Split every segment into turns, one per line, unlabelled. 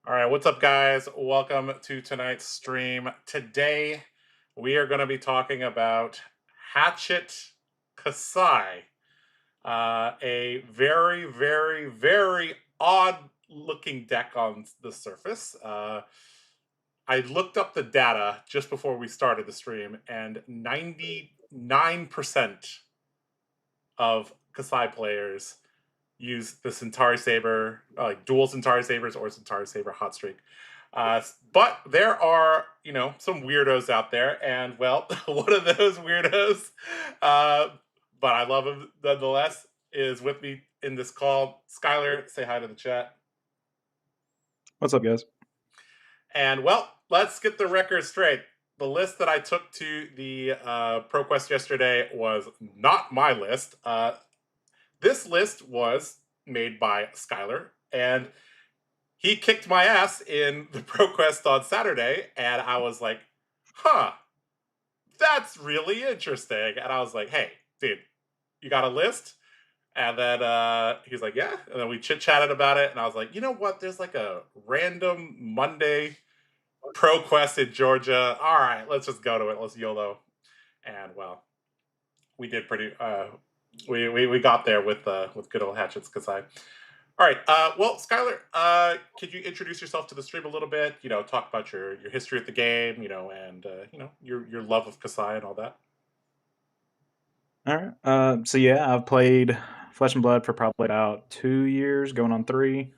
All right, what's up, guys? Welcome to tonight's stream. Today, we are going to be talking about Hatchet Kassai, a very, very, very odd looking deck on the surface. I looked up the data just before we started the stream, and 99% of Kassai players use the Centauri Saber, like dual Centauri Sabers or Centauri Saber Hot Streak. But there are, some weirdos out there, and well, one of those weirdos, uh, but I love him nonetheless, is with me in this call. Skylar, say hi to the chat.
What's up, guys?
And well, let's get the record straight. The list that I took to the ProQuest yesterday was not my list. This list was made by Skylar, and he kicked my ass in the ProQuest on Saturday, and I was like, huh, that's really interesting. And I was like, hey, dude, you got a list? And then he's like, yeah. And then we chit-chatted about it, and I was like, you know what? There's like a random Monday ProQuest in Georgia. All right, let's just go to it. Let's YOLO. And well, we did pretty we got there with good old Hatchets Kassai. All right. Well, Skylar, could you introduce yourself to the stream a little bit? Talk about your history with the game. And your love of Kassai and all that.
All right. So yeah, I've played Flesh and Blood for probably about 2 years, going on 3.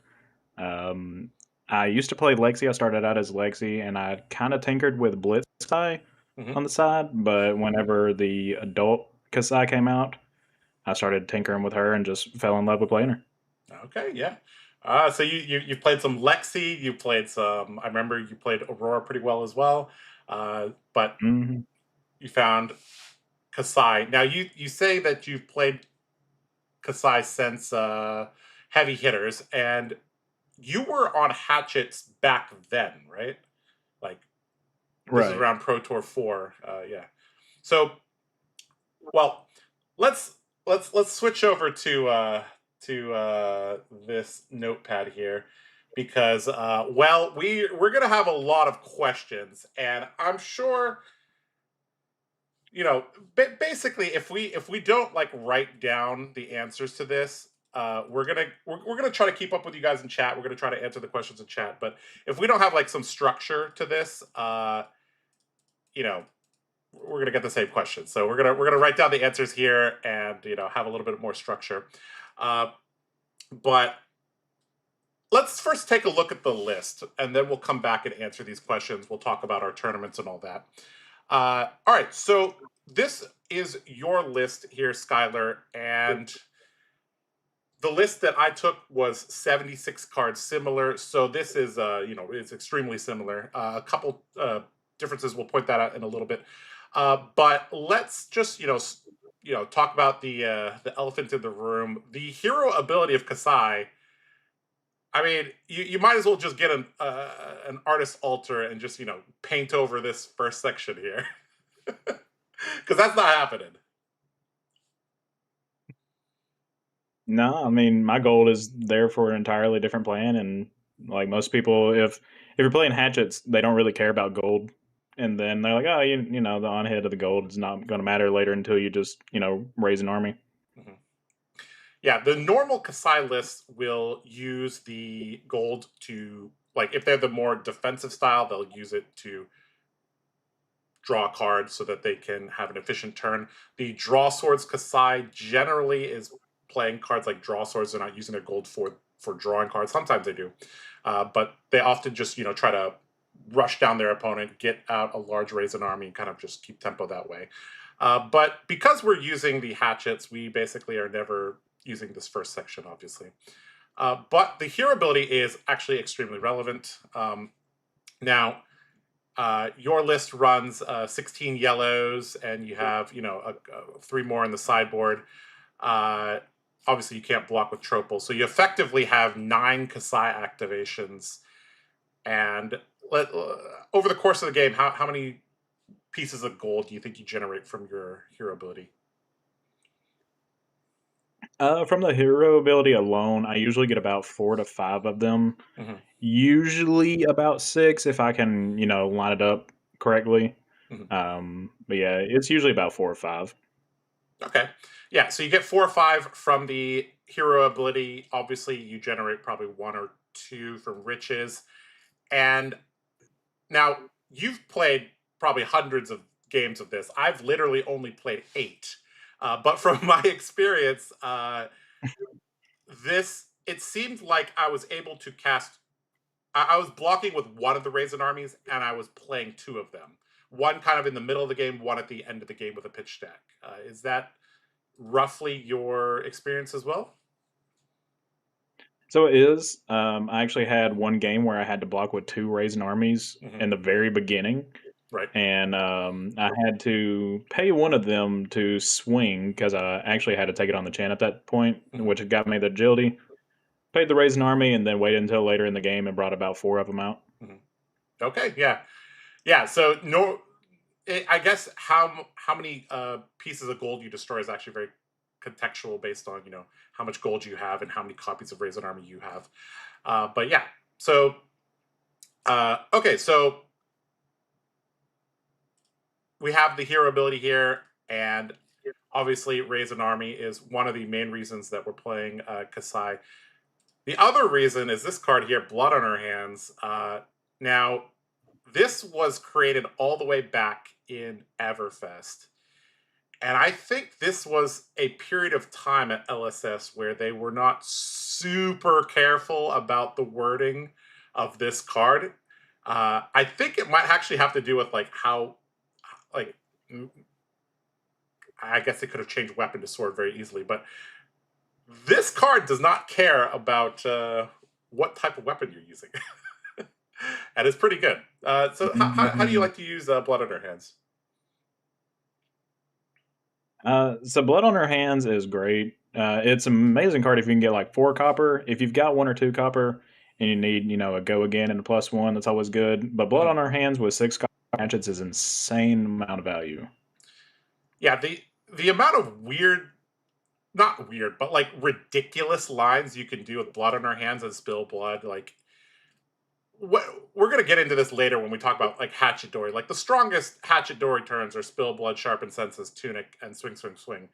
I used to play Lexi. I started out as Lexi, and I kind of tinkered with Blitz Kassai
Hmm.
on the side. But whenever the adult Kassai came out, I started tinkering with her and just fell in love with playing her.
Okay. Yeah. So you played some Lexi. You played some. I remember you played Aurora pretty well as well. But
Hmm.
you found Kassai. Now you say that you've played Kassai since Heavy Hitters, and you were on Hatchets back then, right? Like this is
Right.
around Pro Tour 4. Yeah. So, well, let's let's switch over to this notepad here because well, we're gonna have a lot of questions, and I'm sure basically if we don't like write down the answers to this, we're gonna try to keep up with you guys in chat. We're gonna try to answer the questions in chat, but if we don't have like some structure to this, you know we're gonna get the same question. So we're gonna write down the answers here and have a little bit more structure. Uh, but let's first take a look at the list, and then we'll come back and answer these questions. We'll talk about our tournaments and all that. All right, so this is your list here, Skylar, and the list that I took was 76 cards similar. So this is, it's extremely similar. A couple differences. We'll point that out in a little bit. But let's just, talk about the elephant in the room. The hero ability of Kassai. I mean, you might as well just get an artist alter and just paint over this first section here, because that's not happening.
No, I mean my goal is there for an entirely different plan, and like most people, if you're playing hatchets, they don't really care about gold, and then they're like, oh, the on head of the gold is not going to matter later until you just raise an army.
Mhm. Yeah, the normal Kasai lists will use the gold to, like, if they're the more defensive style, they'll use it to draw a card so that they can have an efficient turn. The draw swords Kasai generally is playing cards like draw swords. They're not using their gold for drawing cards. Sometimes they do, but they often just try to rush down their opponent, get out a large raise an army, and kind of just keep tempo that way. But because we're using the hatchets, we basically are never using this first section, obviously. But the hero ability is actually extremely relevant. Now, your list runs 16 yellows, and you have 3 more in the sideboard. Uh, Obviously, you can't block with Tropal, so you effectively have 9 Kassai activations. And over the course of the game, how many pieces of gold do you think you generate from your hero ability?
From the hero ability alone, I usually get about 4 to 5 of them.
Hmm.
Usually about 6 if I can, line it up correctly.
Hmm.
But yeah, it's usually about 4 or 5.
Okay. Yeah, so you get 4 or 5 from the hero ability. Obviously, you generate probably 1 or 2 from riches. And now you've played probably hundreds of games of this. I've literally only played 8. But from my experience, this it seemed like I was able to cast. I was blocking with one of the Raisin armies, and I was playing 2 of them. One kind of in the middle of the game, one at the end of the game with a pitch deck. Is that roughly your experience as well?
So it is. I actually had one game where I had to block with 2 Raisin armies
Hmm.
in the very beginning,
Right.
and I had to pay one of them to swing because I actually had to take it on the chin at that point,
Hmm.
which got me the agility. Paid the Raisin army, and then waited until later in the game and brought about 4 of them out.
Hmm. Okay. Yeah. Yeah. So no, I guess how many pieces of gold you destroy is actually very contextual based on how much gold you have and how many copies of Raisin Army you have. But yeah. So okay. So we have the hero ability here, and obviously Raisin Army is one of the main reasons that we're playing Kassai. The other reason is this card here, Blood on Our Hands. Now, this was created all the way back in Everfest. And I think this was a period of time at LSS where they were not super careful about the wording of this card. I think it might actually have to do with like how, like, I guess they could have changed weapon to sword very easily, but this card does not care about what type of weapon you're using, and it's pretty good. So, how do you
Mhm.
like to use Blood on Our Hands?
So Blood on Her Hands is great. It's an amazing card if you can get like 4 copper. If you've got 1 or 2 copper and you need, a go again and a +1, that's always good. But Blood
Mhm.
on Her Hands with 6 copper hatchets is insane amount of value.
Yeah, the amount of weird, not weird, but like ridiculous lines you can do with Blood on Our Hands and spill blood, like what we're gonna get into this later when we talk about like Hatchet Dory. Like the strongest Hatchet Dory turns are spill blood, sharpen senses, tunic, and swing, swing, swing.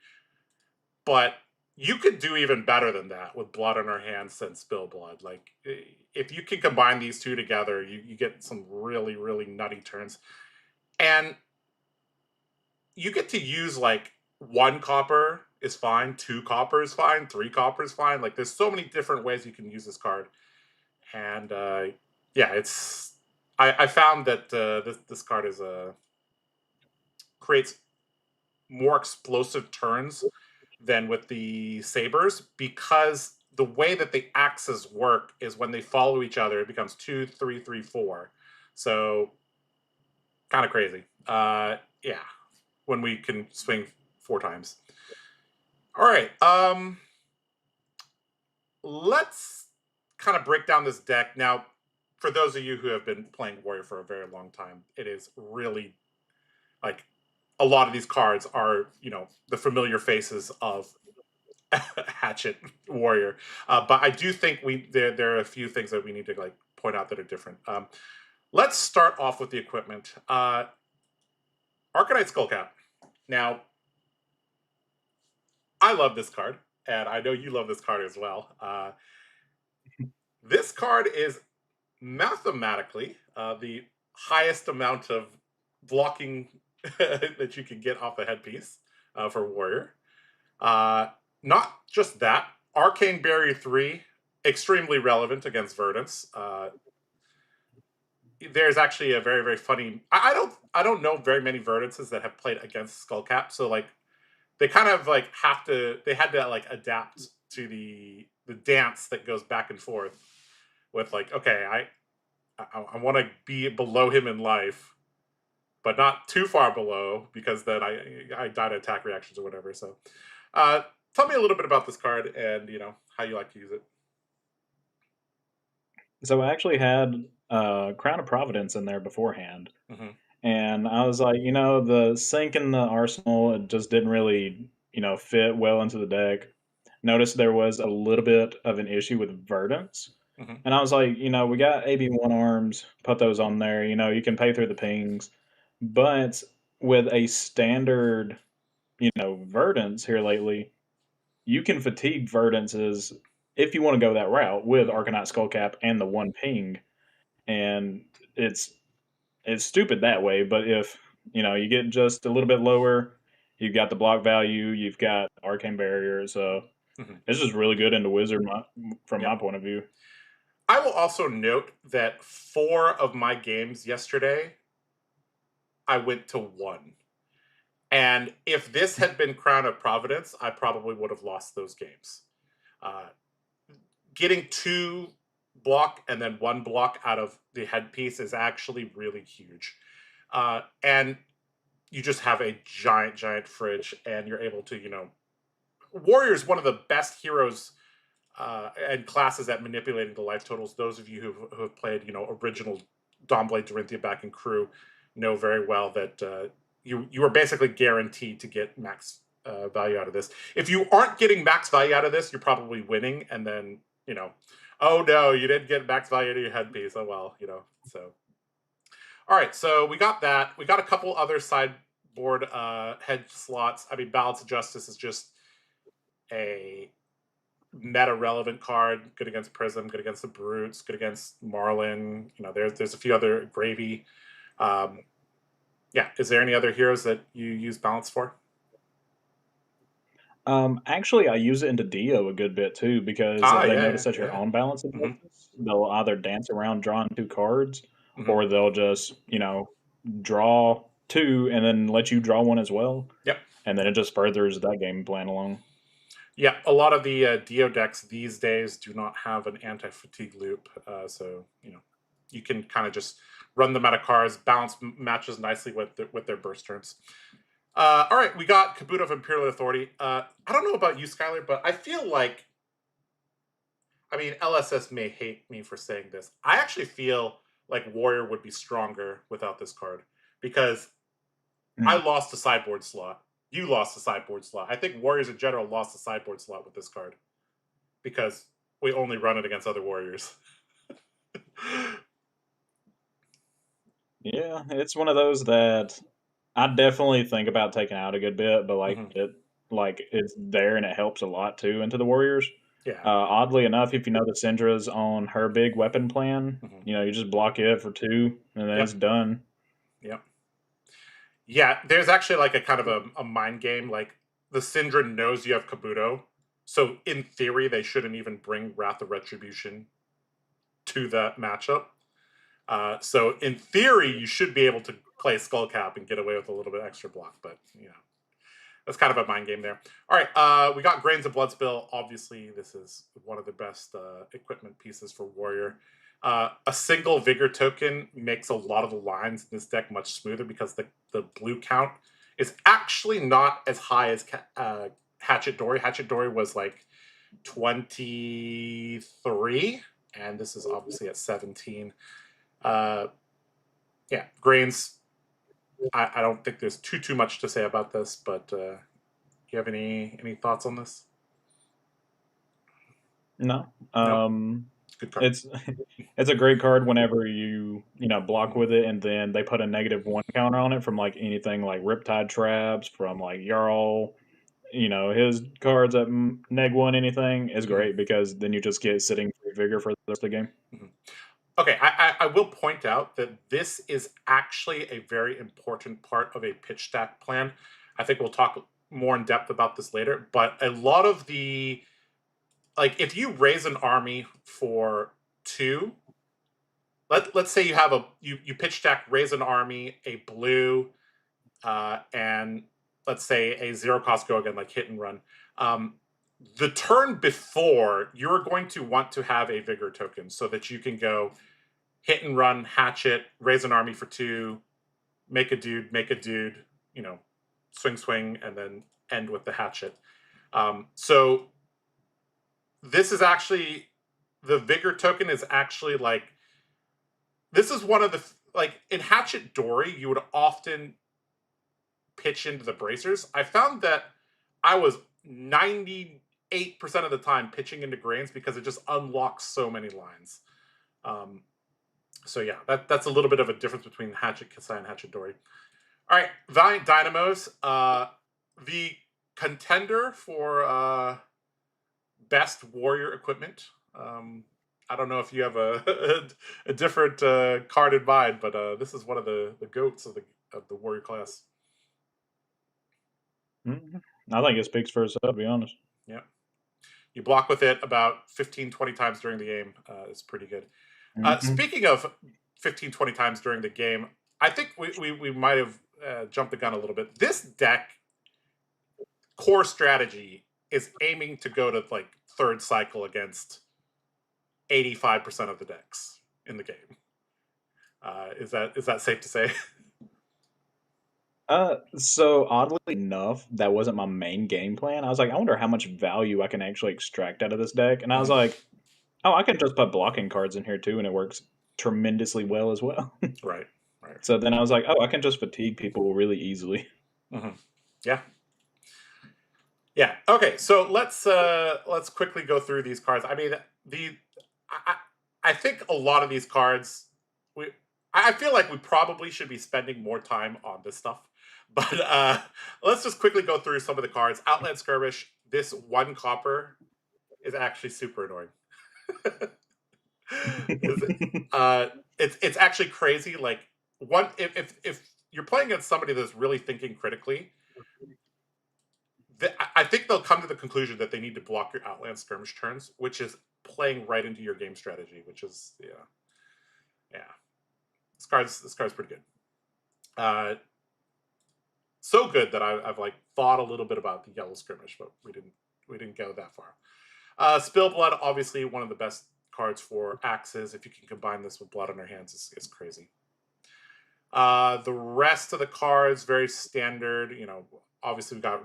But you could do even better than that with Blood on Our Hands and Spill Blood. Like if you can combine these two together, you get some really, really nutty turns. And you get to use like 1 copper is fine, 2 copper is fine, 3 copper is fine. Like there's so many different ways you can use this card. And yeah, it's I found that this card is creates more explosive turns than with the sabers because the way that the axes work is when they follow each other, it becomes 2, 3, 3, 4. So kind of crazy. Yeah, when we can swing 4 times. All right. Let's kind of break down this deck now. For those of you who have been playing Warrior for a very long time, it is really like a lot of these cards are the familiar faces of Hatchet Warrior. But I do think there are a few things that we need to like point out that are different. Let's start off with the equipment. Arcanite Skullcap. Now, I love this card, and I know you love this card as well. This card is mathematically the highest amount of blocking that you can get off the headpiece for Warrior. Uh, Not just that, Arcane Barrier 3, extremely relevant against Verdance. There's actually a very, very funny. I don't know very many Verdances that have played against Skullcap, so like they kind of like they had to like adapt to the dance that goes back and forth with like, okay, I want to be below him in life, but not too far below because then I die to attack reactions or whatever. So, uh, tell me a little bit about this card and how you like to use it.
So I actually had Crown of Providence in there beforehand.
Hmm.
And I was like, the sync in the arsenal, it just didn't really, fit well into the deck. noticed there was a little bit of an issue with verdants.
Hmm.
And I was like, we got AB1 arms, put those on there. You can pay through the pings. But with a standard, verdants here lately, you can fatigue verdants as if you want to go that route with
Hmm.
Arcanite Skullcap and the one ping. And it's stupid that way, but if you get just a little bit lower, you've got the block value, you've got arcane barrier, so
Hmm.
it's just really good into wizard from
Yep.
my point of view.
I will also note that 4 of my games yesterday, I went to 1. And if this had been Crown of Providence, I probably would have lost those games. Uh, Getting 2 block and then 1 block out of the headpiece is actually really huge. And you just have a giant, giant fridge, and you're able to, Warrior is one of the best heroes and classes at manipulating the life totals. Those of you who have played, original Dawnblade Dorinthia back in crew know very well that you are basically guaranteed to get max value out of this. If you aren't getting max value out of this, you're probably winning, and then oh no, you didn't get max value out of your headpiece. Oh well, So all right, so we got that. We got a couple other sideboard head slots. I mean, Balance of Justice is just a meta relevant card. Good against Prism. Good against the Brutes. Good against Marlin. There's a few other Gravy. Um, yeah. Is there any other heroes that you use balance for?
Actually, I use it into Dio a good bit too because
Ah,
if they
yeah,
notice
yeah,
that you're
yeah.
on balance of
Hmm.
justice, they'll either dance around drawing 2 cards,
Hmm.
or they'll just draw 2 and then let you draw 1 as well,
Yep.
and then it just furthers that game plan along.
Yeah. A lot of the Dio decks these days do not have an anti-fatigue loop, so you can kind of just run them out of cards. Balance matches nicely with their burst turns. All right, we got Kabuto of Imperial Authority. I don't know about you, Skylar, but I feel like, I mean, LSS may hate me for saying this. I actually feel like Warrior would be stronger without this card because I
Mm.
lost a sideboard slot. You lost a sideboard slot. I think Warriors in general lost a sideboard slot with this card because we only run it against other Warriors.
Yeah, it's one of those that I definitely think about taking out a good bit, but
Hmm.
it's there and it helps a lot too into the Warriors.
Yeah.
Oddly enough, if you know that Syndra's on her big weapon plan,
Hmm.
you just block it for 2 and then
Yep.
it's done.
Yep. Yeah, there's actually like a kind of a mind game. Like the Syndra knows you have Kabuto, so in theory they shouldn't even bring Wrath of Retribution to that matchup. So in theory, you should be able to play Skullcap and get away with a little bit extra block, but that's kind of a mind game there. All right, we got Grains of Bloodspill. Obviously, this is one of the best equipment pieces for Warrior. A single Vigor token makes a lot of the lines in this deck much smoother because the blue count is actually not as high as Hatchet Dory. Hatchet Dory was like 23, and this is obviously at 17. Uh, yeah, Grains. I don't think there's too much to say about this, but you have any thoughts on this?
No.
No, good card.
It's it's a great card whenever block
Mhm.
with it and then they put a -1 counter on it from like anything like Riptide Traps, from like Jarl, his cards at -1 anything is
Mhm.
great because then you just get sitting free vigor for the rest of the game.
Mhm. Okay, I will point out that this is actually a very important part of a pitch stack plan. I think we'll talk more in depth about this later, but a lot of the, like, if you raise an army for 2, let's say you have you pitch stack, raise an army, a blue, and let's say a 0 cost go again, like hit and run. Um, the turn before, you're going to want to have a vigor token so that you can go hit and run, hatchet, raise an army for 2, make a dude, you know, swing, and then end with the hatchet. So this is actually, the vigor token is actually like, this is one of the, like in Hatchet Dory, you would often pitch into the bracers. I found that I was 98% 98% of the time pitching into grains because it just unlocks so many lines. So yeah, that's a little bit of a difference between Hatchet Kassai and Hatchet Dory. All right, Valiant Dynamos, the contender for best warrior equipment. I don't know if you have a different card in mind, but this is one of the goats of the warrior class.
I think it speaks for itself, to be honest.
Yeah. You block with it about 15, 20 times during the game. It's pretty good. Speaking of 15, 20 times during the game, I think we might have jumped the gun a little bit. This deck core strategy is aiming to go to like third cycle against 85% of the decks in the game. Is that safe to say?
So oddly enough, that wasn't my main game plan. I was like, I wonder how much value I can actually extract out of this deck. And I was like, oh, I can just put blocking cards in here too, and it works tremendously well as well.
Right.
So then I was like, oh, I can just fatigue people really easily.
Yeah. Yeah. Okay. So let's quickly go through these cards. I mean, I think a lot of these cards, I feel like we probably should be spending more time on this stuff. But let's just quickly go through some of the cards. Outland Skirmish, this 1 copper is actually super annoying. It's actually crazy. Like if you're playing against somebody that's really thinking critically, I think they'll come to the conclusion that they need to block your Outland Skirmish turns, which is playing right into your game strategy, which is yeah. This card's pretty good. So good that I've like thought a little bit about the Yellow Skirmish, but we didn't go that far. Spill Blood, obviously one of the best cards for axes. If you can combine this with blood on your hands, it's crazy. The rest of the cards, very standard. You know, obviously we've got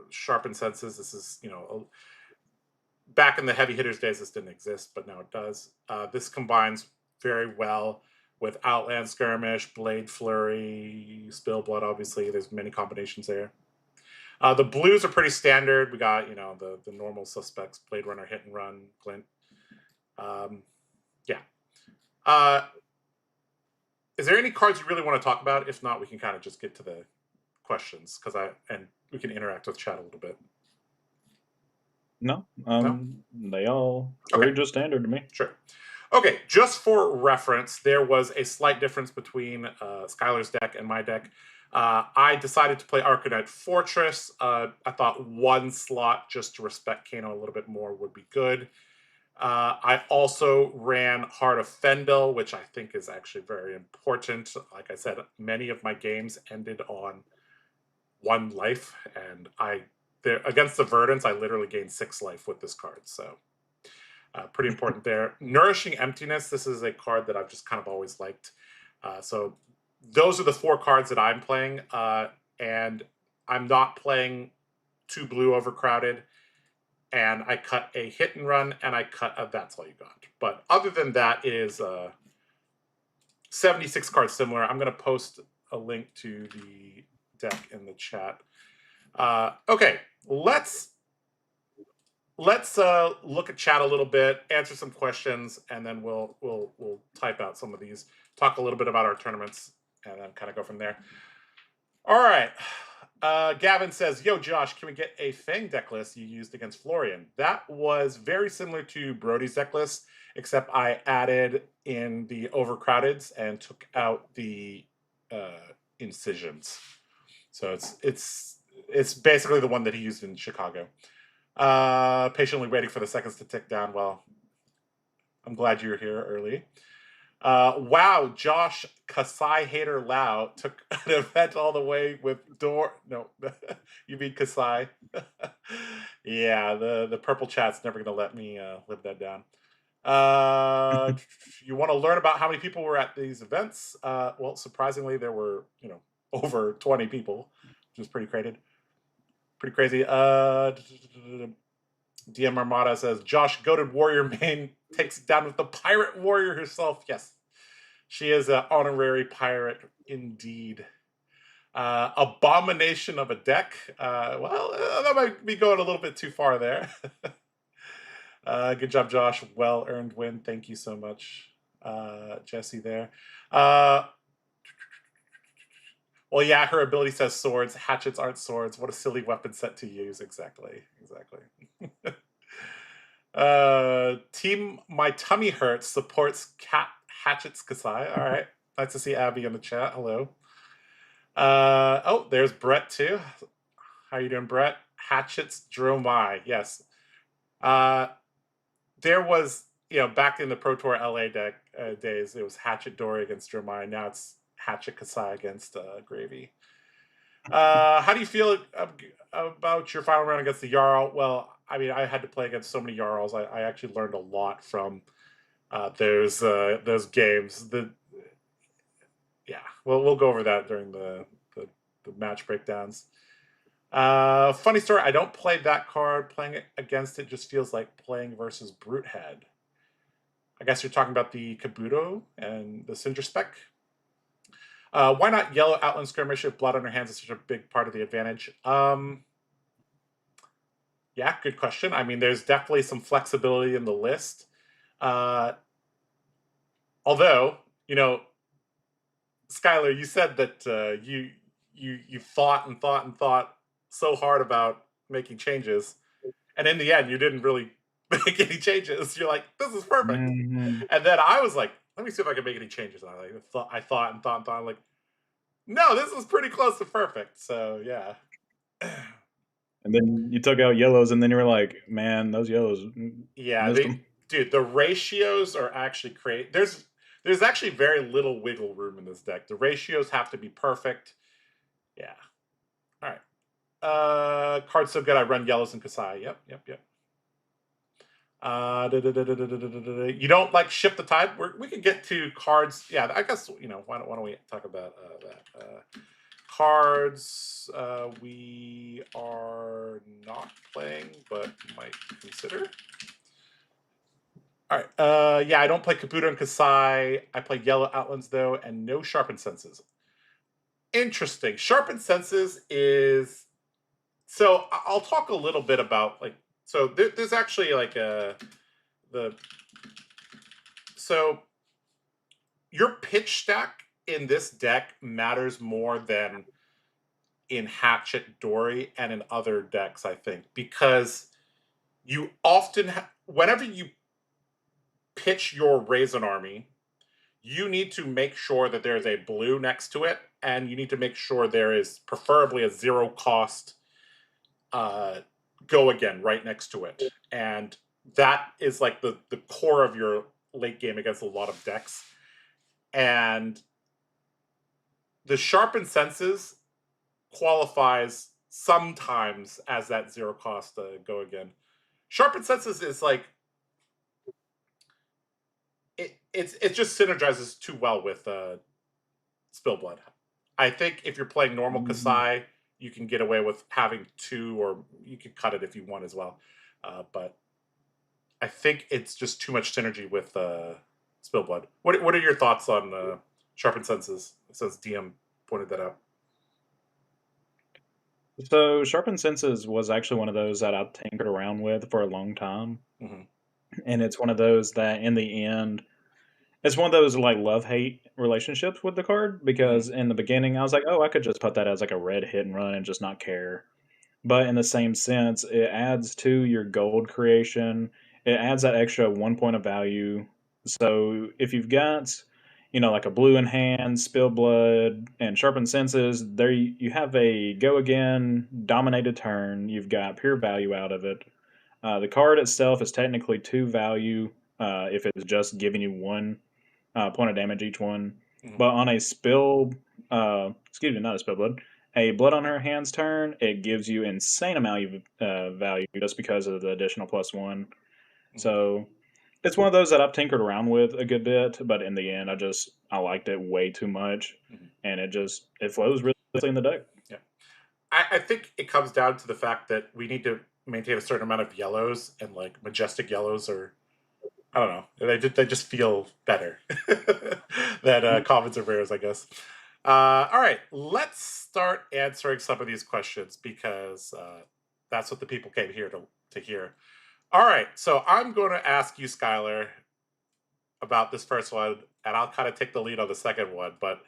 Sharpened Senses. This is, you know, back in the heavy hitters days, this didn't exist, but now it does. This combines very well with Outland Skirmish, Blade Flurry, Spill Blood, obviously. There's many combinations there. The blues are pretty standard. We got, you know, the normal suspects, Blade Runner, Hit and Run, Glint. Yeah. Is there any cards you really want to talk about? If not, we can kind of just get to the questions, and we can interact with chat a little bit.
No, they all pretty just standard to me.
Sure. Okay, just for reference, there was a slight difference between Skylar's deck and my deck. I decided to play Arcanite Fortress. I thought 1 slot just to respect Kano a little bit more would be good. I also ran Heart of Fendel, which I think is actually very important. Like I said, many of my games ended on 1 life, and against the Verdants, I literally gained 6 life with this card. So pretty important there. Nourishing Emptiness. This is a card that I've just kind of always liked. So those are the 4 cards that I'm playing, and I'm not playing 2 blue overcrowded. And I cut a Hit and Run, and I cut a That's All You Got. But other than that, it is 76 cards similar. I'm going to post a link to the deck in the chat. Okay, let's look at chat a little bit, answer some questions, and then we'll type out some of these, talk a little bit about our tournaments, and then kind of go from there. All right. Gavin says, yo, Josh, can we get a Fang deck list you used against Florian? That was very similar to Brody's deck list, except I added in the overcrowdeds and took out the incisions. So it's basically the one that he used in Chicago. Patiently waiting for the seconds to tick down. Well, I'm glad you were here early. Wow, Josh Kassai Hater Lau took an event all the way with Door. No, you mean Kassai? Yeah, the purple chat's never gonna let me live that down. You want to learn about how many people were at these events? Well, surprisingly, there were, you know, over 20 people, which is pretty crazy. DM Armada says, Josh, goated warrior main, takes it down with the pirate warrior herself. Yes, she is an honorary pirate indeed. Abomination of a deck. That might be going a little bit too far there. Good job, Josh. Well earned win. Thank you so much, Jesse. There. Uh, well, yeah, her ability says swords. Hatchets aren't swords. What a silly weapon set to use. Exactly. Exactly. Team My Tummy Hurts supports Cat Hatchet's Kassai. All right. Nice to see Abby in the chat. Hello. Oh, there's Brett too. How you doing, Brett? Hatchet's Dromai. Yes. There was, back in the Pro Tour LA deck days, it was Hatchet Dory against Dromai. Now it's Hatchet Kassai against Gravy. How do you feel about your final round against the Jarl? Well, I mean, I had to play against so many Jarls. I actually learned a lot from those games. Yeah, we'll go over that during the match breakdowns. Funny story, I don't play that card. Playing it against it just feels like playing versus Brutehead. I guess you're talking about the Kabuto and the Cinder Spec. Why not yellow Outland Skirmish if blood on your hands is such a big part of the advantage? Yeah, good question. I mean, there's definitely some flexibility in the list. Although, Skylar, you said that you thought and thought and thought so hard about making changes, and in the end, you didn't really make any changes. You're like, "This is perfect," and then I was like, "Let me see if I can make any changes." And I thought and thought and thought. I'm like, "No, this is pretty close to perfect." So yeah.
And then you took out yellows, and then you were like, "Man, those yellows."
Yeah, dude, the ratios are actually great. There's actually very little wiggle room in this deck. The ratios have to be perfect. Yeah. All right. Card's so good I run yellows and Kassai. Yep. You don't like Shift the Tide? We can get to cards. Yeah, I guess, why don't we talk about that? Cards we are not playing, but might consider. All right. Yeah, I don't play Kabuto and Kassai. I play Yellow Outlands, though, and no Sharpened Senses. Interesting. Sharpened Senses is... So I'll talk a little bit about, so there's actually so your pitch stack in this deck matters more than in Hatchet Dory and in other decks, I think, because you often whenever you pitch your Raisin Army, you need to make sure that there's a blue next to it, and you need to make sure there is preferably a 0 cost go again right next to it. And that is like the core of your late game against a lot of decks. And the Sharpened Senses qualifies sometimes as that 0 cost go again. Sharpened Senses is like it just synergizes too well with Spillblood. I think if you're playing normal Kassai, you can get away with having 2, or you can cut it if you want as well. But I think it's just too much synergy with Spillblood. What are your thoughts on Sharpened Senses, since DM pointed that out?
So Sharpened Senses was actually one of those that I tinkered around with for a long time.
Mm-hmm.
And it's one of those that in the end, it's one of those like love-hate relationships with the card, because in the beginning I was like, oh, I could just put that as like a red hit and run and just not care. But in the same sense, it adds to your gold creation. It adds that extra 1 point of value. So if you've got, like a blue in hand, Spill Blood, and Sharpened Senses, there you have a go again, dominated turn. You've got pure value out of it. The card itself is technically 2 value if it's just giving you 1 point of damage each one. But on a excuse me, not a Spill Blood, a Blood on Her Hands turn, it gives you insane amount of value just because of the additional +1. So it's one of those that I've tinkered around with a good bit, but in the end, I liked it way too much, and it flows really nicely in the deck.
Yeah, I think it comes down to the fact that we need to maintain a certain amount of yellows, and like majestic yellows are, I don't know, they just feel better than commons or rares, I guess. All right, let's start answering some of these questions because that's what the people came here to hear. All right, so I'm going to ask you, Skylar, about this first one, and I'll kind of take the lead on the second one. But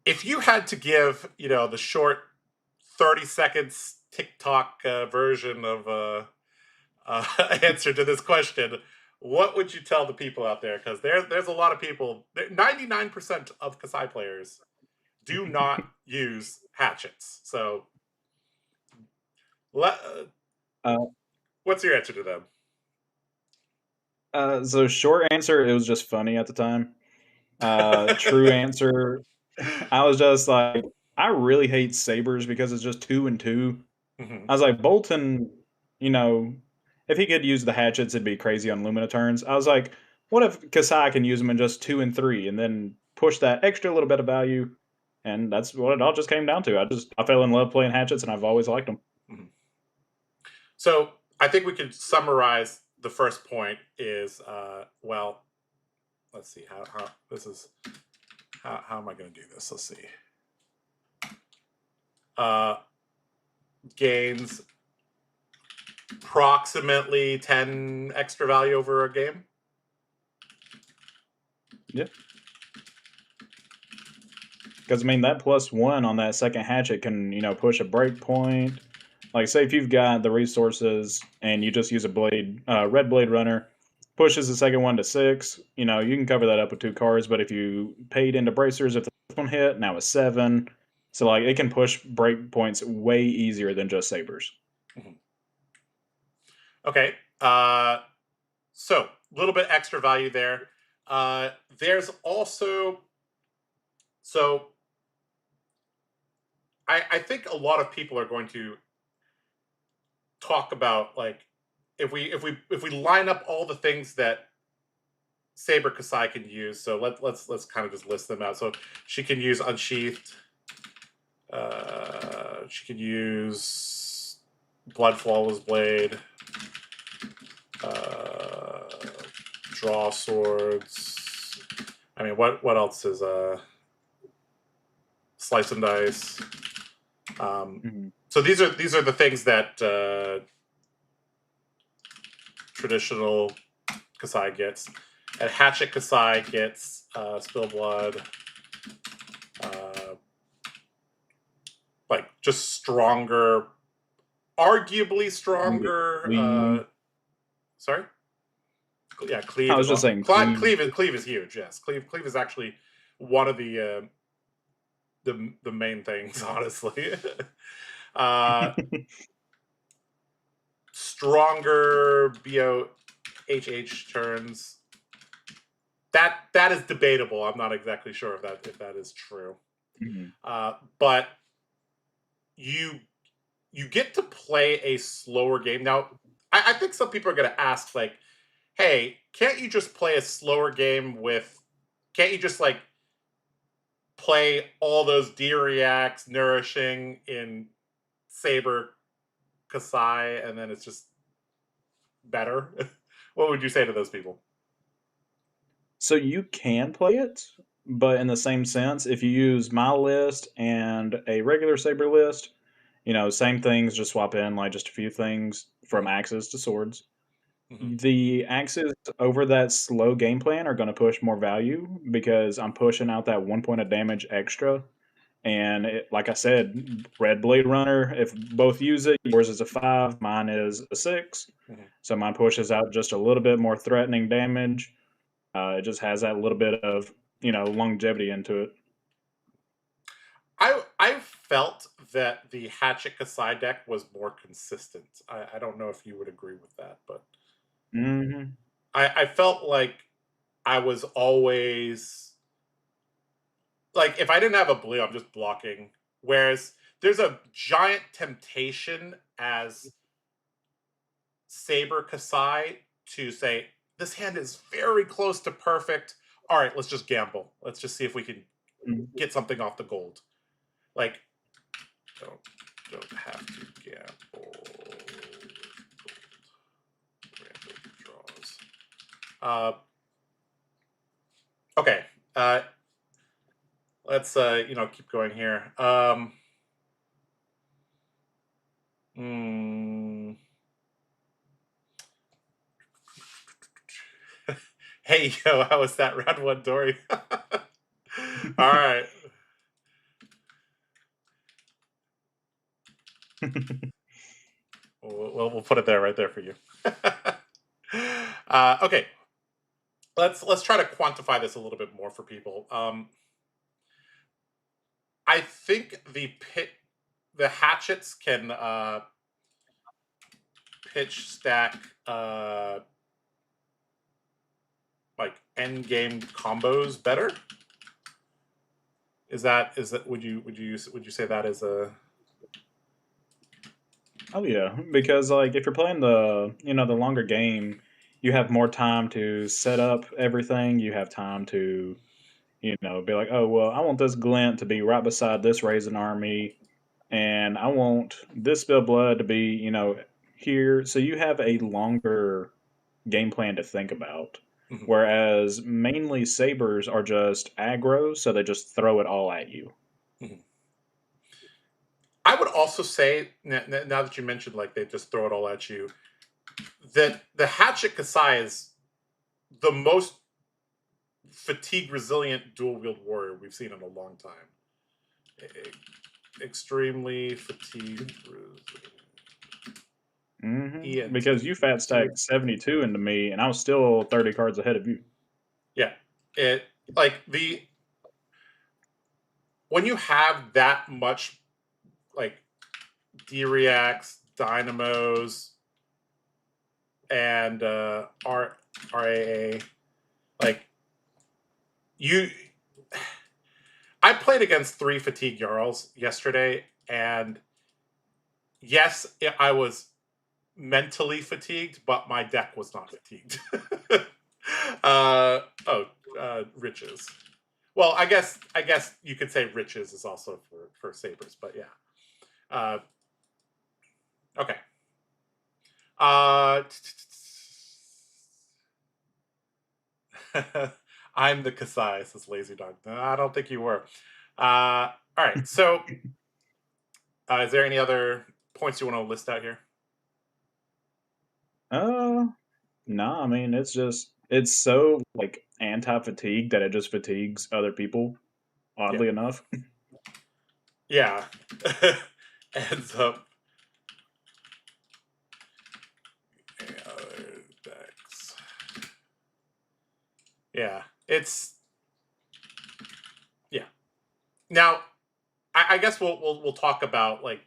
if you had to give, the short 30 seconds TikTok version of answer to this question, what would you tell the people out there? Because there's a lot of people. 99% of Kasai players do not use hatchets. So, le- uh,
Uh,
what's your answer to them?
so short answer, it was just funny at the time. True answer, I was just like, I really hate sabers because it's just 2 and 2.
Mhm.
I was like, Bolton, you know, if he could use the hatchets, it'd be crazy on Lumina turns. I was like, what if Kasai can use them in just 2 and 3 and then push that extra little bit of value? And that's what it all just came down to. I fell in love playing hatchets, and I've always liked them.
Mhm. So, I think we could summarize the first point is well, let's see how this is how am I going to do this? Let's see. Uh, Gains approximately 10 extra value over a game.
Yeah. Because I mean that +1 on that second hatchet can push a break point. Like say if you've got the resources and you just use a blade, red blade runner, pushes the second one to 6. You can cover that up with 2 cards. But if you paid into bracers, if the first one hit, now it's 7. So like it can push break points way easier than just sabers.
Mhm. Okay. So a little bit extra value there. There's also so I think a lot of people are going to talk about like if we line up all the things that Saber Kasai can use. So let's kind of just list them out. So she can use Unsheathed. She can use Blood Flawless Blade. Uh, Draw swords. I mean, what else is Slice and Dice?
Mhm.
So these are the things that traditional Kasai gets. And Hatchet Kassai gets Spill Blood, uh, like just stronger, arguably stronger.
Cleave.
Sorry, yeah,
I
Cleave
was
is
just
all.
saying cleave.
Cleave is huge. Yes, Cleave is actually one of the main things, honestly. uh, Stronger BOHH turns. That is debatable. I'm not exactly sure if that is true.
Mhm.
But you you get to play a slower game. Now, I think some people are going to ask, like, "Hey, can't you just play a slower game with? Can't you just like play all those D reacts, nourishing in Saber Kasai, and then it's just better?" What would you say to those people?
So you can play it, but in the same sense, if you use my list and a regular saber list, same things, just swap in like just a few things from
Mhm,
axes to swords.
mhm,
The axes over that slow game plan are going to push more value because I'm pushing out that 1 point of damage extra. And like I said, Red Blade Runner, if both use it, yours is a 5, mine is a 6.
mhm.
So mine pushes out just a little bit more threatening damage. It just has that little bit of longevity into it.
I felt that the Hatchet Kassai deck was more consistent. I don't know if you would agree with that, but
Hmm.
I felt like I was always like if I didn't have a blue, I'm just blocking. Whereas there's a giant temptation as Saber Kasai to say this hand is very close to perfect. All right, let's just gamble. Let's just see if we can get something off the gold. Like don't don't have to gamble. Random draws. Okay. Uh, let's keep going here. Mm, hey yo, how was that round one, Dory? All right. We'll put it there, right there for you. Okay, let's try to quantify this a little bit more for people. I think the hatchets can pitch stack like end game combos better. Is that would you say that is a
Oh yeah, because like if you're playing the longer game, you have more time to set up everything. You have time to be like, oh well, I want this glint to be right beside this raisin army, and I want this spill blood to be here. So you have a longer game plan to think about.
Mhm,
Whereas mainly sabers are just aggro, so they just throw it all at you.
mhm. I would also say now that you mentioned like they just throw it all at you, that the Hatchet Kassai is the most fatigue resilient dual wield warrior we've seen in a long time. Extremely fatigue resilient.
Because
ENT.
you fat stacked 72 into me, and I was still 30 cards ahead of you.
Yeah. It like the when you have that much like D-reacts, dynamos, and RAA, like you I played against 3 fatigue Jarls yesterday, and yes, I was mentally fatigued, but my deck was not fatigued. uh, oh, riches. Well, I guess you could say riches is also for sabers, but yeah. Uh, okay. Uh, I'm the Kasai, says Lazy Dog. No, I don't think you were. All right. So, is there any other points you want to list out here?
Uh, no, I mean it's so like anti-fatigue that it just fatigues other people.
Yeah.
Oddly enough.
Yeah. Ends up other decks. Yeah. Yeah. Now, I guess we'll talk about like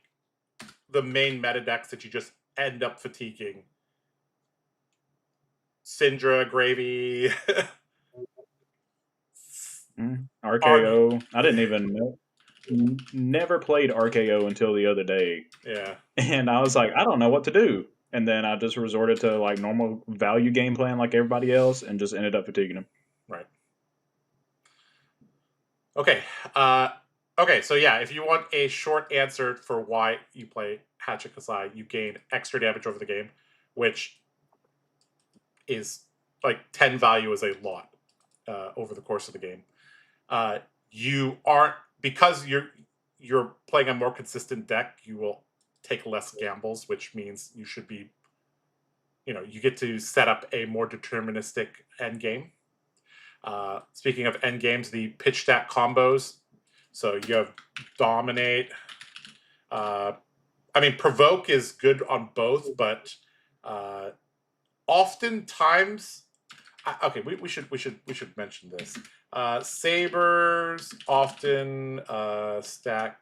the main meta decks that you just end up fatiguing. Syndra, Gravy, Arg.
RKO. I didn't even know. Never played RKO until the other day,
Yeah.
and I was like, I don't know what to do. And then I just resorted to like normal value game plan like everybody else, and just ended up fatiguing him.
Right. Okay. Uh, okay. So yeah, if you want a short answer for why you play Hatchet Kassai, you gain extra damage over the game, which is like 10 value is a lot over the course of the game. You aren't because you're playing a more consistent deck. You will take less gambles, which means you should be you get to set up a more deterministic end game. Speaking of end games, the pitch stack combos. So you have dominate. Uh, I mean, provoke is good on both, but uh, oftentimes, okay, we should mention this. Sabers often stack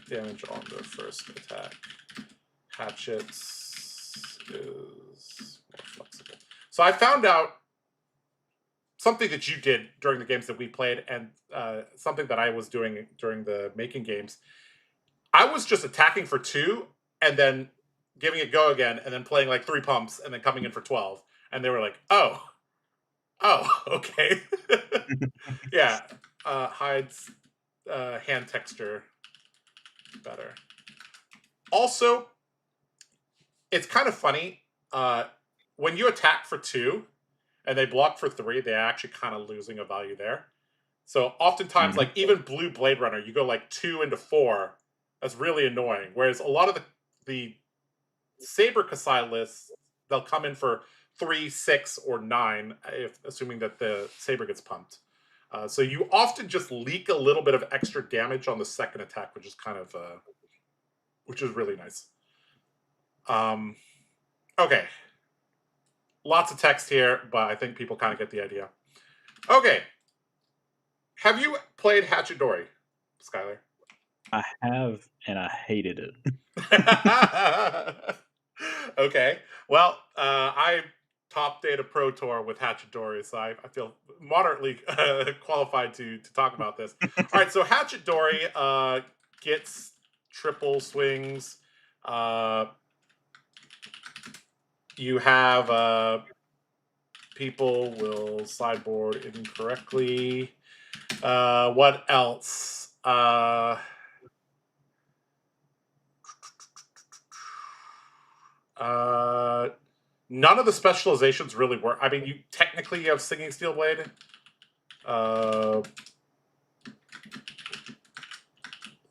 damage on their first attack. Hatchets is more flexible. So I found out something that you did during the games that we played, and something that I was doing during the making games. I was just attacking for 2 and then giving it go again, and then playing like 3 pumps and then coming in for 12. And they were like, oh, okay. Yeah, hides hand texture better. Also, it's kind of funny when you attack for 2 and they block for 3, they're actually kind of losing a value there. So oftentimes,
Mhm.
like even blue Blade Runner, you go like 2 into 4. That's really annoying. Whereas a lot of the Saber Kassai lists, they'll come in for 3, 6, or 9, if assuming that the Saber gets pumped. So you often just leak a little bit of extra damage on the second attack, which is really nice. Okay, lots of text here, but I think people kind of get the idea. Okay, have you played Hatchet Dory, Skylar?
I have, and I hated it.
Okay. Well, I top data Pro Tour with Hatchadori, so I feel moderately qualified to talk about this. All right, so Hatchadori gets triple swings. Uh, you have people will sideboard incorrectly. What else? Uh, None of the specializations really work. I mean, you have Singing Steel Blade.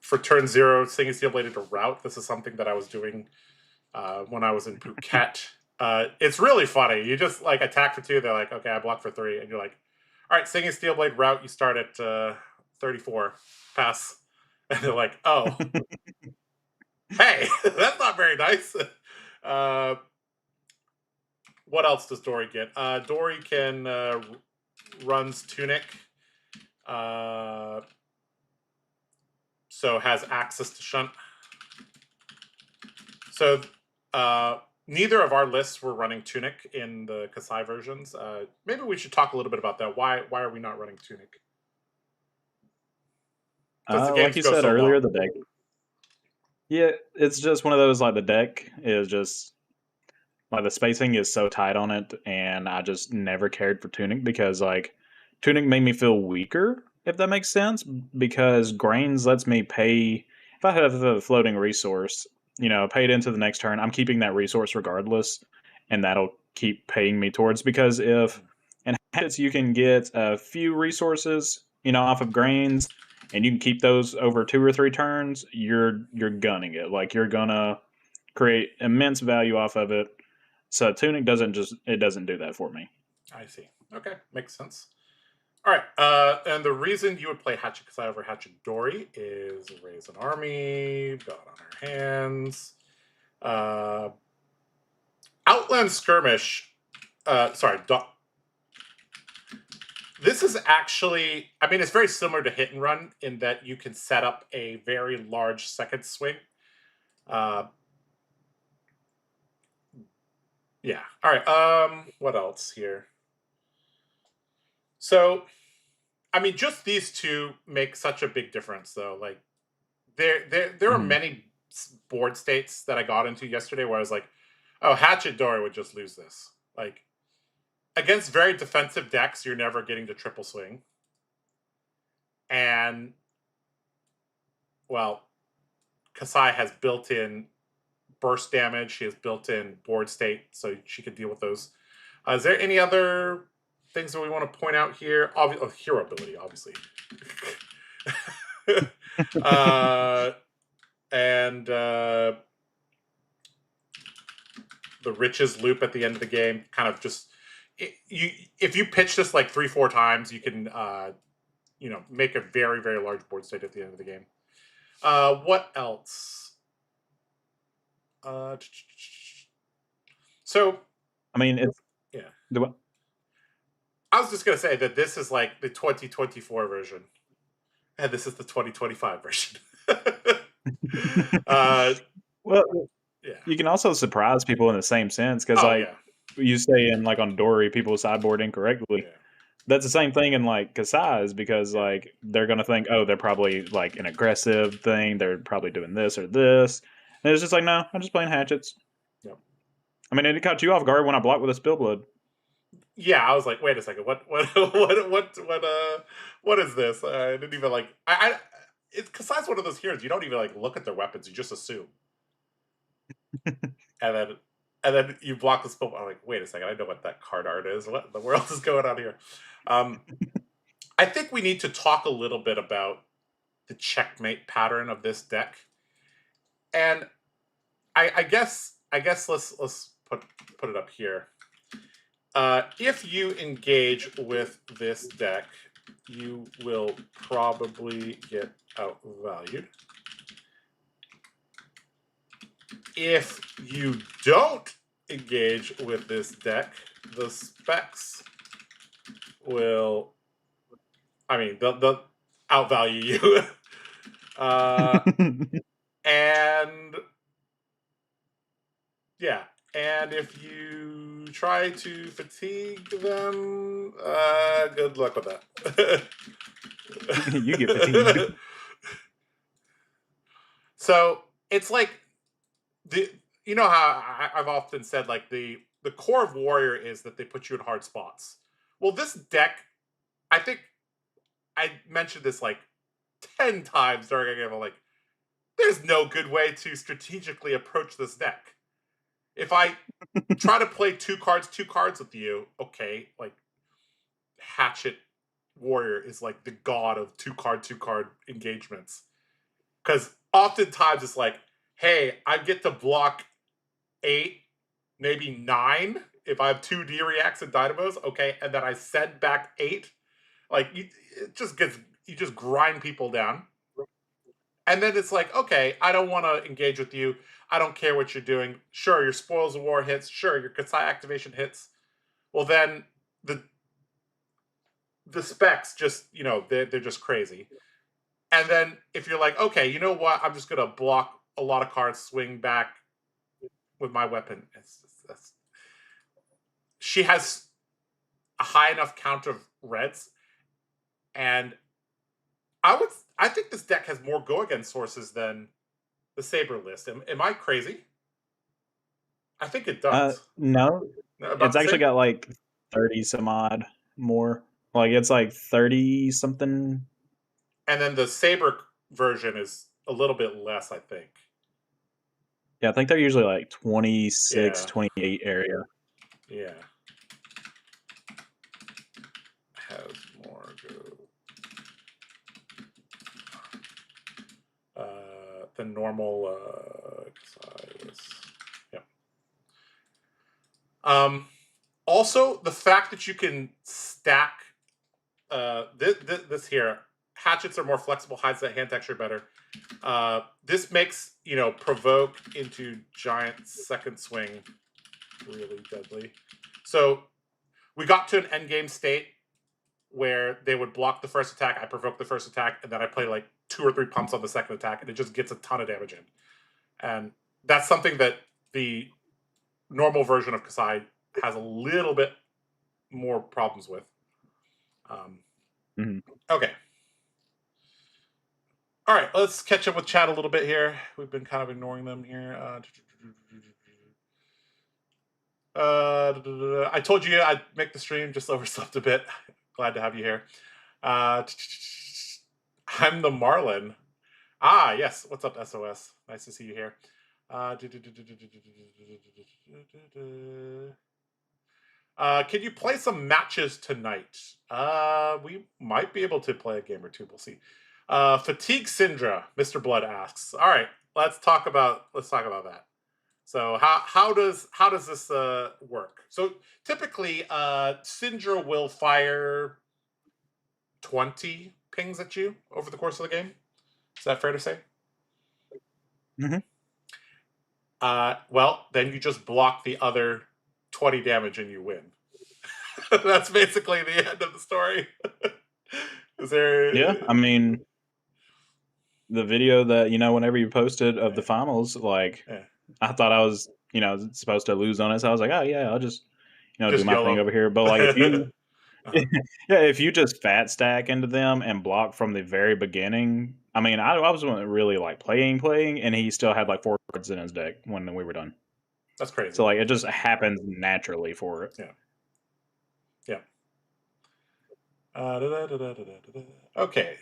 For turn 0, Singing Steel Blade into route. This is something that I was doing when I was in Phuket. It's really funny. You just like attack for 2. They're like, okay, I block for 3, and you're like, all right, Singing Steel Blade route. You start at 34, pass, and they're like, oh, hey, that's not very nice. Uh, what else does Dory get? Dory can runs Tunic, so has access to Shunt. So neither of our lists were running Tunic in the Kassai versions. Maybe we should talk a little bit about that. Why are we not running Tunic? Because the
Like
games
you
go
said
so
earlier,
long.
the deck. Yeah, it's just one of those, like, the deck is just like the spacing is so tight on it, and I just never cared for Tunic because like Tunic made me feel weaker, if that makes sense. Because Grains lets me pay if I have the floating resource, pay it into the next turn. I'm keeping that resource regardless, and that'll keep paying me towards. Because if in habits you can get a few resources, off of Grains, and you can keep those over 2 or 3 turns, you're gunning it. Like you're gonna create immense value off of it. So Tunic doesn't do that for me.
I see. Okay, makes sense. All right, and the reason you would play Hatchet Kassai over Hatchet Dory is raise an army, got on our hands. Outland Skirmish. Sorry, this is actually, I mean, it's very similar to Hit and Run in that you can set up a very large second swing. Yeah. All right. What else here? So, I mean, just these two make such a big difference, though. Like, there are
Mhm.
many board states that I got into yesterday where I was like, oh, Hatchet Dory would just lose this. Like, against very defensive decks, you're never getting to triple swing. And, well, Kassai has built in burst damage. She has built in board state, so she can deal with those. Is there any other things that we want to point out here? Hero ability, obviously. uh, and the riches loop at the end of the game, kind of just if you pitch this like 3-4 times, you can make a very very large board state at the end of the game. What else? So
I mean, it's
yeah,
the
I was just gonna say that this is like the 2024 version, and this is the 2025 version. uh,
well,
yeah.
you can also surprise people in the same sense because,
Oh
like,
yeah.
you say in like on Dory, people sideboard incorrectly.
Yeah.
That's the same thing in like Kasai's because
Yeah.
like they're gonna think, oh, they're probably like an aggressive thing. They're probably doing this or this, and it's just like, no, I'm just playing hatchets.
Yep.
I mean, it caught you off guard when I blocked with a spill blood.
Yeah, I was like, wait a second, what is this? I didn't even like. It's Kasai's one of those heroes. You don't even like look at their weapons. You just assume, and then you block the spell. I'm like, wait a second, I know what that card art is. What in the world is going on here? Um, I think we need to talk a little bit about the checkmate pattern of this deck, and I guess let's put it up here. If you engage with this deck, you will probably get outvalued. If you don't engage with this deck, the specs will, I mean, they'll outvalue you. And yeah, and if you try to fatigue them, good luck with that.
You get fatigued.
So it's like you know how I've often said like the core of Warrior is that they put you in hard spots. Well, this deck, I think I mentioned this like 10 times during a game. I'm like, there's no good way to strategically approach this deck. If I try to play two cards with you, okay, like Hatchet Warrior is like the god of two card engagements. Because oftentimes it's like, hey, I get to block 8, maybe 9 if I have 2 D reacts and dynamos, okay, and then I send back 8. Like it just gets, you just grind people down. And then it's like, okay, I don't want to engage with you. I don't care what you're doing. Sure, your Spoils of War hits. Sure, your Kassai activation hits. Well, then the specs just, they're just crazy. And then if you're like, okay, you know what? I'm just going to block a lot of cards, swing back with my weapon. She has a high enough count of reds, and I think this deck has more go against sources than the Saber list. Am I crazy? I think it does.
No,
About
it's
the
actually
same?
got like 30 some odd more. Like it's like 30 something.
And then the Saber version is a little bit less, I think.
Yeah, I think they're usually like 26,
Yeah.
28 area.
Yeah. Has more go. Than normal size. Yeah. Also, the fact that you can stack this here, hatchets are more flexible, hides that hand texture better. This makes, provoke into giant second swing really deadly. So we got to an endgame state where they would block the first attack, I provoke the first attack, and then I play like 2 or 3 pumps on the second attack, and it just gets a ton of damage in. And that's something that the normal version of Kassai has a little bit more problems with. Okay. All right, let's catch up with chat a little bit here. We've been kind of ignoring them here. I told you I'd make the stream, just overslept a bit. Glad to have you here. I'm the Marlin. Ah, yes. What's up, SOS? Nice to see you here. Can you play some matches tonight? We might be able to play a game or two. We'll see. Fatigue Syndra, Mr. Blood asks. All right, let's talk about that. So how does this work? So typically, Syndra will fire 20 pings at you over the course of the game. Is that fair to say? Well, then you just block the other 20 damage and you win. That's basically the end of the story. Is there?
Yeah, I mean, the video that whenever you posted of the finals, like I thought I was supposed to lose on it, so I was like, oh yeah, I'll just do my thing over here. But like if you if you just fat stack into them and block from the very beginning, I mean, I wasn't really like playing, and he still had like 4 cards in his deck when we were done.
That's crazy.
So like it just happens naturally for it.
Yeah. Okay.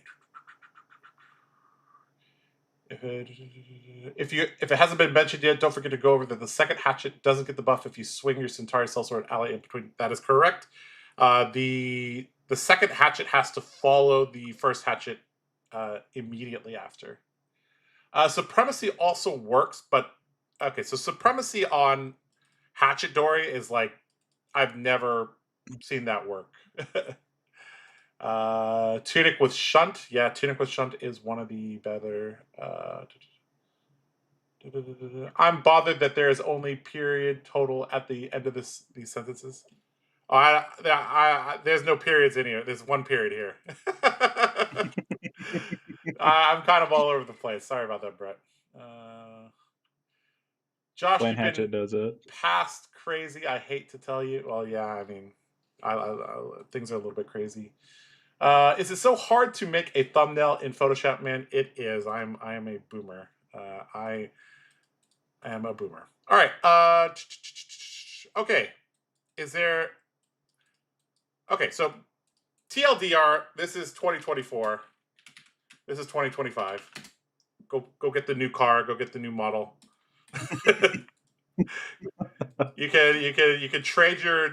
If it hasn't been mentioned yet, don't forget to go over that the second hatchet doesn't get the buff if you swing your Centauri Sellsword ally in between. That is correct. The the second hatchet has to follow the first hatchet immediately after. Supremacy also works, but okay, so supremacy on hatchet dory is like I've never seen that work. Tunic with shunt, yeah, tunic with shunt is one of the better. I'm bothered that there is only period total at the end of these sentences. There's no periods in here. There's one period here. I'm kind of all over the place. Sorry about that, Brett. Josh,
Playing
you've been
Hatchet does it.
past crazy. I hate to tell you. Well, yeah, I mean, things are a little bit crazy. Is it so hard to make a thumbnail in Photoshop, man? It is. I am a boomer. I am a boomer. All right. Okay. Is there? Okay. So TLDR. This is 2024. This is 2025. Go get the new car. Go get the new model. you can trade your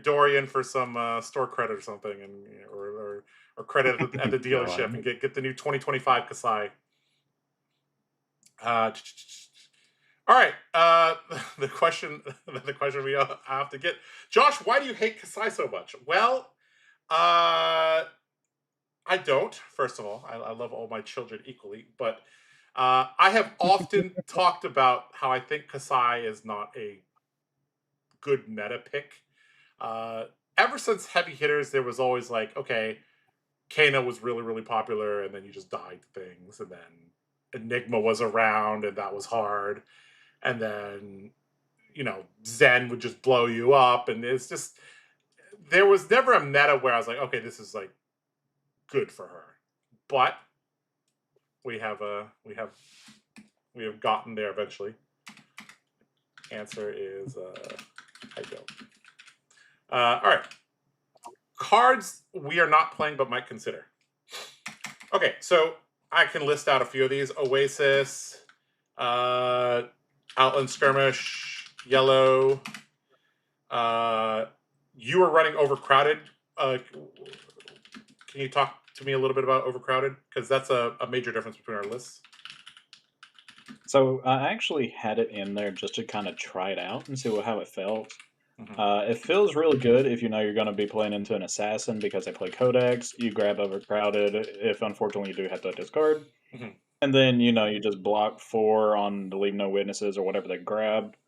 Dorian for some store credit or something, and or credit at the dealership, and get the new 2025 Kassai. All right. The question we have to get, Josh, why do you hate Kassai so much? Well, I don't. First of all, I love all my children equally, but I have often talked about how I think Kassai is not a good meta pick. Ever since Heavy Hitters, there was always like, okay, Kano was really, really popular, and then you just died things, and then Enigma was around, and that was hard, and then, Zen would just blow you up, and it's just, there was never a meta where I was like, okay, this is like good for her, but we have gotten there eventually. Answer is I don't. All right. Cards we are not playing but might consider. Okay, so I can list out a few of these. Oasis, Outland Skirmish, Yellow. You were running Overcrowded. Can you talk to me a little bit about Overcrowded? Because that's a major difference between our lists.
So I actually had it in there just to kind of try it out and see how it felt. Mm-hmm. It feels really good if you know you're going to be playing into an assassin because they play Codex. You grab Overcrowded if unfortunately you do have to discard. Mm-hmm. And then, you just block 4 on the Leave No Witnesses or whatever they grabbed.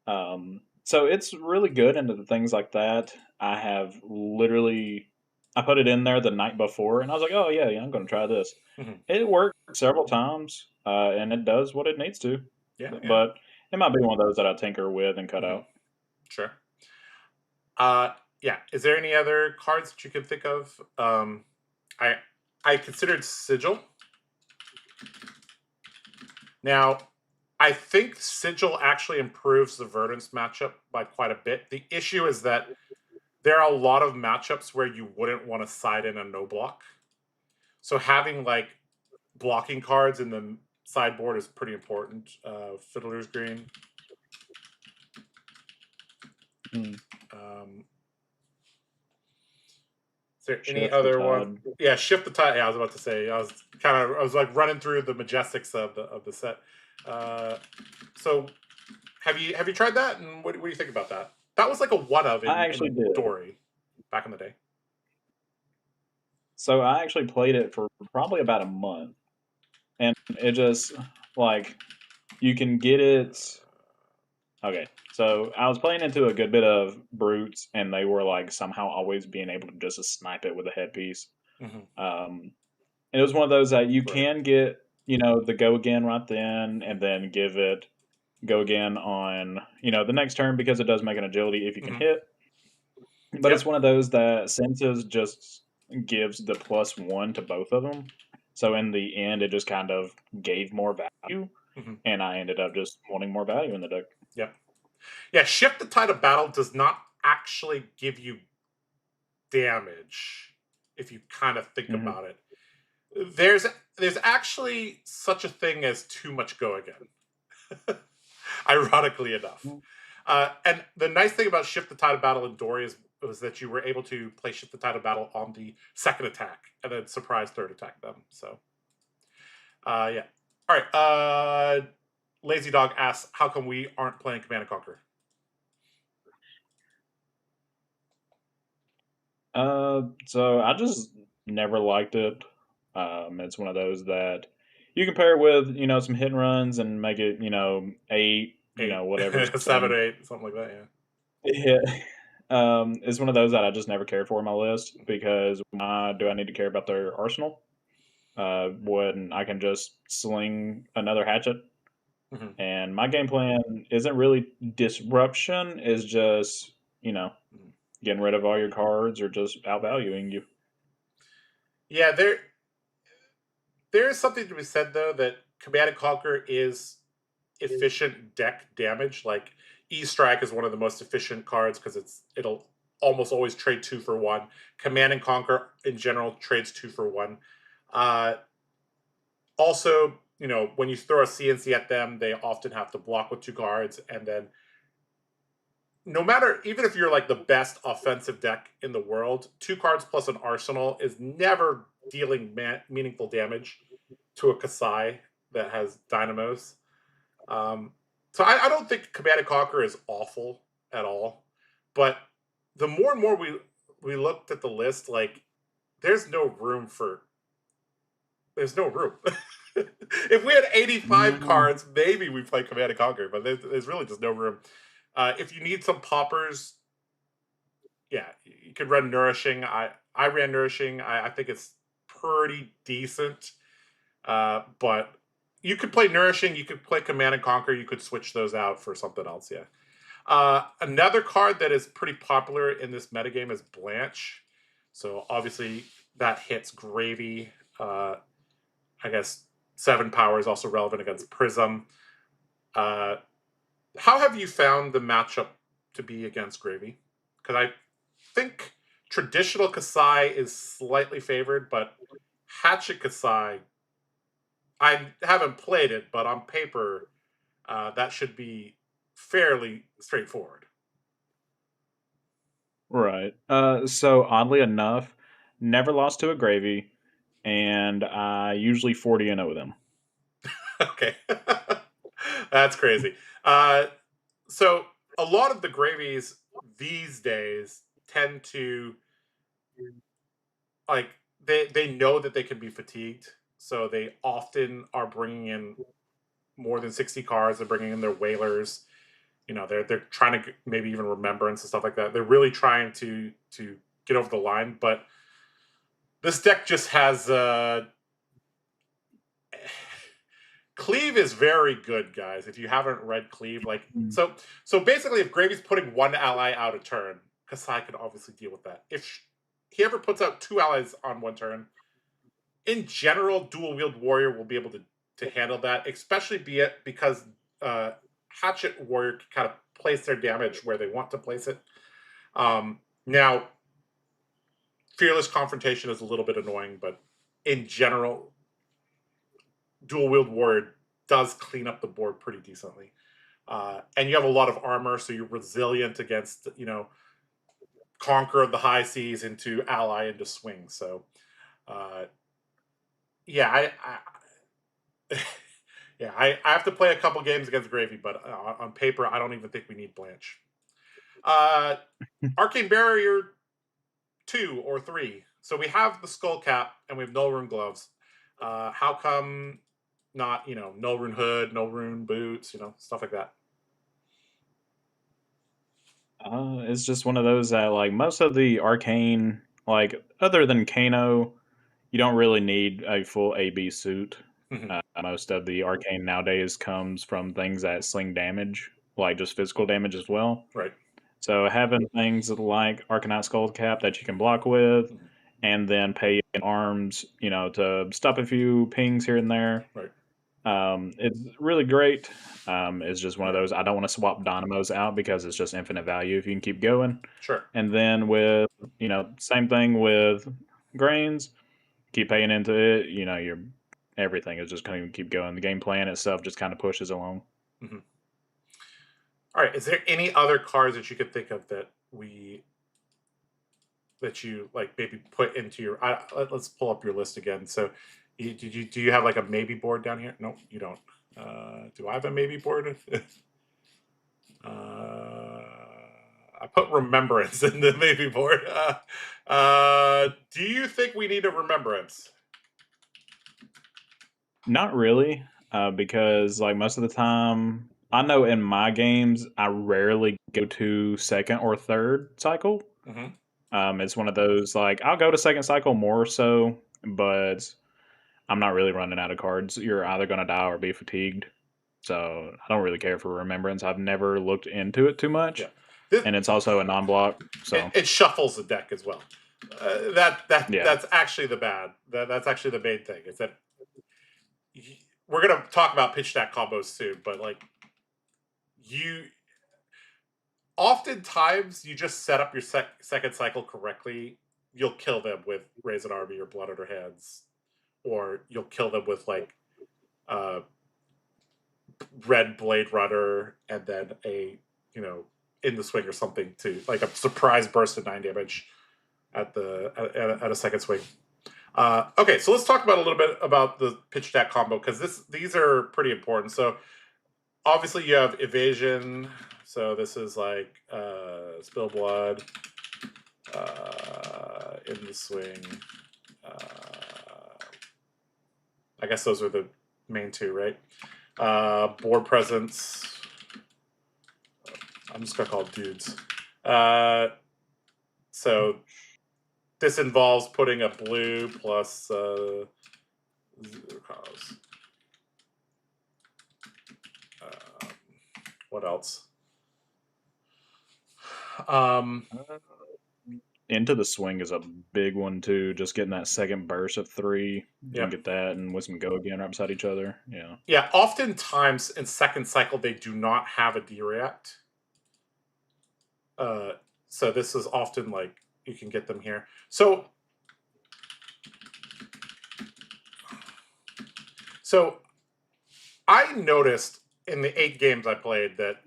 So it's really good into the things like that. I put it in there the night before and I was like, oh yeah, I'm going to try this. Mm-hmm. It worked several times and it does what it needs to. Yeah. But it might be one of those that I tinker with and cut out.
Sure. Yeah. Is there any other cards that you can think of? I considered Sigil. Now, I think Sigil actually improves the Verdance matchup by quite a bit. The issue is that there are a lot of matchups where you wouldn't want to side in a no block. So having like blocking cards in the sideboard is pretty important. Fiddler's Green. Is there any other one? Yeah, Shift the Tide. Yeah, I was about to say. I was like running through the Majestics of the set. So have you tried that? And what do you think about that? That was like a one of in Dory back in the day.
So I actually played it for probably about a month, and it just like you can get it. Okay, so I was playing into a good bit of brutes, and they were like somehow always being able to just snipe it with a headpiece. Mm-hmm. It was one of those that you can get, the go again right then, and then give it go again on, the next turn because it does make an agility if you can hit. But it's one of those that Senses just gives the +1 to both of them. So in the end, it just kind of gave more value, and I ended up just wanting more value in the deck.
Yep. Yeah, Shift the Tide of Battle does not actually give you damage if you kind of think about it. There's actually such a thing as too much go again. Ironically enough. And the nice thing about Shift the Tide of Battle in Dory is was that you were able to play shift the tide of battle on the second attack and then surprise third attack them. So, yeah. All right. Lazy Dog asks, how come we aren't playing Command and Conquer?
So I just never liked it. It's one of those that you can pair with, some hit and runs and make it, 8,
Eight,
whatever.
7, 8, something like that. Yeah.
Yeah. It's one of those that I just never cared for on my list because why do I need to care about their arsenal? When I can just sling another hatchet.
Mm-hmm.
And my game plan isn't really disruption, is just,
Mm-hmm.
getting rid of all your cards or just outvaluing you.
Yeah, there is something to be said though that Command and Conquer is efficient deck damage. Like E Strike is one of the most efficient cards because it'll almost always trade 2 for 1. Command and Conquer in general trades 2 for 1. Uh, Also, when you throw a CNC at them, they often have to block with 2 cards, and then no matter, even if you're like the best offensive deck in the world, 2 cards plus an arsenal is never dealing meaningful damage to a Kassai that has dynamos. Um, so I don't think Command and Conquer is awful at all, but the more and more we looked at the list, like there's no room for there's no room. If we had 85
Mm,
cards, maybe we play Command and Conquer, but there's really just no room. If you need some poppers, yeah, you could run Nourishing. I ran Nourishing. I think it's pretty decent. But you could play Nourishing. You could play Command and Conquer. You could switch those out for something else. Yeah. Another card that is pretty popular in this metagame is Blanche. So obviously that hits Gravy. I guess 7 power is also relevant against Prism. Uh, how have you found the matchup to be against Gravy? Because I think traditional Kassai is slightly favored, but Hatchet Kassai, I haven't played it, but on paper, that should be fairly straightforward.
right. So oddly enough, never lost to a gravy, and I usually 40-0 with them.
Okay. That's crazy. Uh, so a lot of the gravies these days tend to like they know that they can be fatigued, so they often are bringing in more than 60 cards. They're bringing in their whalers. They're trying to maybe even remembrance and stuff like that. They're really trying to get over the line, but this deck just has Cleave is very good, guys. If you haven't read Cleave, like
Mm.
so basically, if Gravy's putting 1 ally out a turn, Kassai can obviously deal with that. If he ever puts out 2 allies on 1 turn, in general, dual wield warrior will be able to handle that, especially because uh, hatchet warrior can kind of place their damage where they want to place it. Now, fearless confrontation is a little bit annoying, but in general, dual wield warrior does clean up the board pretty decently. And you have a lot of armor, so you're resilient against conquer of the high seas into ally into swing. So uh, yeah, yeah, I have to play a couple games against Gravy, but on paper, I don't even think we need Blanche. Uh, Arcane Barrier 2 or 3. So we have the Skull Cap and we have Null Rune Gloves. How come not, Null Rune Hood, Null Rune Boots, stuff like that?
It's just one of those that, like, most of the arcane, like, other than Kano, you don't really need a full AB suit.
Mhm.
Most of the arcane nowadays comes from things that sling damage, like just physical damage as well.
Right.
So having things like Arcanite Skull Cap that you can block with,
Mhm.
and then pay in arms, to stop a few pings here and there.
Right.
It's really great. It's just one of
Right.
those. I don't want to swap Dynamos out because it's just infinite value if you can keep going.
Sure.
And then with, same thing with grains, keep paying into it. Your everything is just going to keep going. The game plan itself just kind of pushes along.
Mhm. All right. Is there any other cards that you could think of that we that you like maybe put into your? Let's pull up your list again. So, do you have like a maybe board down here? No, you don't. Do I have a maybe board? I put remembrance in the maybe board. Do you think we need a remembrance?
Not really, because like most of the time, I know in my games, I rarely go to second or third cycle.
Hmm.
It's one of those like I'll go to second cycle more so, but I'm not really running out of cards. You're either gonna die or be fatigued. So I don't really care for remembrance. I've never looked into it too
Yeah.
much,
This,
and it's also a non-block. So
it shuffles the deck as well.
yeah,
That's actually the bad. That's actually the main thing. Is that we're gonna talk about pitch stack combos soon, but like you, oftentimes you just set up your second cycle correctly. You'll kill them with Raise an Army or Blood Under Hands, or you'll kill them with like uh, Red Blade Runner and then a in the swing or something to like a surprise burst of 9 damage at a second swing. Okay, so let's talk about a little bit about the pitch stack combo because these are pretty important. So obviously you have evasion. So this is like spill blood in the swing. I guess those are the main two, right? Board presence. I'm just gonna call it dudes. So this involves putting a blue plus zero cause. What else?
into the swing is a big one too. Just getting that second burst of 3, you
Yeah.
can get that and with some go again right beside each other. Yeah.
Yeah, oftentimes in second cycle they do not have a D-react. So this is often like you can get them here. So I noticed in the 8 games I played that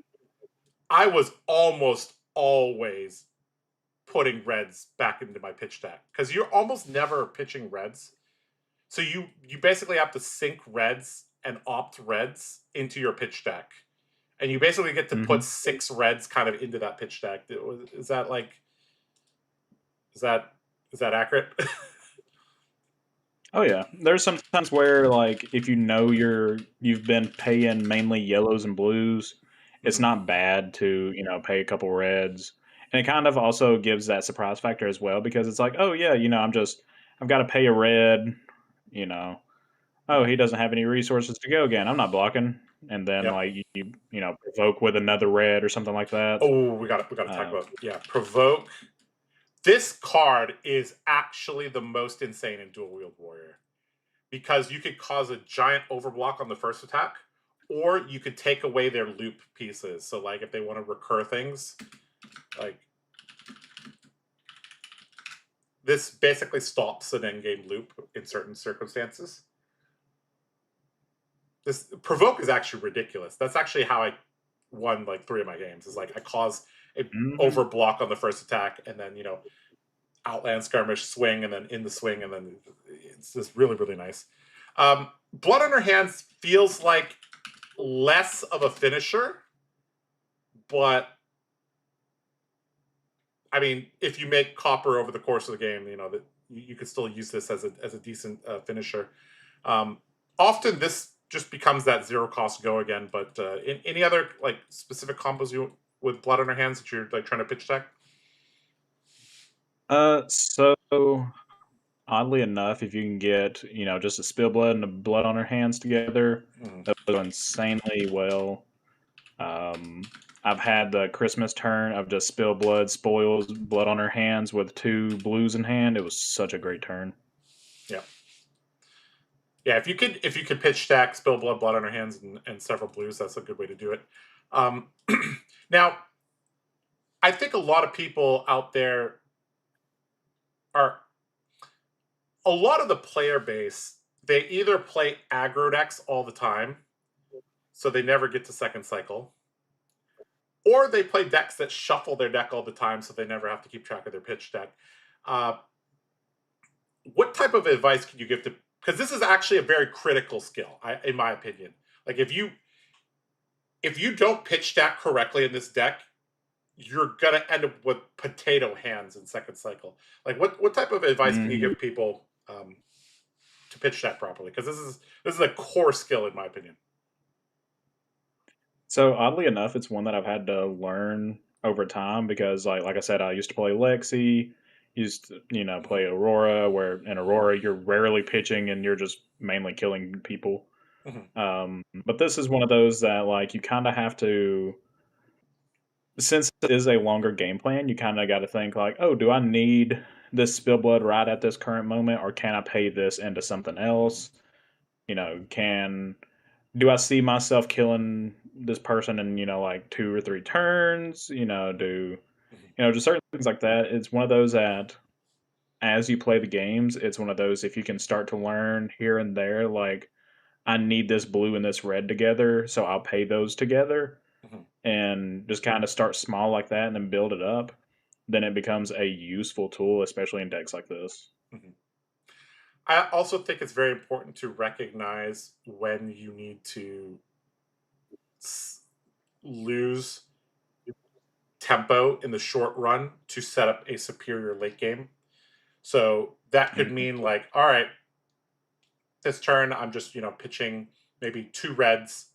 I was almost always putting reds back into my pitch deck because you're almost never pitching reds. So you basically have to sink reds and opt reds into your pitch deck, and you basically get to put
Hmm.
6 reds kind of into that pitch deck. Is that like is that accurate?
Oh yeah, there's sometimes where like if you know you've been paying mainly yellows and blues, it's
Mhm.
not bad to pay a couple reds, and it kind of also gives that surprise factor as well because it's like oh yeah I've got to pay a red, you know oh
Yeah.
he doesn't have any resources to go again I'm not blocking, and then
Yep.
like you provoke with another red or something like that.
Oh, we got to talk about provoke. This card is actually the most insane in Dual Wield Warrior because you could cause a giant overblock on the first attack, or you could take away their loop pieces. So, like, if they want to recur things, like this basically stops an endgame loop in certain circumstances. This provoke is actually ridiculous. That's actually how I won like 3 of my games. Is like I cause a
Hmm.
overblock on the first attack, and then outland skirmish swing, and then in the swing, and then it's just really nice. Blood on her hands feels like less of a finisher, but I mean, if you make copper over the course of the game, that you could still use this as a decent finisher. Um, Often this just becomes that zero cost go again. But in any other like specific combos you with blood on her hands that you're like trying to pitch deck?
So oddly enough, if you can get, just a spill blood and a blood on her hands together,
Mm.
that will go insanely well. Um, I've had the Christmas turn of just spill blood, spoils, blood on her hands with 2 blues in hand. It was such a great turn.
Yeah, yeah. If you could pitch stack, spill blood on her hands, and several blues, that's a good way to do it. Um, Now, I think a lot of people out there are a lot of the player base. They either play aggro decks all the time, so they never get to second cycle, or they play decks that shuffle their deck all the time, so they never have to keep track of their pitch deck. Uh, what type of advice can you give to? Because this is actually a very critical skill, in my opinion. Like if you don't pitch stack correctly in this deck, you're gonna end up with potato hands in second cycle. Like what type of advice can you
Mhm.
give people to pitch stack properly? Because this is a core skill in my opinion.
So oddly enough, it's one that I've had to learn over time because, like I said, I used to play Lexi, used to
Mhm,
play Aurora, where in Aurora you're rarely pitching and you're just mainly killing people.
mhm,
But this is one of those that like you kind of have to, since it is a longer game plan, you kind of got to think like, oh, do I need this spill blood right at this current moment, or can I pay this into something
mhm,
else? Can do I see myself killing this person in, like 2 or 3 turns?
mhm,
Just certain things like that. It's one of those that as you play the games, it's one of those if you can start to learn here and there, like, I need this blue and this red together, so I'll pay those together
mhm,
and just kind of start small like that and then build it up, then it becomes a useful tool, especially in decks like this.
mhm. I also think it's very important to recognize when you need to s- lose tempo in the short run to set up a superior late game. So that could
Mhm.
mean like, all right, this turn I'm just pitching maybe two reds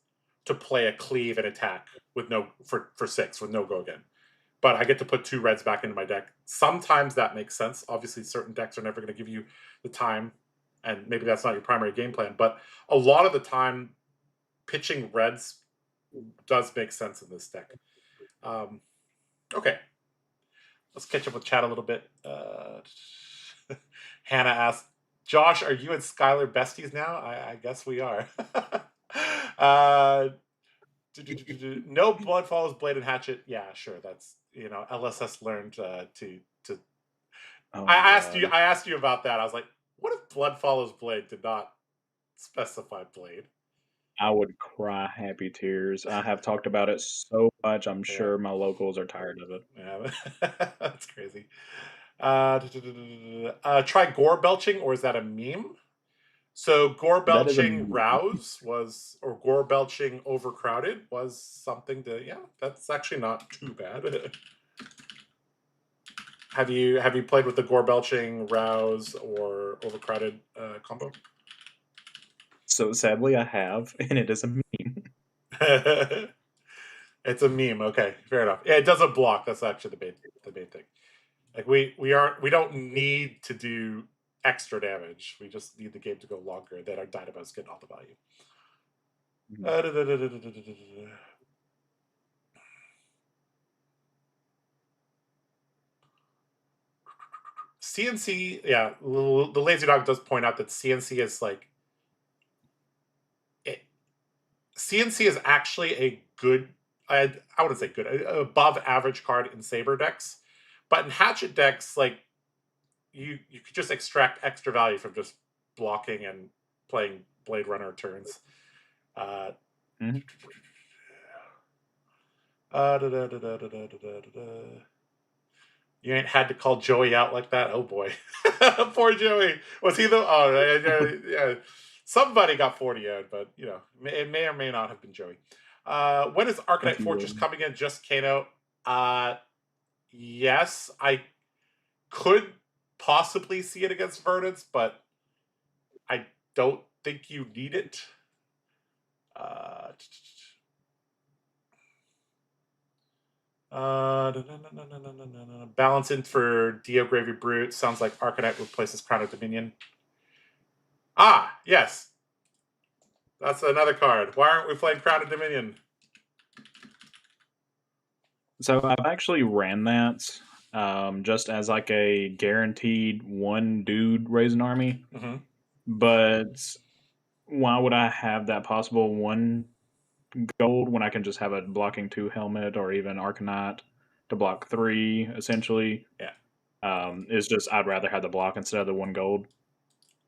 to play a cleave and attack with no for six with no go again. But I get to put two reds back into my deck. Sometimes that makes sense. Obviously, certain decks are never going to give you the time, and maybe that's not your primary game plan. But a lot of the time, pitching reds does make sense in this deck. Um, okay, let's catch up with chat a little bit. Hannah asked, "Josh, are you and Skylar besties now?" I guess we are. uh, no blood follows blade and hatchet. Yeah, sure. That's LSS learned to.
Oh
I
my
asked you.
god.
I asked you about that. I was like, what if blood follows blade did not specify blade?
I would cry happy tears. I have talked about it so much, I'm
Yeah,
sure my locals are tired of it.
yeah, that's crazy. Try gore belching, or is that a meme? So gore
That is a
belching rouse was, or gore belching overcrowded was something to. Yeah, that's actually not too bad. Have you played with the gore belching rouse or overcrowded combo?
so sadly I have, and it is a meme.
It's a meme. Okay, fair enough. Yeah, it doesn't block. That's actually the main thing. Like we don't need to do extra damage. We just need the game to go longer. Then our dynamos get all the value.
Mhm.
CNC, yeah, the lazy dog does point out that CNC is like it, CNC is actually a good, I wouldn't say good, above average card in Saber decks, but in Hatchet decks, like you could just extract extra value from just blocking and playing Blade Runner turns. Uh,
Mhm.
You ain't had to call Joey out like that. Oh boy, poor Joey. Was he the? Oh yeah. Somebody got 40 out, but it may or may not have been Joey. When is
If
Arcanite
you
Fortress
will.
coming in? Just came out. Yes, I could possibly see it against Verdance, but I don't think you need it. Uh, Balance in for Dio Gravy Brute. Sounds like Arcanite replaces Crown of Dominion. Ah, yes. That's another card. Why aren't we playing Crown of Dominion?
So I've actually ran that, just as like a guaranteed one dude raise an army,
Mm-hmm.
but why would I have that possible one gold when I can just have a blocking 2 helmet or even Arcanite to block 3 essentially?
Yeah.
Is just I'd rather have the block instead of the 1 gold.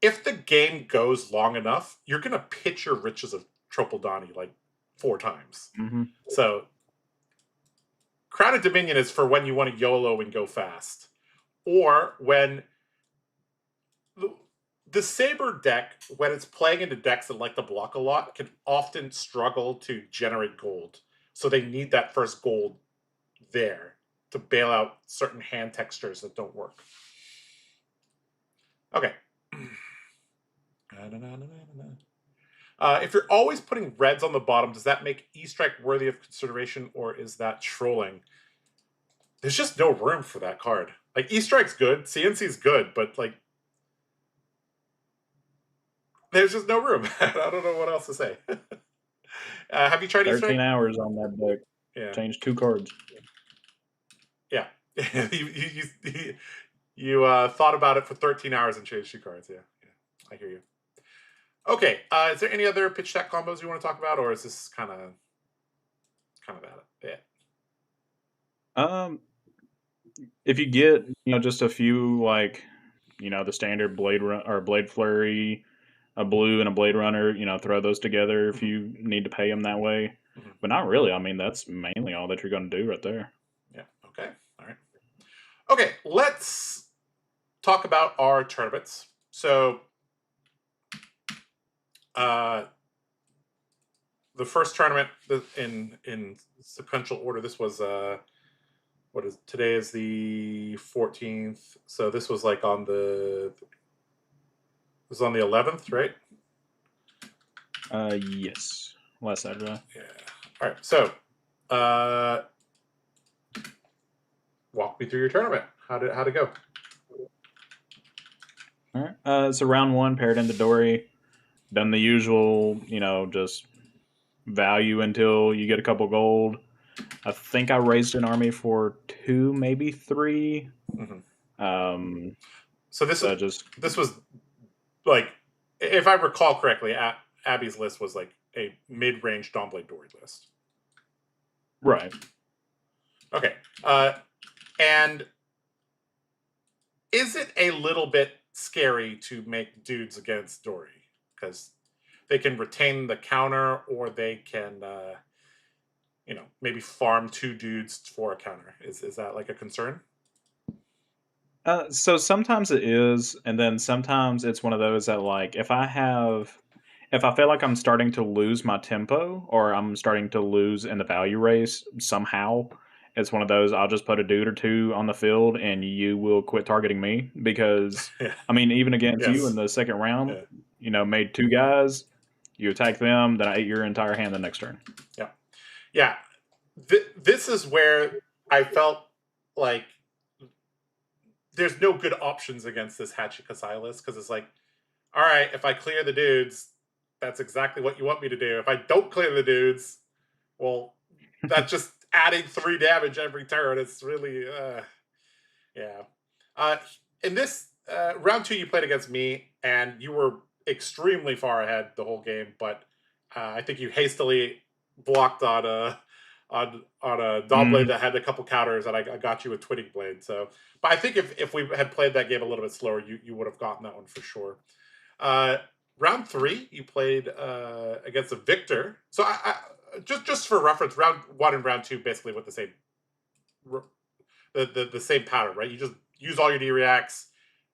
If the game goes long enough, you're gonna pitch your riches of Tropeldani like 4 times.
Mhm.
So Crown of Dominion is for when you want to YOLO and go fast. or when the Saber deck, when it's playing into decks that like to block a lot, can often struggle to generate gold. So they need that first gold there to bail out certain hand textures that don't work. Okay. If you're always putting reds on the bottom, does that make E-Strike worthy of consideration, or is that trolling? There's just no room for that card. Like, E-Strike's good, CNC's good, but, like, there's just no room. I don't know what else to say. Have you tried
13
E-Strike?
hours on that deck.
Yeah.
Changed 2 cards.
Yeah. you thought about it for 13 hours and changed 2 cards. Yeah. I hear you. Okay. Is there any other pitch deck combos you want to talk about, or is this kind of about it?
Yeah. If you get just a few, like the standard blade run or blade flurry, a blue and a blade runner, throw those together if you need to pay them that way. But not really. I mean, that's mainly all that you're going to do right there.
Yeah. Okay. All right. Okay. Let's talk about our tournaments. So, the first tournament in sequential order. This was today is the 14th. So this was like on the 11th, right?
Yes. Last Saturday.
Yeah. All right. So, walk me through your tournament. How'd it go?
All right. So round 1, paired into Dory. Done the usual, just value until you get a couple gold. I think I raised an army for 2, maybe 3.
So this was like, if I recall correctly, Abby's list was like a mid-range Dawnblade Dory list.
Right.
Okay. And is it a little bit scary to make dudes against Dory? Because they can retain the counter, or they can, maybe farm 2 dudes for a counter. Is that like a concern?
So sometimes it is, and then sometimes it's one of those that, like, if I feel like I'm starting to lose my tempo, or I'm starting to lose in the value race somehow, it's one of those, I'll just put a dude or 2 on the field and you will quit targeting me. Because
Yeah.
I mean, even against you in the second round, made 2 guys, you attack them, then I ate your entire hand the next turn.
Yeah. This is where I felt like there's no good options against this Hatchet Kassai list, because it's like, all right, if I clear the dudes, that's exactly what you want me to do. If I don't clear the dudes, well, that's just adding 3 damage every turn. It's really, yeah. In this round 2, you played against me, and you were extremely far ahead the whole game. But I think you hastily blocked on a Dawnblade that had a couple counters, and I got you with Twinning Blade. So, but I think if we had played that game a little bit slower, you would have gotten that one for sure. Round 3, you played against a Victor. So I just for reference, round 1 and round 2 basically with the same the same pattern, right? You just use all your D-reacts,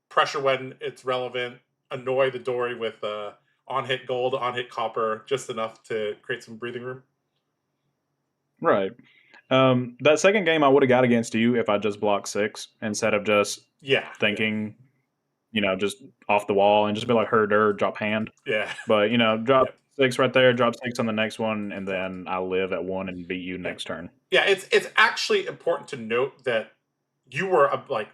pressure when it's relevant, annoy the Dory with on-hit gold, on-hit copper, just enough to create some breathing room.
Right. That second game I would have got against you if I just blocked 6 instead of just thinking, just off the wall and just be like, herder, drop hand.
Yeah.
But, drop 6 right there, drop 6 on the next one, and then I live at 1 and beat you next turn.
Yeah, it's actually important to note that you were like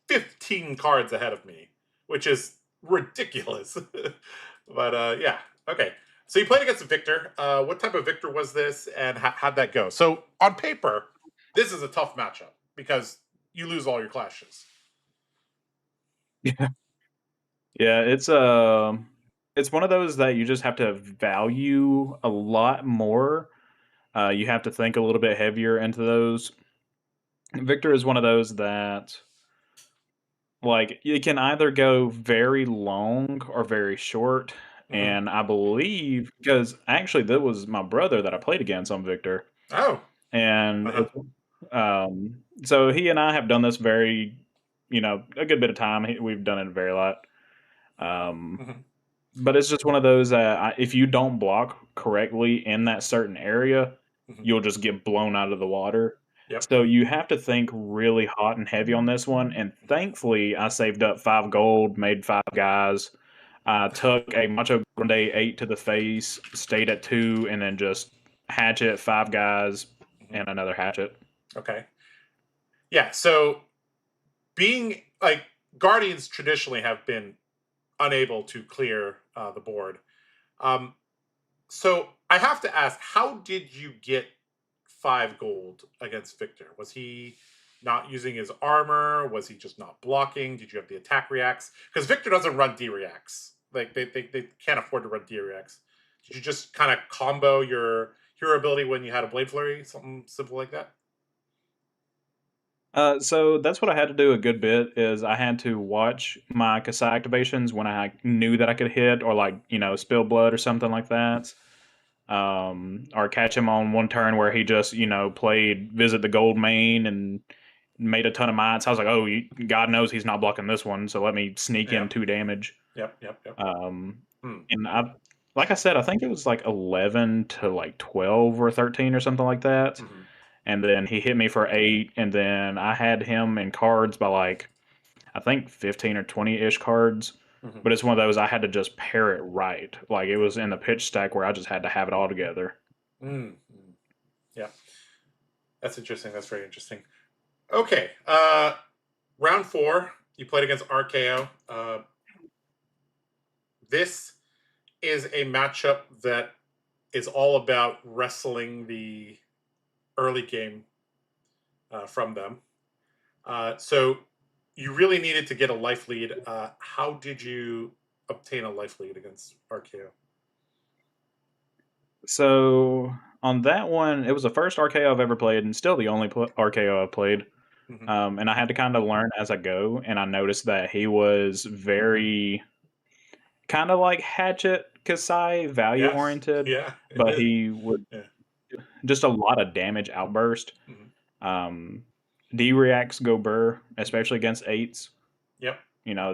15 cards ahead of me, which is ridiculous. But yeah, okay. So you played against a Victor. What type of Victor was this, and how'd that go? So on paper, this is a tough matchup because you lose all your clashes.
Yeah, yeah, it's one of those that you just have to value a lot more. You have to think a little bit heavier into those. Victor is one of those that, like, you can either go very long or very short. And I believe, because actually that was my brother that I played against on Victor.
Oh.
And so he and I have done this very, a good bit of time. We've done it a very lot. Um,
Mhm.
but it's just one of those that if you don't block correctly in that certain area,
Mhm.
you'll just get blown out of the water.
Yep.
So you have to think really hot and heavy on this one. And thankfully, I saved up 5 gold, made 5 guys. I took a Macho Grande 8 to the face, stayed at 2, and then just hatchet, 5 guys,
Mhm.
and another hatchet.
Okay. Yeah. So being like Guardians traditionally have been unable to clear the board. Um, so I have to ask, how did you get 5 gold against Victor? Was he not using his armor? Was he just not blocking? Did you have the attack reacts? Because Victor doesn't run D reacts. Like they can't afford to run D reacts. Did you just kind of combo your hero ability when you had a Blade Flurry, something simple like that?
So that's what I had to do a good bit is I had to watch my Kassai activations when I knew that I could hit or like, spill blood or something like that. Or catch him on one turn where he just, played Visit the Gold Main and made a ton of mites. I was like, oh, God knows he's not blocking this one, so let me sneak in
Yep.
2 damage.
Yep.
Um,
Hmm.
and like I said, I think it was like 11 to like 12 or 13 or something like that.
Hmm.
And then he hit me for 8, and then I had him in cards by like I think 15 or 20-ish cards.
Hmm.
But it's one of those I had to just pair it right. Like it was in the pitch stack where I just had to have it all together.
Mm. Yeah. That's interesting. That's very interesting. Okay. Round 4, you played against RKO. This is a matchup that is all about wrestling the early game from them. So you really needed to get a life lead. How did you obtain a life lead against RKO?
So on that one, it was the first RKO I've ever played, and still the only RKO I've played.
Hmm.
And I had to kind of learn as I go, and I noticed that he was very kind of like Hatchet Kassai, value
Yes.
oriented,
Yeah.
but he would
Yeah.
just a lot of damage outburst.
Hmm.
Um, D reacts go burr, especially against 8s.
Yep.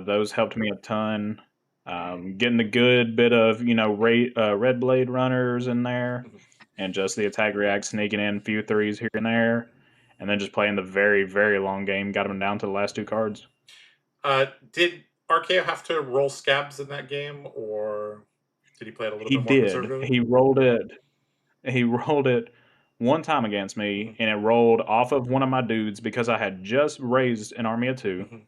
Those helped me a ton. Getting a good bit of red blade runners in there,
Hmm.
and just the attack react sneaking in a few threes here and there, and then just playing the very very long game. Got him down to the last 2 cards.
Did RKO have to roll scabs in that game, or did he play it a little
He
bit more
did.
conservatively?
He rolled it. He rolled it one time against me,
Hmm.
and it rolled off of one of my dudes because I had just raised an army of 2.
Hmm.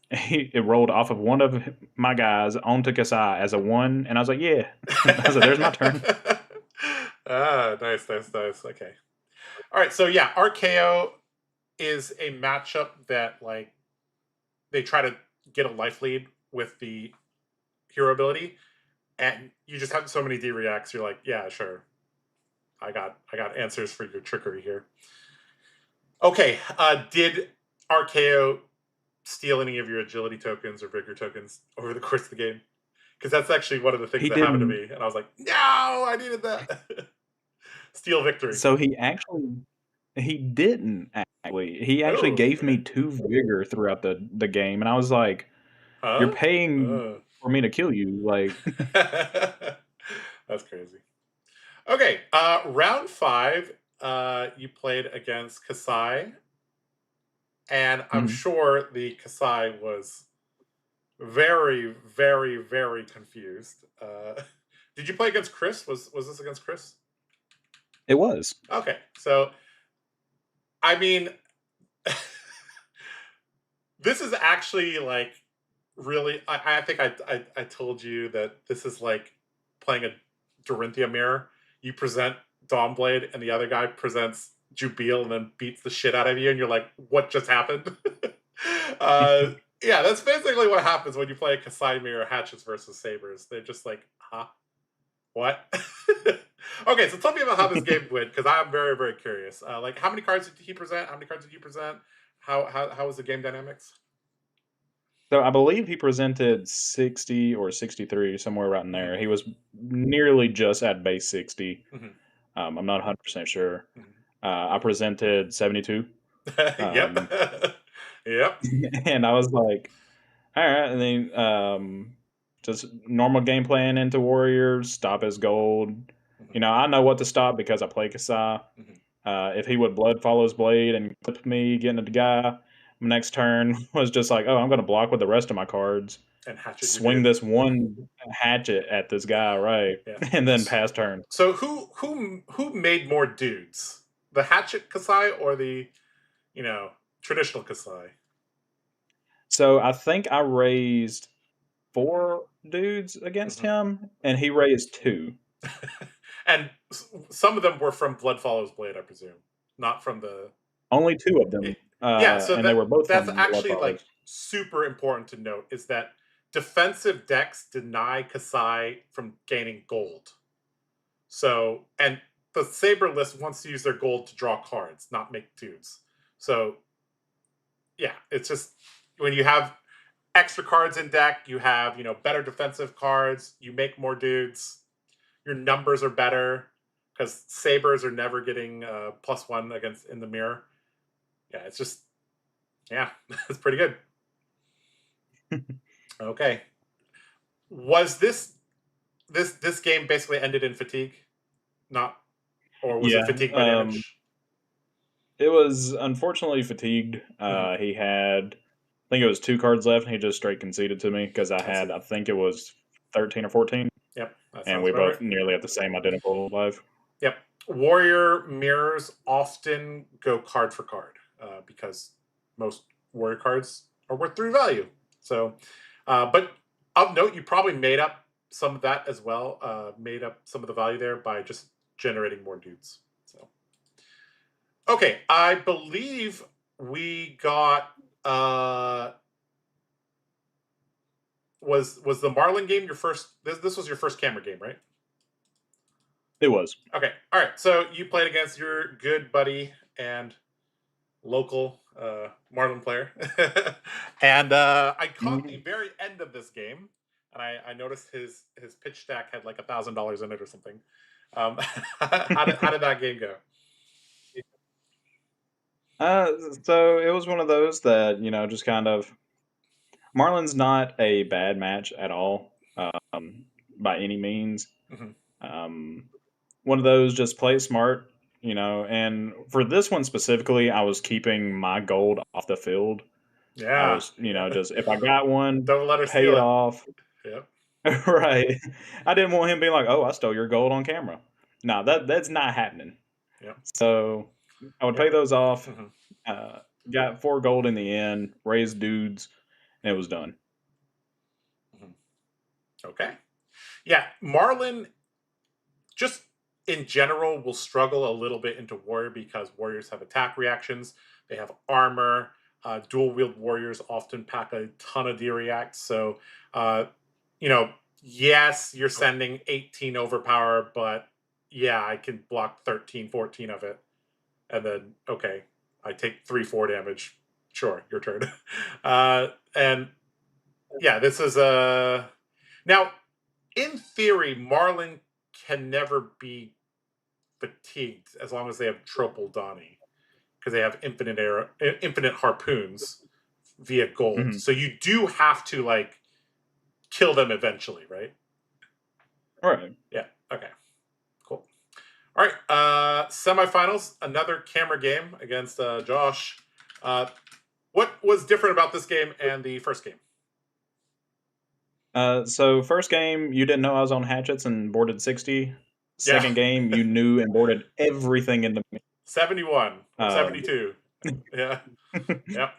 It rolled off of one of my guys onto Kasai as a 1, and I was like, yeah. I was like, there's my turn.
Nice. Okay. All right. So yeah, RKO is a matchup that like they try to get a life lead with the hero ability, and you just have so many D reacts. You're like, yeah, sure. I got answers for your trickery here. Okay. Did RKO steal any of your agility tokens or vigor tokens over the course of the game? Because that's actually one of the things
He
that happened to
didn't.
me, and I was like, no, I needed that. Steal victory.
So he didn't actually. He actually
Oh,
gave me
okay.
2 vigor throughout the game, and I was like, "You're
Huh?
paying
Uh.
for me to kill you." Like,
That's crazy. Okay, round 5, you played against Kasai, and I'm
mhm.
sure the Kasai was very confused. Did you play against Chris? Was this against Chris?
It was.
Okay, so I mean, this is actually like really. I think I told you that this is like playing a Dorinthia mirror. You present Dawnblade, and the other guy presents Jubil, and then beats the shit out of you, and you're like, "What just happened?" uh, yeah, that's basically what happens when you play a Kasai mirror hatchets versus sabers. They're just like, "Huh? What?" Okay, so tell me about how this game went because I'm very curious. Like, how many cards did he present? How many cards did you present? How was the game dynamics?
So I believe he presented 60 or 63, somewhere around in
Hmm.
there. He was nearly just at base 60.
Hmm.
I'm not 100% sure.
Hmm.
I presented 72.
Yep.
Um,
Yep.
And I was like, all right. And then just normal game plan into warriors, stop his gold.
Hmm.
You know, I know what to stop because I play Kassai.
Hmm.
If he would blood follow his blade and clip me, getting at the guy, next turn was just like, oh, I'm going to block with the rest of my cards,
And hatchet your
swing
dude.
this one hatchet at this guy, right,
Yeah.
and then pass turn.
So who made more dudes? The Hatchet Kassai or the, you know, traditional Kassai?
So I think I raised 4 dudes against
Hmm.
him, and he raised 2.
And some of them were from Blood Follows Blade, I presume, not from the.
Only 2 of them,
Yeah, so
and they were both
that's
from Blood
actually like
Follows.
super important to note is that defensive decks deny Kassai from gaining gold. So, and the Saber list wants to use their gold to draw cards, not make dudes. So, yeah, it's just when you have extra cards in deck, you have, you know, better defensive cards, you make more dudes, your numbers are better because Sabers are never getting +1 against in the mirror. Yeah, it's just, yeah, it's pretty good. Okay. Was this game basically ended in fatigue? Not, or was it
Yeah,
fatigue by damage?
it was unfortunately fatigued.
Hmm.
He had, I think it was 2 cards left, and he just straight conceded to me because I
I see.
had, I think it was 13 or 14,
Yep, that
and
sounds
we
about right.
both nearly had the same identical life.
Yep. Warrior mirrors often go card for card because most warrior cards are worth 3 value. So, but of note, you probably made up some of that as well. Made up some of the value there by just generating more dudes. So, okay, I believe we got. Was the Marlin game your first? This was your first camera game, right?
It was.
Okay, all right. So you played against your good buddy and local Marlin player, and I caught the
Mhm.
very end of this game, and I noticed his pitch stack had like $1,000 in it or something. Um, how did that game go?
Uh, so it was one of those that, just kind of, Marlon's not a bad match at all, by any means.
Hmm.
Um, One of those, just play it smart, and for this one specifically, I was keeping my gold off the field. I
Yeah,
was,
yeah.
just if I got one,
Don't let her
pay
steal
it
it.
off.
Yep.
Right. I didn't want him being like, "Oh, I stole your gold on camera." No, that's not happening.
Yep.
So I would pay
Yep.
those off.
Hmm.
Uh, got 4 gold in the end, raised dudes, and it was done.
Hmm. Okay. Yeah, Marlin just in general will struggle a little bit into warrior because warriors have attack reactions, they have armor, dual wield warriors often pack a ton of d-reacts. So uh, you know, yes, you're sending 18 overpower, but yeah, I can block 13, 14 of it, and then okay, I take 3, 4 damage. Sure, your turn. And yeah, this is a now in theory Marlin can never be fatigued as long as they have Tropal Donnie because they have infinite harpoons via gold.
Mhm.
So you do have to like kill them eventually, right?
Right.
Yeah. Okay. Cool. All right. Semifinals. Another camera game against Josh. Uh, what was different about this game and the first game?
So first game, you didn't know I was on hatchets and boarded 60.
Yeah.
Second game, you knew and boarded everything in the.
71 or
Um,
72. Yeah. Yeah.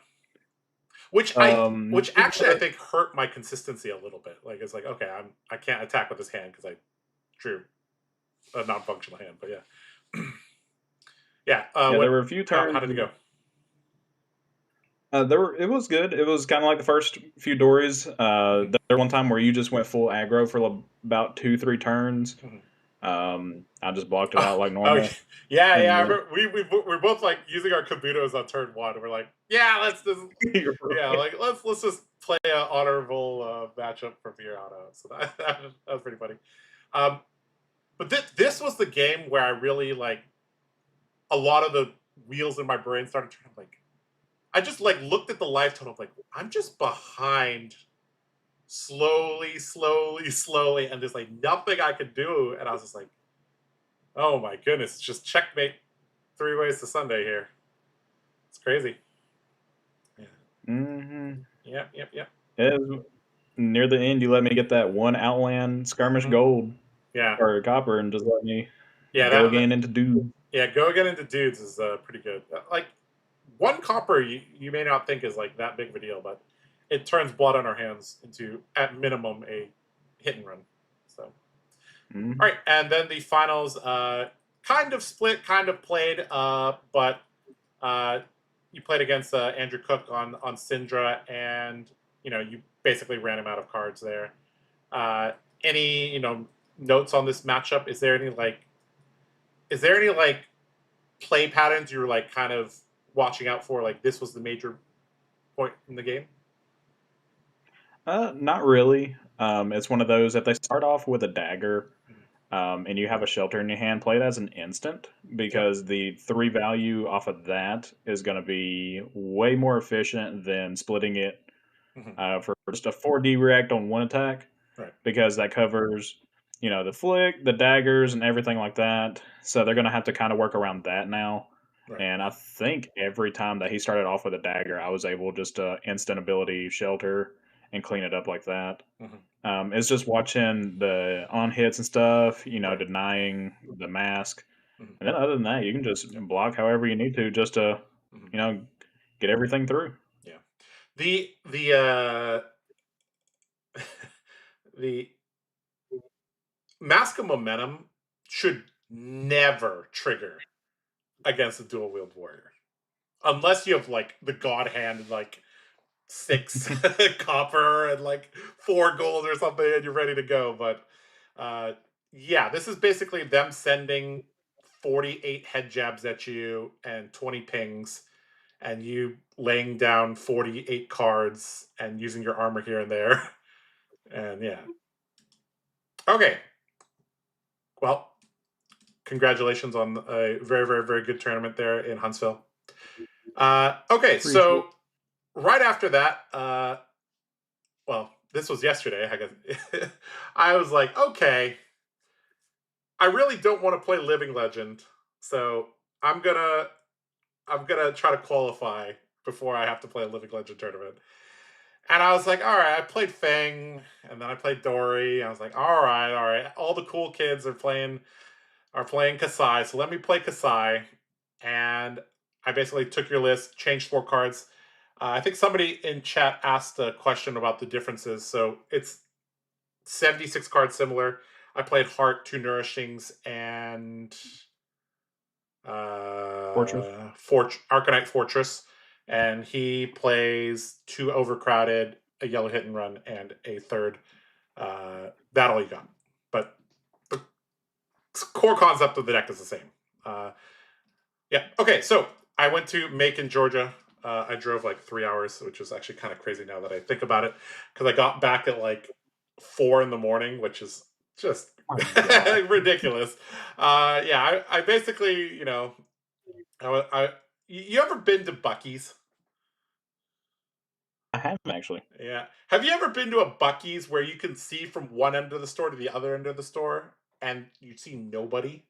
Which actually I think hurt my consistency a little bit. Like it's like okay, I can't attack with this hand because I drew a non-functional hand. But yeah, yeah.
yeah, there
What?
were a few
How
turns.
did it go?
It was good. It was kind of like the first few Dories.
Hmm.
There one time where you just went full aggro for about 2 3 turns.
Hmm.
I just blocked it
Oh,
out like
oh,
normal,
yeah,
and
yeah. I
then
remember we're both like using our kabutos on turn one. We're like, yeah, let's just
you're
yeah,
right.
like let's just play an honorable matchup from here on out. So that was pretty funny. Um, but this was the game where I really like a lot of the wheels in my brain started turning. Like, I just like looked at the life total, like I'm just behind slowly, slowly, slowly, and there's like nothing I could do. And I was just like, oh my goodness, it's just checkmate 3 ways to Sunday here. It's crazy. Yeah.
Mm-hmm.
Yep, yep, yep.
Near the end, you let me get that one Outland skirmish
Mhm.
gold
Yeah.
or copper, and just let me
Yeah,
go again into dude.
yeah, go again into dudes is pretty good. Like one copper, you may not think is like that big of a deal, but it turns blood on our hands into at minimum a hit and run. So, all
Mm-hmm.
right, and then the finals, kind of split, kind of played, but uh, you played against Andrew Cook on Syndra, and you basically ran him out of cards there. Uh, any notes on this matchup? Is there any like play patterns you were like kind of watching out for? Like this was the major point in the game.
Not really. It's one of those if they start off with a dagger,
Mhm.
and you have a shelter in your hand, play it as an instant
Yep.
because the 3 value off of that is going to be way more efficient than splitting it
Hmm.
for just a 4D react on one attack
Right.
because that covers, the flick, the daggers, and everything like that. So they're going to have to kind of work around that now.
Right.
And I think every time that he started off with a dagger, I was able just to instant ability shelter and clean it up like that.
Hmm.
It's just watching the on hits and stuff,
Right.
denying the mask.
Hmm.
And then other than that, you can just
Yep.
block however you need to just to,
Hmm.
you know, get everything through.
Yeah. The the mask of momentum should never trigger against a dual wield warrior unless you have like the god hand and like 6 copper and like 4 gold or something and you're ready to go. But uh, yeah, this is basically them sending 48 head jabs at you and 20 pings, and you laying down 48 cards and using your armor here and there. And yeah. Okay. Well, congratulations on a very, very, very good tournament there in Huntsville. Okay,
Appreciate
so right after that, well, this was yesterday. I guess I was like, okay, I really don't want to play Living Legend, so I'm gonna I'm gonna try to qualify before I have to play a Living Legend tournament. And I was like, all right, I played Fang, and then I played Dory. I was like, all right, all right. All the cool kids are playing Kassai, so let me play Kassai. And I basically took your list, changed 4 cards. I think somebody in chat asked a question about the differences. So it's 76 cards similar. I played Heart, 2 Nourishings, and
Fortress.
Arcanite Fortress. And he plays 2 Overcrowded, a Yellow Hit and Run, and a third Battle You Got. But the core concept of the deck is the same. Yeah. Okay. So I went to Macon, Georgia. I drove like 3 hours, which is actually kind of crazy now that I think about it, because I got back at like 4 in the morning, which is just
Oh my god.
ridiculous. Yeah. I basically, you ever been to Bucky's?
I haven't actually.
Yeah. Have you ever been to a Bucky's where you can see from one end of the store to the other end of the store and you see nobody?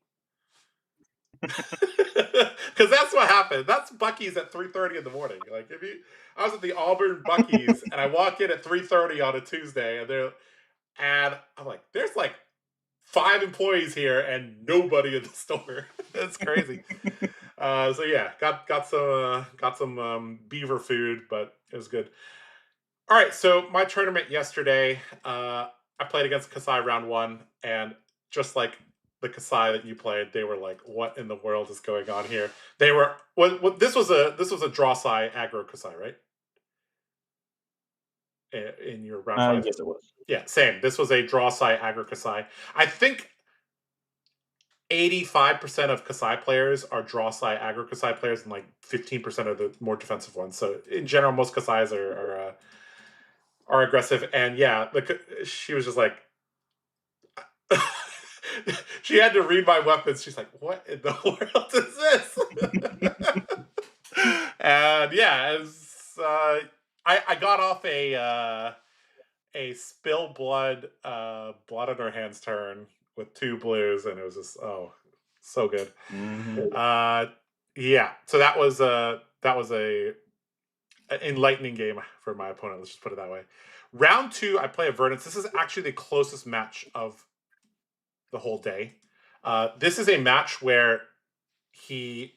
Because that's what happened. That's Bucky's at 3:30 in the morning. Like I was at the Auburn Bucky's and I walk in at 3:30 on a Tuesday, and I'm like, there's like 5 employees here and nobody in the store. That's crazy. So yeah, got some beaver food, but it was good. All right, so my tournament yesterday, I played against Kasai round one, and just like the Kasai that you played, they were like, "What in the world is going on here?" They were what this was a draw Sai aggro Kasai, right? In your round five,
Yes, it was.
yeah, same. This was a draw Sai aggro Kasai. I think 85% of Kasai players are draw Sai aggro Kasai players, and like 15% are the more defensive ones. So in general, most Kasais are aggressive, and yeah, she was just like she had to read my weapons. She's like, "What in the world is this?" And yeah, I got off a spill blood blood on her hands turn with 2 blues, and it was just so good.
Hmm.
Uh, yeah, so that was a enlightening game for my opponent. Let's just put it that way. Round two, I play a Verdance. This is actually the closest match of the whole day. This is a match where he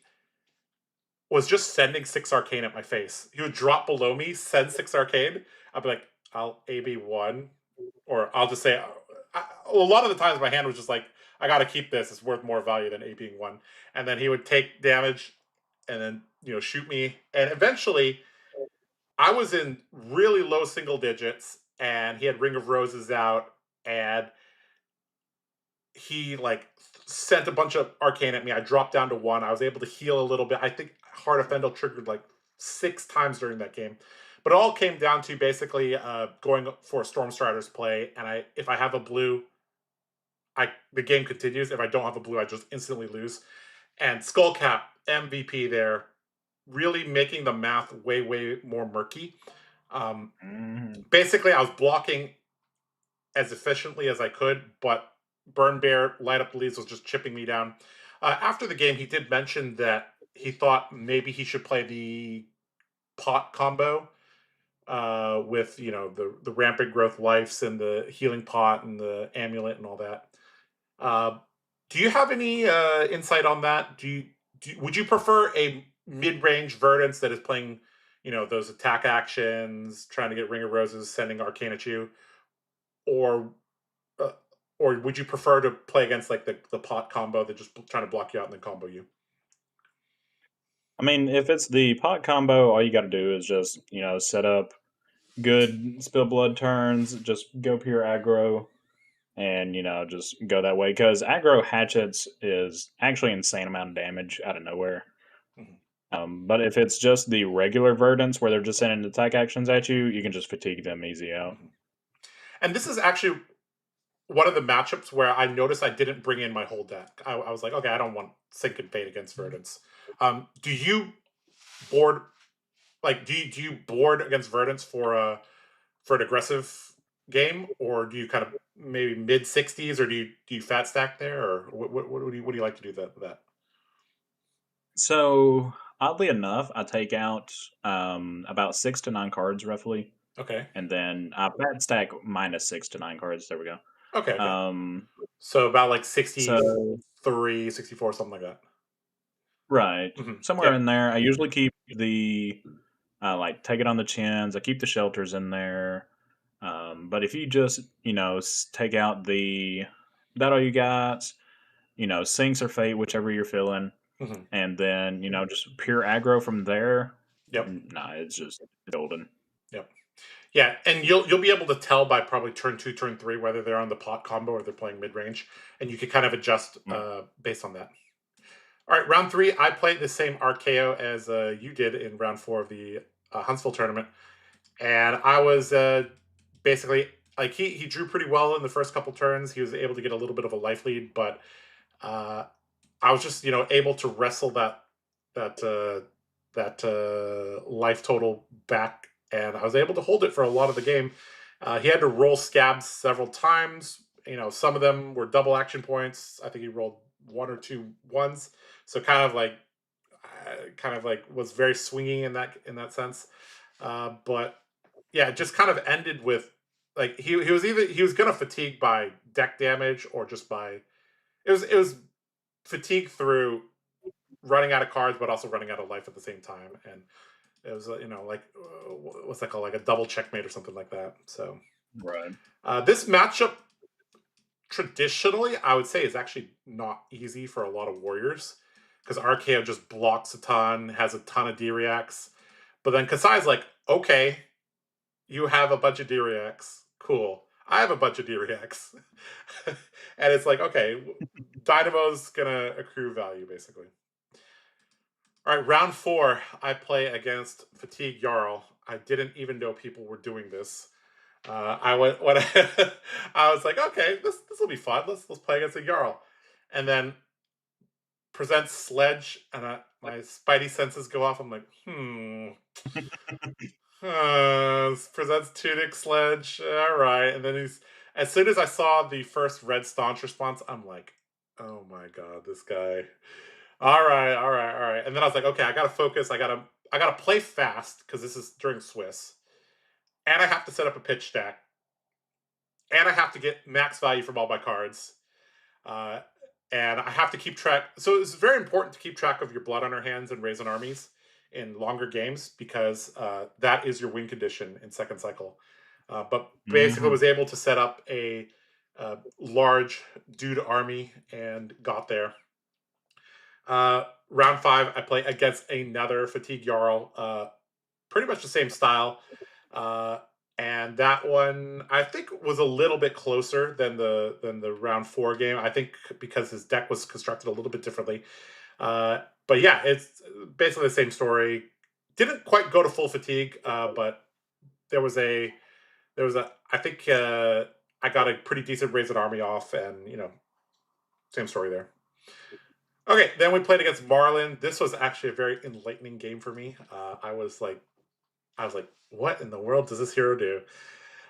was just sending 6 arcane at my face. He would drop below me, send 6 arcane. I'd be like, I'll AB one, or I'll just say, a lot of the times my hand was just like, I got to keep this. It's worth more value than ABing one. And then he would take damage, and then shoot me. And eventually, I was in really low single digits, and he had Ring of Roses out, and he like sent a bunch of arcane at me. I dropped down to 1. I was able to heal a little bit. I think Heart of Fendel triggered like 6 times during that game. But it all came down to basically going for a Storm Strider's play, and if I have a blue, the game continues. If I don't have a blue, I just instantly lose. And Skullcap MVP there, really making the math way way more murky. Um,
Hmm.
Basically, I was blocking as efficiently as I could, but Burn Bear Light Up the Leaves was just chipping me down. After the game, he did mention that he thought maybe he should play the pot combo with the rampant growth lives and the healing pot and the amulet and all that. Uh, do you have any insight on that? Would you prefer a mid-range Verdance that is playing, those attack actions, trying to get Ring of Roses, sending Arcane at you, or uh, or would you prefer to play against like the pot combo that just trying to block you out and then combo you?
I mean, if it's the pot combo, all you got to do is just set up good spill blood turns, just go pure aggro, and just go that way. Because aggro hatchets is actually insane amount of damage out of nowhere.
Mhm,
But if it's just the regular verdants where they're just sending attack actions at you, you can just fatigue them easy out.
mhm. And this is actually one of the matchups where I noticed I didn't bring in my whole deck. I was like, okay, I don't want Sync and Fate against Verdance. Do you board do you board against Verdance for an aggressive game, or do you kind of maybe mid 60s, or do you fat stack there, or what do you like to do that?
So oddly enough, I take out about 6 to 9 cards roughly,
Okay,
and then I fat stack minus 6 to 9 cards. There we go.
okay.
Um,
So about like
so
63, 64, something like that.
right, somewhere
Yep.
in there. I usually keep the like take it on the chins. I keep the shelters in there. But if you just take out that all you got, sinks or fate, whichever you're feeling,
hmm
and then just pure aggro from there.
Yep.
Nah, it's just golden.
Yep. Yeah, and you'll be able to tell by probably turn 2, turn 3 whether they're on the pot combo or they're playing mid range, and you can kind of adjust
Mm.
based on that. All right, round 3, I played the same RKO as you did in round 4 of the Huntsville tournament, and I was basically like he drew pretty well in the first couple turns. He was able to get a little bit of a life lead, but uh, I was just able to wrestle that life total back, and I was able to hold it for a lot of the game. He had to roll scabs several times. Some of them were double action points. I think he rolled 1 or 2 ones, so kind of like was very swinging in that sense. But yeah, it just kind of ended with like he was gonna fatigue by deck damage or just by it was fatigue through running out of cards, but also running out of life at the same time. And it was, like what's that called, like a double checkmate or something like that. So
Right.
this matchup traditionally, I would say, is actually not easy for a lot of warriors because RKO just blocks a ton, has a ton of D-reacts. But then Kasai's like, okay, you have a bunch of D-reacts. Cool. I have a bunch of D-reacts. And it's like, okay, Dynamo's going to accrue value, basically. All right, round 4, I play against Fatigue Jarl. I didn't even know people were doing this. I went when I was like, okay, this will be fun. Let's play against a Jarl, and then presents Sledge, and my spidey senses go off. I'm like, presents tunic sledge. All right, and then he's as soon as I saw the first red staunch response, I'm like, oh my god, this guy. All right, all right, all right. And then I was like, okay, I gotta focus. I gotta play fast because this is during Swiss, and I have to set up a pitch stack, and I have to get max value from all my cards. Uh, and I have to keep track. So it's very important to keep track of your blood on our hands and raisin armies in longer games because that is your win condition in second cycle. But basically,
Hmm.
was able to set up a large dude army and got there. Round five, I play against another fatigue Jarl, pretty much the same style. Uh, and that one I think was a little bit closer than the round four game. I think because his deck was constructed a little bit differently. But yeah, it's basically the same story. Didn't quite go to full fatigue, but there was a I think I got a pretty decent raised army off, and same story there. Okay, then we played against Marlin. This was actually a very enlightening game for me. I was like, what in the world does this hero do?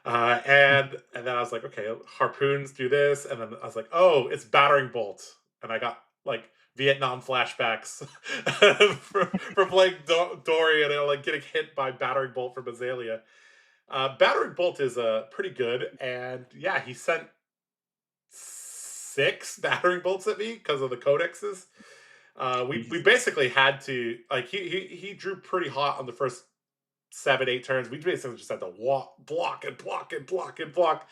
And then I was like, okay, harpoons do this, and then I was like, oh, it's battering bolt, and I got like Vietnam flashbacks from playing Dory and like getting hit by battering bolt from Azalea. Battering bolt is pretty good, and yeah, he sent six battering bolts at me because of the codexes. We basically had to like he drew pretty hot on the first 7, 8 turns. We basically just had to walk, block, and block, and block, and block.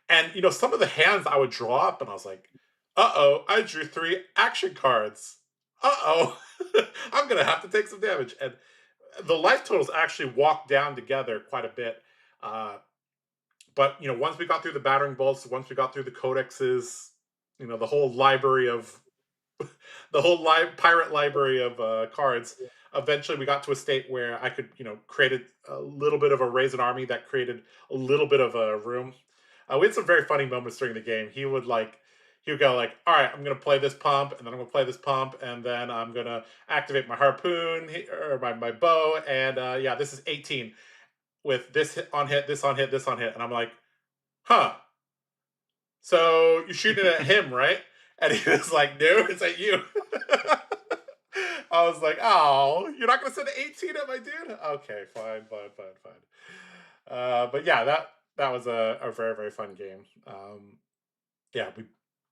And some of the hands I would draw up, and I was like, "Uh oh, I drew 3 action cards. Uh oh, I'm gonna have to take some damage." And the life totals actually walked down together quite a bit. Uh, but once we got through the battering bolts, once we got through the codexes, the whole library of pirate library of cards. Eventually, we got to a state where I could, create a little bit of a raisin army that created a little bit of a room. We had some very funny moments during the game. He would go like, "All right, I'm gonna play this pump, and then I'm gonna play this pump, and then I'm gonna activate my harpoon or my bow, and yeah, this is 18 with this hit on hit, this on hit, this on hit," and I'm like, "Huh? So you're shooting at him, right?" And he was like, "No, it's at you." I was like, "Oh, you're not gonna send 18 at my dude? Okay, fine, fine, fine, fine." But yeah, that was a very very fun game. Yeah, we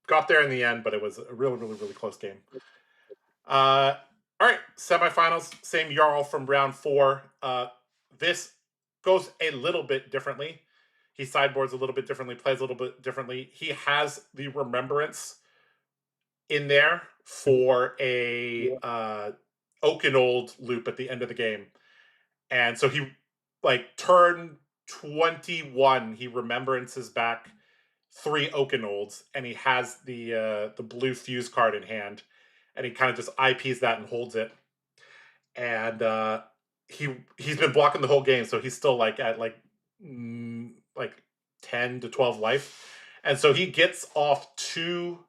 got there in the end, but it was a really really really close game. All right, semifinals, same Jarl from round four. This goes a little bit differently. He sideboards a little bit differently, plays a little bit differently. He has the remembrance in there for a Oakenold loop at the end of the game. And so he like turn 21, he remembrances back 3 Oakenolds, and he has the blue fuse card in hand, and he kind of just IPs that and holds it. And he's been blocking the whole game, so he's still like at like 10 to 12 life. And so he gets off two.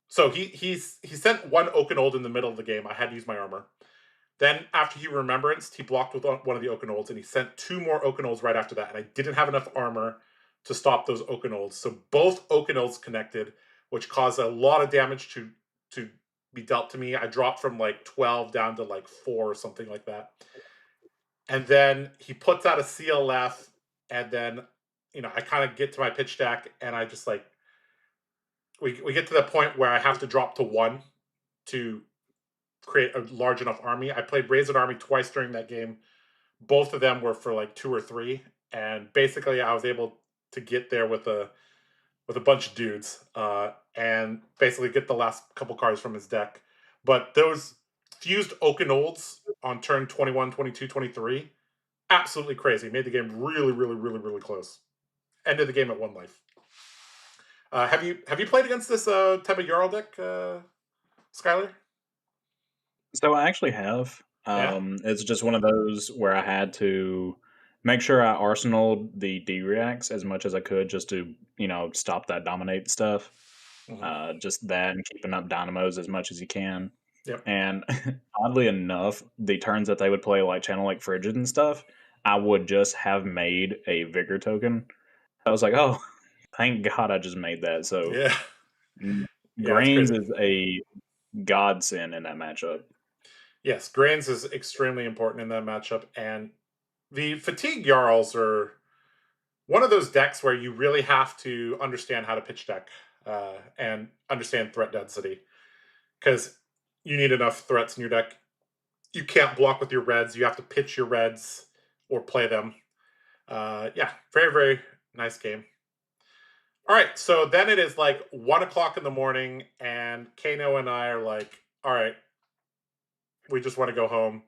So he sent 1 Oakenold in the middle of the game. I had to use my armor. Then after he remembranced, he blocked with one of the Oakenolds, and he sent 2 more Oakenolds right after that. And I didn't have enough armor to stop those Oakenolds, so both Oakenolds connected, which caused a lot of damage to be dealt to me. I dropped from like 12 down to like 4 or something like that. And then he puts out a CLF, and then I kind of get to my pitch deck, and I just like we get to the point where I have to drop to 1 to create a large enough army. I played Raised Army twice during that game. Both of them were for like 2 or 3, and basically I was able to get there with a bunch of dudes, and basically get the last couple cards from his deck. But those fused Oakenolds on turn 21, 22, 23, absolutely crazy. Made the game really, really, really, really close. Ended the game at 1 life. Have you played against this type of Jarl deck, Skylar?
So I actually have.
Yeah.
It's just one of those where I had to make sure I arsenaled the D reacts as much as I could just to, stop that dominate stuff.
Mhm.
Just that and keeping up dynamos as much as you can.
Yep.
And oddly enough, the turns that they would play like Channel Lake Frigid and stuff, I would just have made a Vigor token. I was like, oh, thank God I just made that. So
Yeah.
mm,
Yeah, it's
Grains
crazy.
is a godsend in that matchup.
Yes, Grains is extremely important in that matchup, and the Fatigue Jarls are one of those decks where you really have to understand how to pitch deck and understand threat density because you need enough threats in your deck. You can't block with your reds. You have to pitch your reds or play them. Yeah, very, very nice game. All right, so then it is like 1 o'clock in the morning, and Kano and I are like, all right, we just want to go home.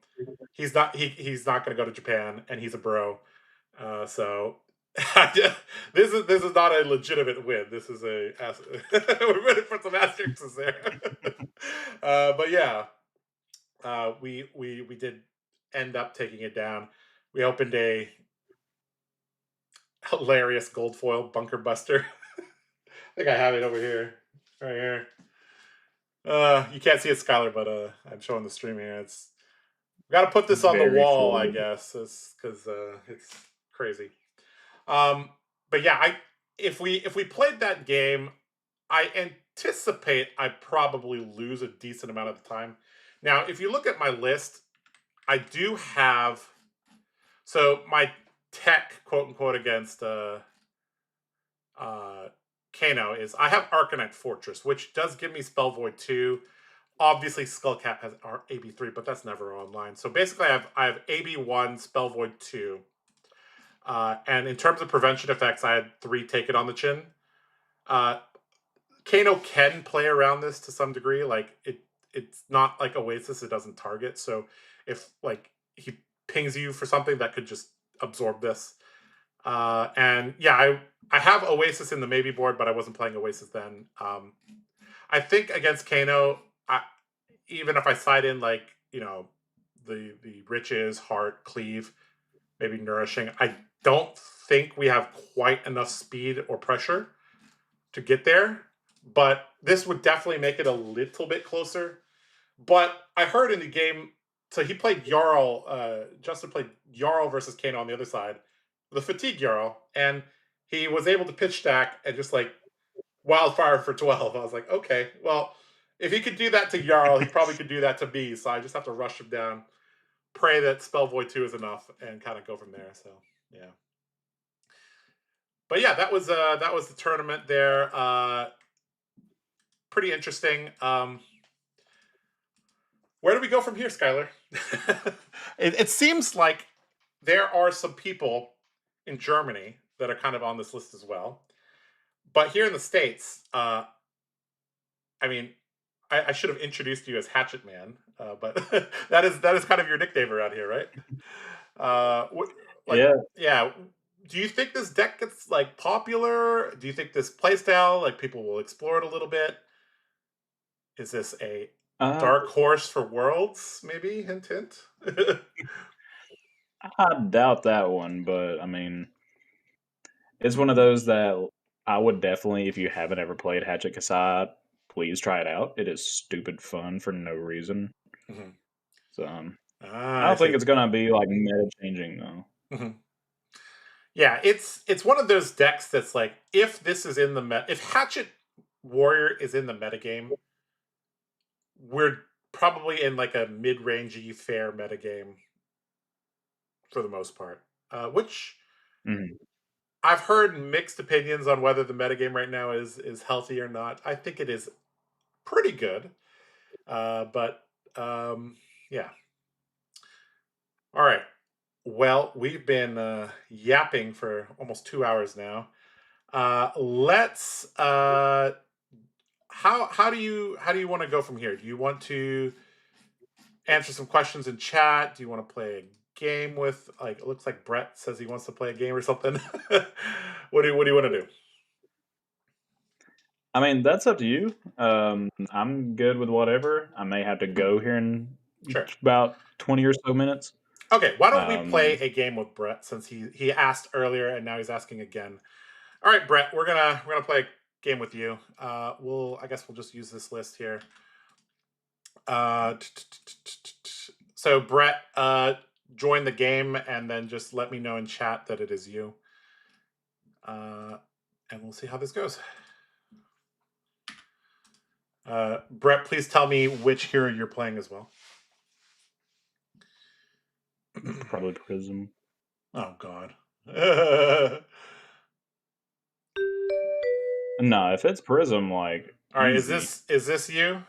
He's not going to go to Japan, and he's a bro. So this is not a legitimate win. This is a we're ready for some asterisks there. But yeah, we did end up taking it down. We opened a hilarious gold foil bunker buster. I think I have it over here, right here. You can't see it, Skylar, but I'm showing the stream here. It's got to put this on the
Very
wall, I
fluid.
guess, because it's crazy. Um, but yeah, I if we played that game, I anticipate I probably lose a decent amount of the time. Now, if you look at my list, I do have so my tech quote unquote against uh Kano is I have Arcanite Fortress, which does give me Spell Void 2. Obviously, Skullcap has AB3, but that's never online. So basically, I have AB1, Spell Void 2. And in terms of prevention effects, I had 3 Take It on the Chin. Uh, Kano can play around this to some degree. Like it's not like Oasis; it doesn't target. So if like he pings you for something that could just absorb this. And yeah, I have Oasis in the maybe board, but I wasn't playing Oasis then. I think against Kano, even if I side in like the riches, heart, cleave, maybe nourishing, I don't think we have quite enough speed or pressure to get there. But this would definitely make it a little bit closer. But I heard in the game, so he played Jarl. Justin played Jarl versus Kano on the other side, the fatigue Jarl, and he was able to pitch stack and just like wildfire for 12. I was like, okay, well, if he could do that to Jarl, he probably could do that to me. So I just have to rush him down, pray that Spell Void 2 is enough, and kind of go from there. So yeah. But yeah, that was the tournament there. Pretty interesting. Where do we go from here, Skylar? It seems like there are some people in Germany that are kind of on this list as well. But here in the States, I mean, I should have introduced you as Hatchet Man, but that is kind of your nickname around here, right? Like,
Yeah.
yeah. Do you think this deck gets like popular? Do you think this playstyle, like people will explore it a little bit? Is this a
Uh,
dark horse for Worlds? Maybe hint hint.
I doubt that one, but I mean, it's one of those that I would definitely, if you haven't ever played Hatchet Kassai, please try it out. It is stupid fun for no reason.
Mhm.
So I
Ah, I
don't think
see.
it's gonna be like meta changing though.
Mhm. Yeah, it's one of those decks that's like if this is in the if Hatchet Warrior is in the metagame, we're probably in like a mid-rangey fair metagame for the most part. Which
Mhm.
I've heard mixed opinions on whether the metagame right now is healthy or not. I think it is pretty good. But yeah. All right. Well, we've been yapping for almost 2 hours now. Let's how do you want to go from here? Do you want to answer some questions in chat? Do you want to play a game with like it looks like Brett says he wants to play a game or something? What do you want to do?
I mean, that's up to you. I'm good with whatever. I may have to go here in
Sure.
about 20 or so minutes.
Okay, why don't we play
Um,
a game with Brett since he asked earlier and now he's asking again. All right, Brett, we're gonna play a game with you. I guess we'll just use this list here. So Brett, join the game and then just let me know in chat that it is you. And we'll see how this goes. Brett, please tell me which hero you're playing as well.
Probably Prism.
Oh God.
No, if it's Prism, like
All right,
easy.
is this you?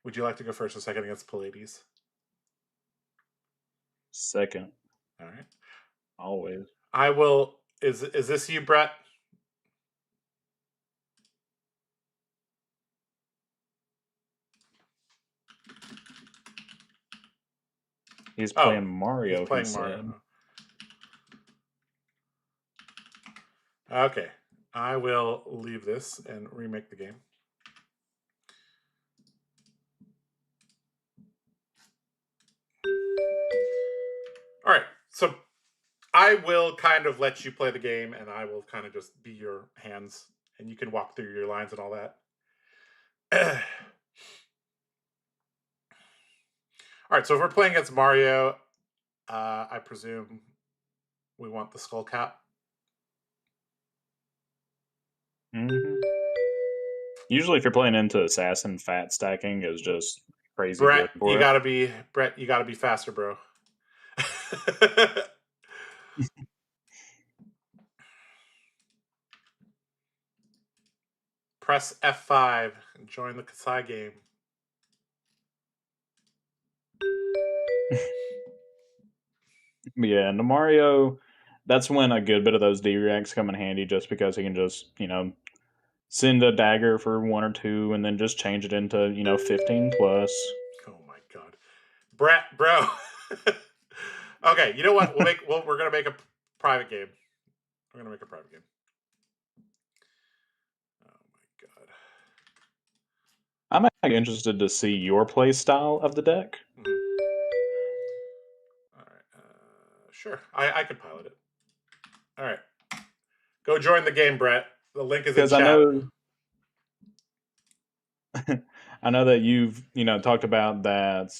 Would you like to go first or second against Pallades?
Second.
All right.
Always.
I will. Is this you, Brett?
He's playing Mario.
He's playing
he
Mario.
said.
Okay. I will leave this and remake the game. All right. So I will kind of let you play the game, and I will kind of just be your hands, and you can walk through your lines and all that. All right. So if we're playing against Mario, I presume we want the skull cap.
Mm-hmm. Usually, if you're playing into assassin, fat stacking is just crazy
Brett,
good for it.
You gotta be faster, bro. Press F5 and join the Kassai game.
Yeah, and the Mario, that's when a good bit of those D-Reacts come in handy just because he can just, send a dagger for 1 or 2 and then just change it into, 15 plus.
Oh my god. Brett, bro. Okay, you know what? We're gonna make a private game. We're gonna make a private game. Oh my god.
I'm actually interested to see your play style of the deck.
All right. Sure. I can pilot it. All right. Go join the game, Brett. The link is in
Because I
chat.
know I know that you've, talked about that,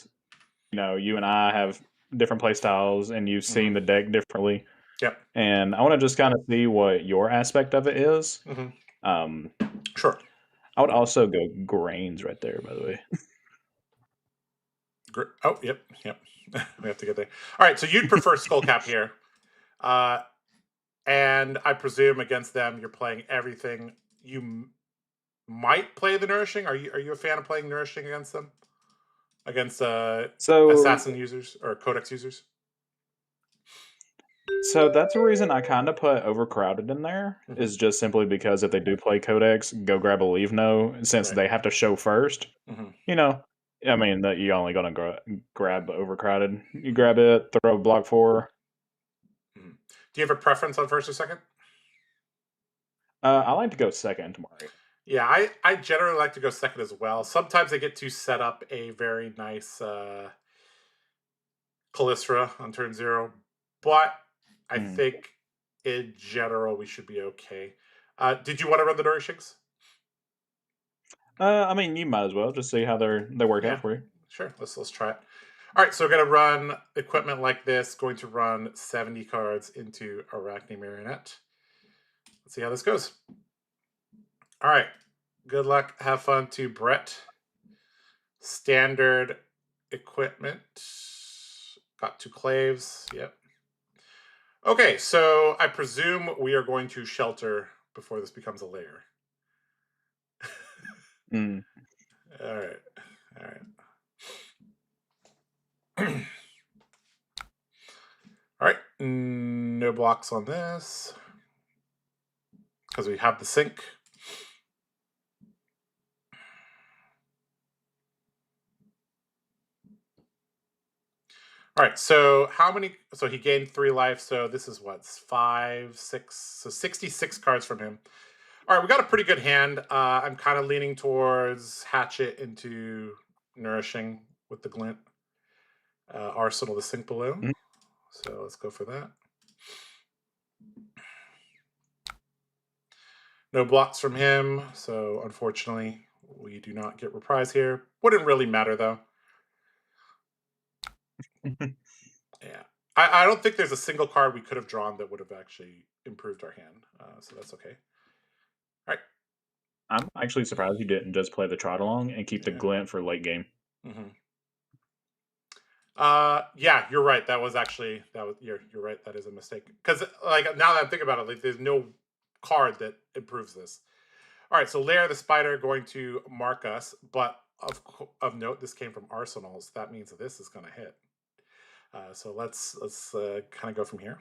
you and I have different play styles and you've seen the deck differently.
Yep.
And I want to just kind of see what your aspect of it is.
Sure.
I would also go grains right there, by the way.
Oh, yep. We have to get there. All right, so you'd prefer Skullcap here. And I presume against them you're playing everything. You might play the Nourishing. Are you a fan of playing Nourishing against them? Against Assassin users or Codex users?
So that's the reason I kind of put Overcrowded in there, is just simply because if they do play Codex, go grab a Leave No, since they have to show first. I mean, that you're only going to grab Overcrowded. You grab it, throw block 4.
Do you have a preference on first or second?
I like to go second tomorrow.
Yeah, I generally like to go second as well. Sometimes I get to set up a very nice Callistra on turn 0, but I think in general we should be okay. Did you want to run the Nourishings?
I mean, you might as well just see how they work out for you.
Sure, let's try it. All right, so we're gonna run equipment like this. Going to run 70 cards into Arachne Marionette. Let's see how this goes. All right, good luck. Have fun to Brett. Standard equipment. Got 2 claves. Yep. Okay, so I presume we are going to shelter before this becomes a lair. All right. All right, no blocks on this because we have the sink. All right, so how many? So he gained 3 life. So this is what, 5, 6, so 66 cards from him. All right, we got a pretty good hand. I'm kind of leaning towards Hatchet into Nourishing with the Glint. Arsenal the sink below. So let's go for that. No blocks from him, so unfortunately We do not get reprise here. Wouldn't really matter though. Yeah. I don't think there's a single card we could have drawn that would have actually improved our hand. So that's okay. All right.
I'm actually surprised you didn't just play the trot along and keep the
Yeah.
glint for late game.
Mm-hmm. Yeah, you're right. That was actually you're right. That is a mistake. Because like now that I'm thinking about it, like there's no card that improves this. All right, so Lair the Spider going to mark us, but of note, this came from Arsenals. That means that this is going to hit. So let's kind of go from here.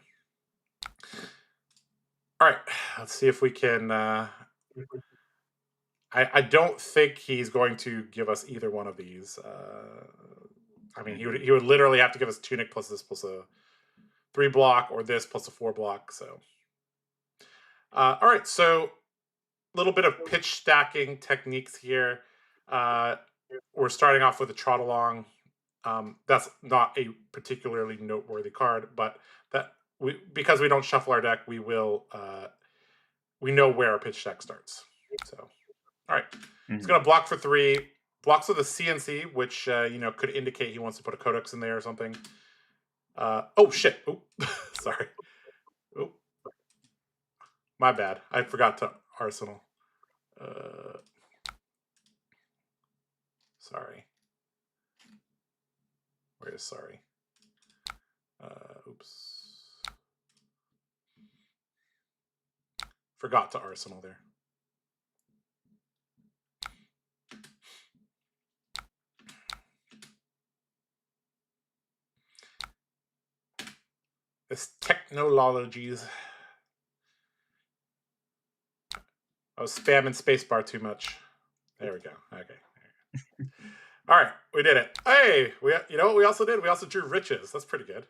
All right, let's see if we can. I don't think he's going to give us either one of these. I mean, he would literally have to give us Tunic plus this plus a 3 block, or this plus a 4 block. So, all right, so a little bit of pitch stacking techniques here. We're starting off with a trot along. That's not a particularly noteworthy card, but that because we don't shuffle our deck, we will we know where our pitch stack starts. So, all right, he's going to block for 3. Blocks with a CNC, which could indicate he wants to put a Codex in there or something. Oh shit! Oh, sorry. Oh, my bad. I forgot to Arsenal. Sorry. Where is sorry? Oops. Forgot to Arsenal there. This technologies. I was spamming spacebar too much. There we go. Okay. All right, we did it. Hey, you know what we also did? We also drew riches. That's pretty good.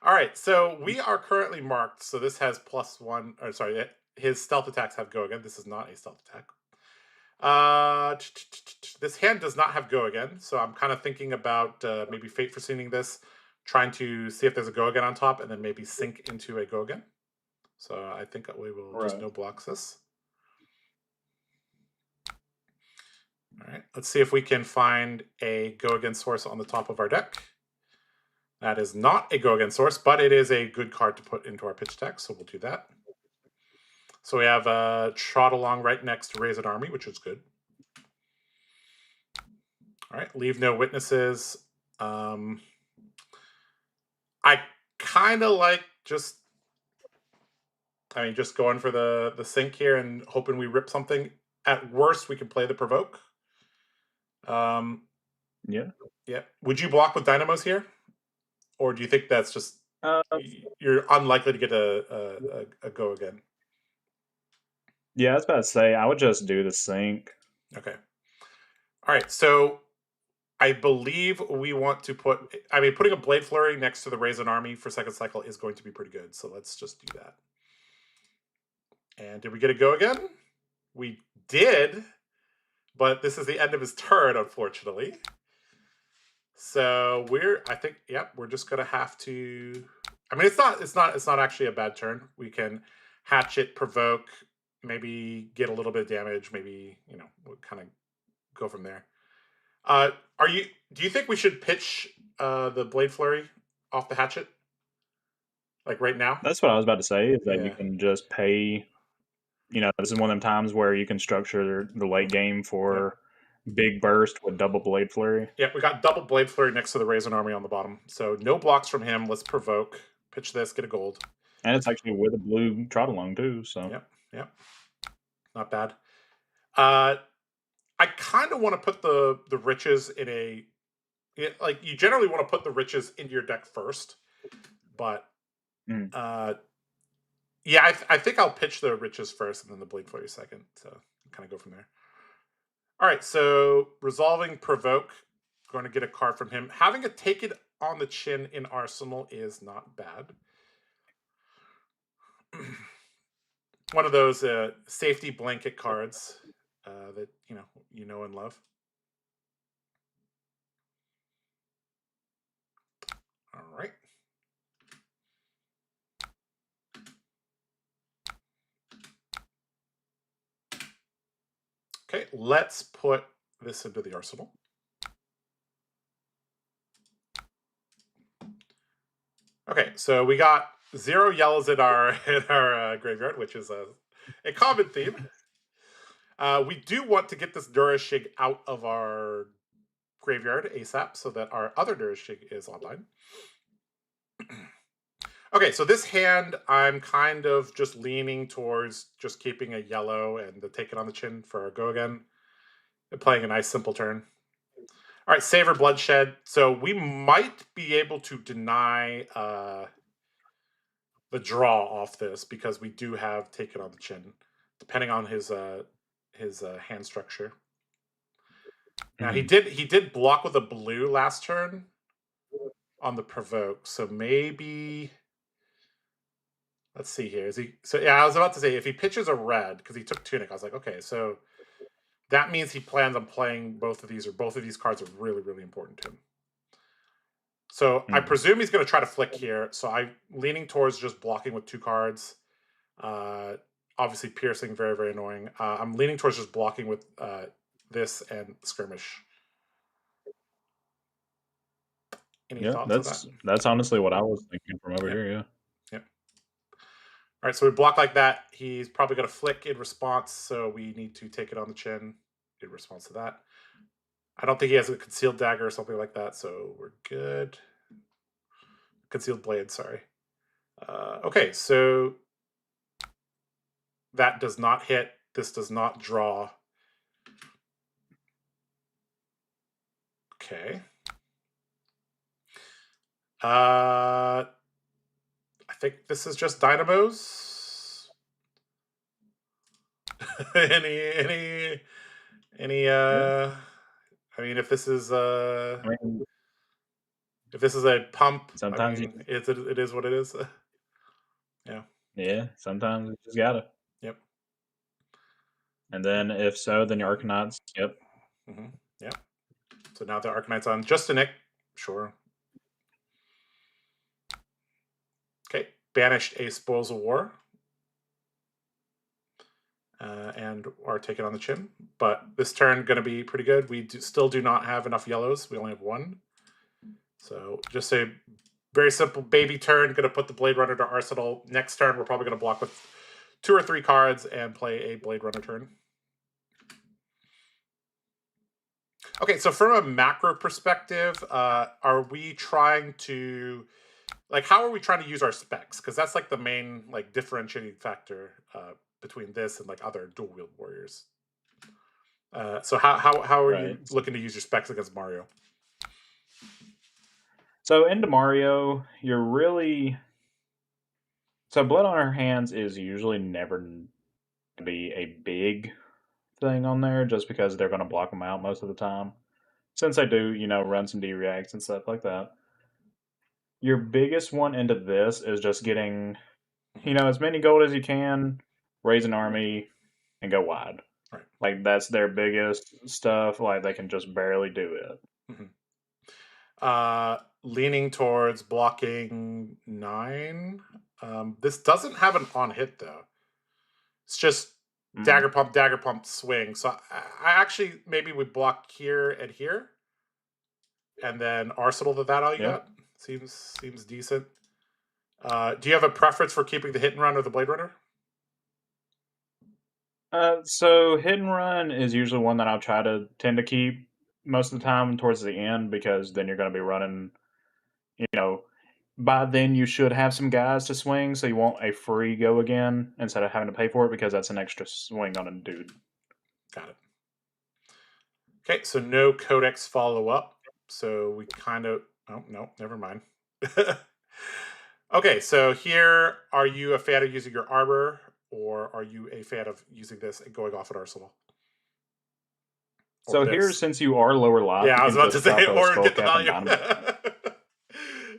All right, so we are currently marked. So this has +1. Or sorry, his stealth attacks have go again. This is not a stealth attack. This hand does not have go again, so I'm kind of thinking about maybe fate foreseeing this, trying to see if there's a go again on top, and then maybe sink into a go again. So I think we will just no blocks this. All right, let's see if we can find a go again source on the top of our deck. That is not a go again source, but it is a good card to put into our pitch deck, so we'll do that. So we have Trot Along right next to Raise an Army, which is good. All right, Leave No Witnesses. I kind of like just going for the sink here and hoping we rip something. At worst, we can play the Provoke.
Yeah.
Would you block with Dynamos here? Or do you think that's just you're unlikely to get a go again?
Yeah, I was about to say I would just do the sink.
Okay. All right. So I believe we want to put. I mean, putting a Blade Flurry next to the Raise an Army for second cycle is going to be pretty good. So let's just do that. And did we get a go again? We did, but this is the end of his turn, unfortunately. So I think, yep, we're just gonna have to. I mean, it's not actually a bad turn. We can Hatchet, Provoke, maybe get a little bit of damage. Maybe we'll kind of go from there. Do you think we should pitch the Blade Flurry off the Hatchet, like right now?
That's what I was about to say. Is that you
Yeah.
can just pay. This is one of them times where you can structure the late game for big burst with double Blade Flurry.
Yeah, we got double Blade Flurry next to the Raisin Army on the bottom. So no blocks from him. Let's Provoke. Pitch this, get a gold.
And it's actually with a blue trot along too. So
Yep. Not bad. I kind of want to put the riches in a like you generally want to put the riches into your deck first, but yeah, I think I'll pitch the riches first and then the Blade Flurry second. So kind of go from there. All right, so resolving Provoke, going to get a card from him. Having a Take It on the Chin in Arsenal is not bad. One of those safety blanket cards that you know and love. All right. Okay, let's put this into the arsenal. Okay, so we got 0 yellows in our graveyard, which is a common theme. We do want to get this Durashig out of our graveyard ASAP so that our other Durashig is online. Okay, so this hand, I'm kind of just leaning towards just keeping a yellow and the take it on the chin for our go again. And playing a nice simple turn. All right, Savor Bloodshed. So we might be able to deny the draw off this because we do have take it on the chin, depending on his hand structure. Now he did block with a blue last turn on the provoke, so maybe let's see here. Is he? So yeah, I was about to say if he pitches a red because he took Tunic, I was like, okay, so that means he plans on playing both of these, or both of these cards are really, really important to him. So I presume he's going to try to flick here. So I'm leaning towards just blocking with 2 cards. Obviously, piercing, very, very annoying. I'm leaning towards just blocking with this and skirmish. Any thoughts on that?
That's honestly what I was thinking from over here. Yeah.
Yep. All right, so we block like that. He's probably going to flick in response, so we need to take it on the chin in response to that. I don't think he has a concealed dagger or something like that, so we're good. Concealed blade, sorry. Okay, so that does not hit. This does not draw. Okay. I think this is just dynamos. any I mean, if this is if this is a pump,
sometimes
I mean, it is what it is. Yeah.
Yeah, sometimes you just gotta.
Yep.
And then if so, then your Arcanauts. Yep.
Yep. So now the Arcanite's on just a Nick. Sure. Okay. Banished a Spoils of War. And are taken on the chin. But this turn going to be pretty good. We still do not have enough yellows. We only have 1. So just a very simple baby turn. Going to put the Blade Runner to Arsenal. Next turn, we're probably going to block with 2 or 3 cards and play a Blade Runner turn. Okay, so from a macro perspective, are we trying to, like, how are we trying to use our specs? Because that's like the main like differentiating factor between this and like other dual wield warriors. So how are you looking to use your specs against Mario?
So into Mario, you're really Blood on Our Hands is usually never going to be a big thing on there, just because they're going to block them out most of the time. Since I do, run some D-reacts and stuff like that. Your biggest one into this is just getting, as many gold as you can, raise an army, and go wide.
Right.
Like, that's their biggest stuff. Like, they can just barely do it.
Leaning towards blocking 9. This doesn't have an on hit though. It's just dagger pump, swing. So I actually maybe we block here and here, and then Arsenal that all you got. Seems decent. Do you have a preference for keeping the hit and run or the Blade Runner?
So hit and run is usually one that I'll tend to keep most of the time towards the end, because then you're going to be running, by then you should have some guys to swing, so you want a free go again instead of having to pay for it, because that's an extra swing on a dude.
Got it. Okay, so no Codex follow-up. So we kind of... Oh, no, never mind. Okay, so here, are you a fan of using your Arbor, or are you a fan of using this and going off at Arsenal?
So here, since you are lower life...
Yeah, I was about to say, or get the value.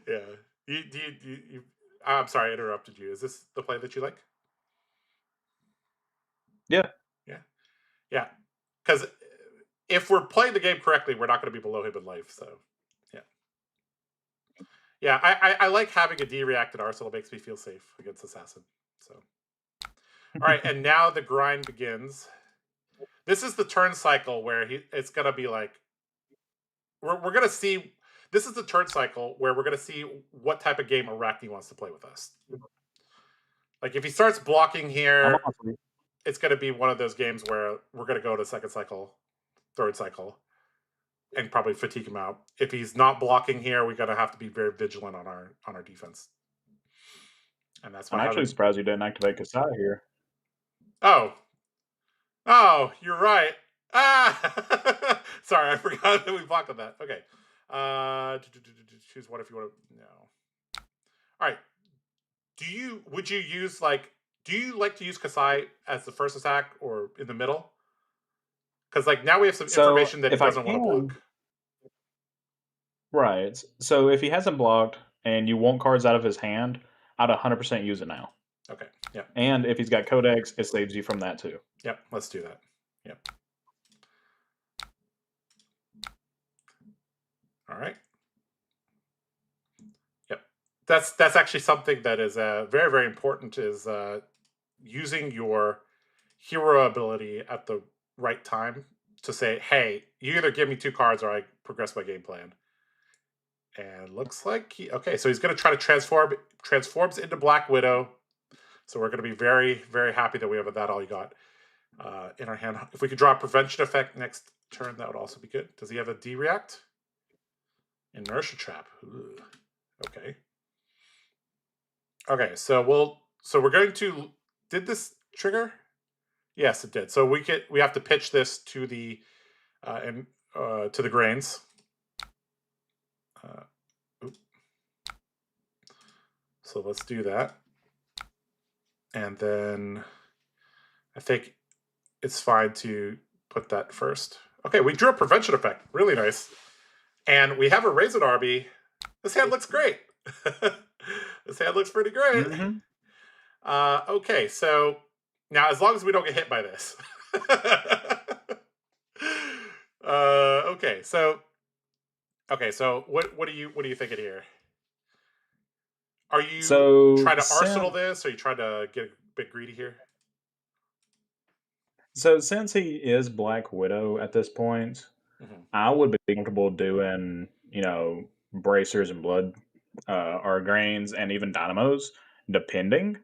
Yeah. I'm sorry, I interrupted you. Is this the play that you like?
Yeah.
Yeah. Because if we're playing the game correctly, we're not going to be below him in life, so... Yeah, I like having a D-reacted Arsenal. Makes me feel safe against Assassin. So, all right, and now the grind begins. This is the turn cycle where it's gonna be like we're gonna see. This is the turn cycle where we're gonna see what type of game Arachne wants to play with us. Like if he starts blocking
I'm
here,
honestly,
it's gonna be one of those games where we're gonna go to second cycle, third cycle, and probably fatigue him out. If he's not blocking here, we're gonna have to be very vigilant on our defense. And that's
I'm
why
actually
having
surprised you didn't activate Kassai here.
oh you're right. Ah, sorry, I forgot that we blocked on that. Okay, choose one if you want to. No. All right. Would you use like? Do you like to use Kassai as the first attack or in the middle? Because like now we have some
So
information that he
if I
doesn't want to
can,
block.
right. So if he hasn't blocked and you want cards out of his hand, I'd 100% use it now.
Okay. Yep.
And if he's got Codex, it saves you from that too.
Yep. Let's do that. Yep. All right. Yep. That's actually something that is very very important. Is using your hero ability at the right time to say, "Hey, you either give me 2 cards or I progress my game plan." And looks like okay. So he's going to try to transforms into Black Widow. So we're going to be very very happy that we have that all you got in our hand. If we could draw a prevention effect next turn, that would also be good. Does he have a D react? Inertia trap. Ooh. Okay. Okay, so we're going to did this trigger? Yes, it did. So we have to pitch this to the to the grains. So let's do that. And then I think it's fine to put that first. Okay, we drew a prevention effect. Really nice. And we have a Raisin Arby. This hand looks great. This hand looks pretty great.
Mm-hmm.
Okay, so now as long as we don't get hit by this. Okay, so what are you thinking here? Are you
So
trying to arsenal
since
this? Or are you trying to get a bit greedy here?
since he is Black Widow at this point,
Mm-hmm.
I would be comfortable doing bracers and blood or grains and even dynamos, depending,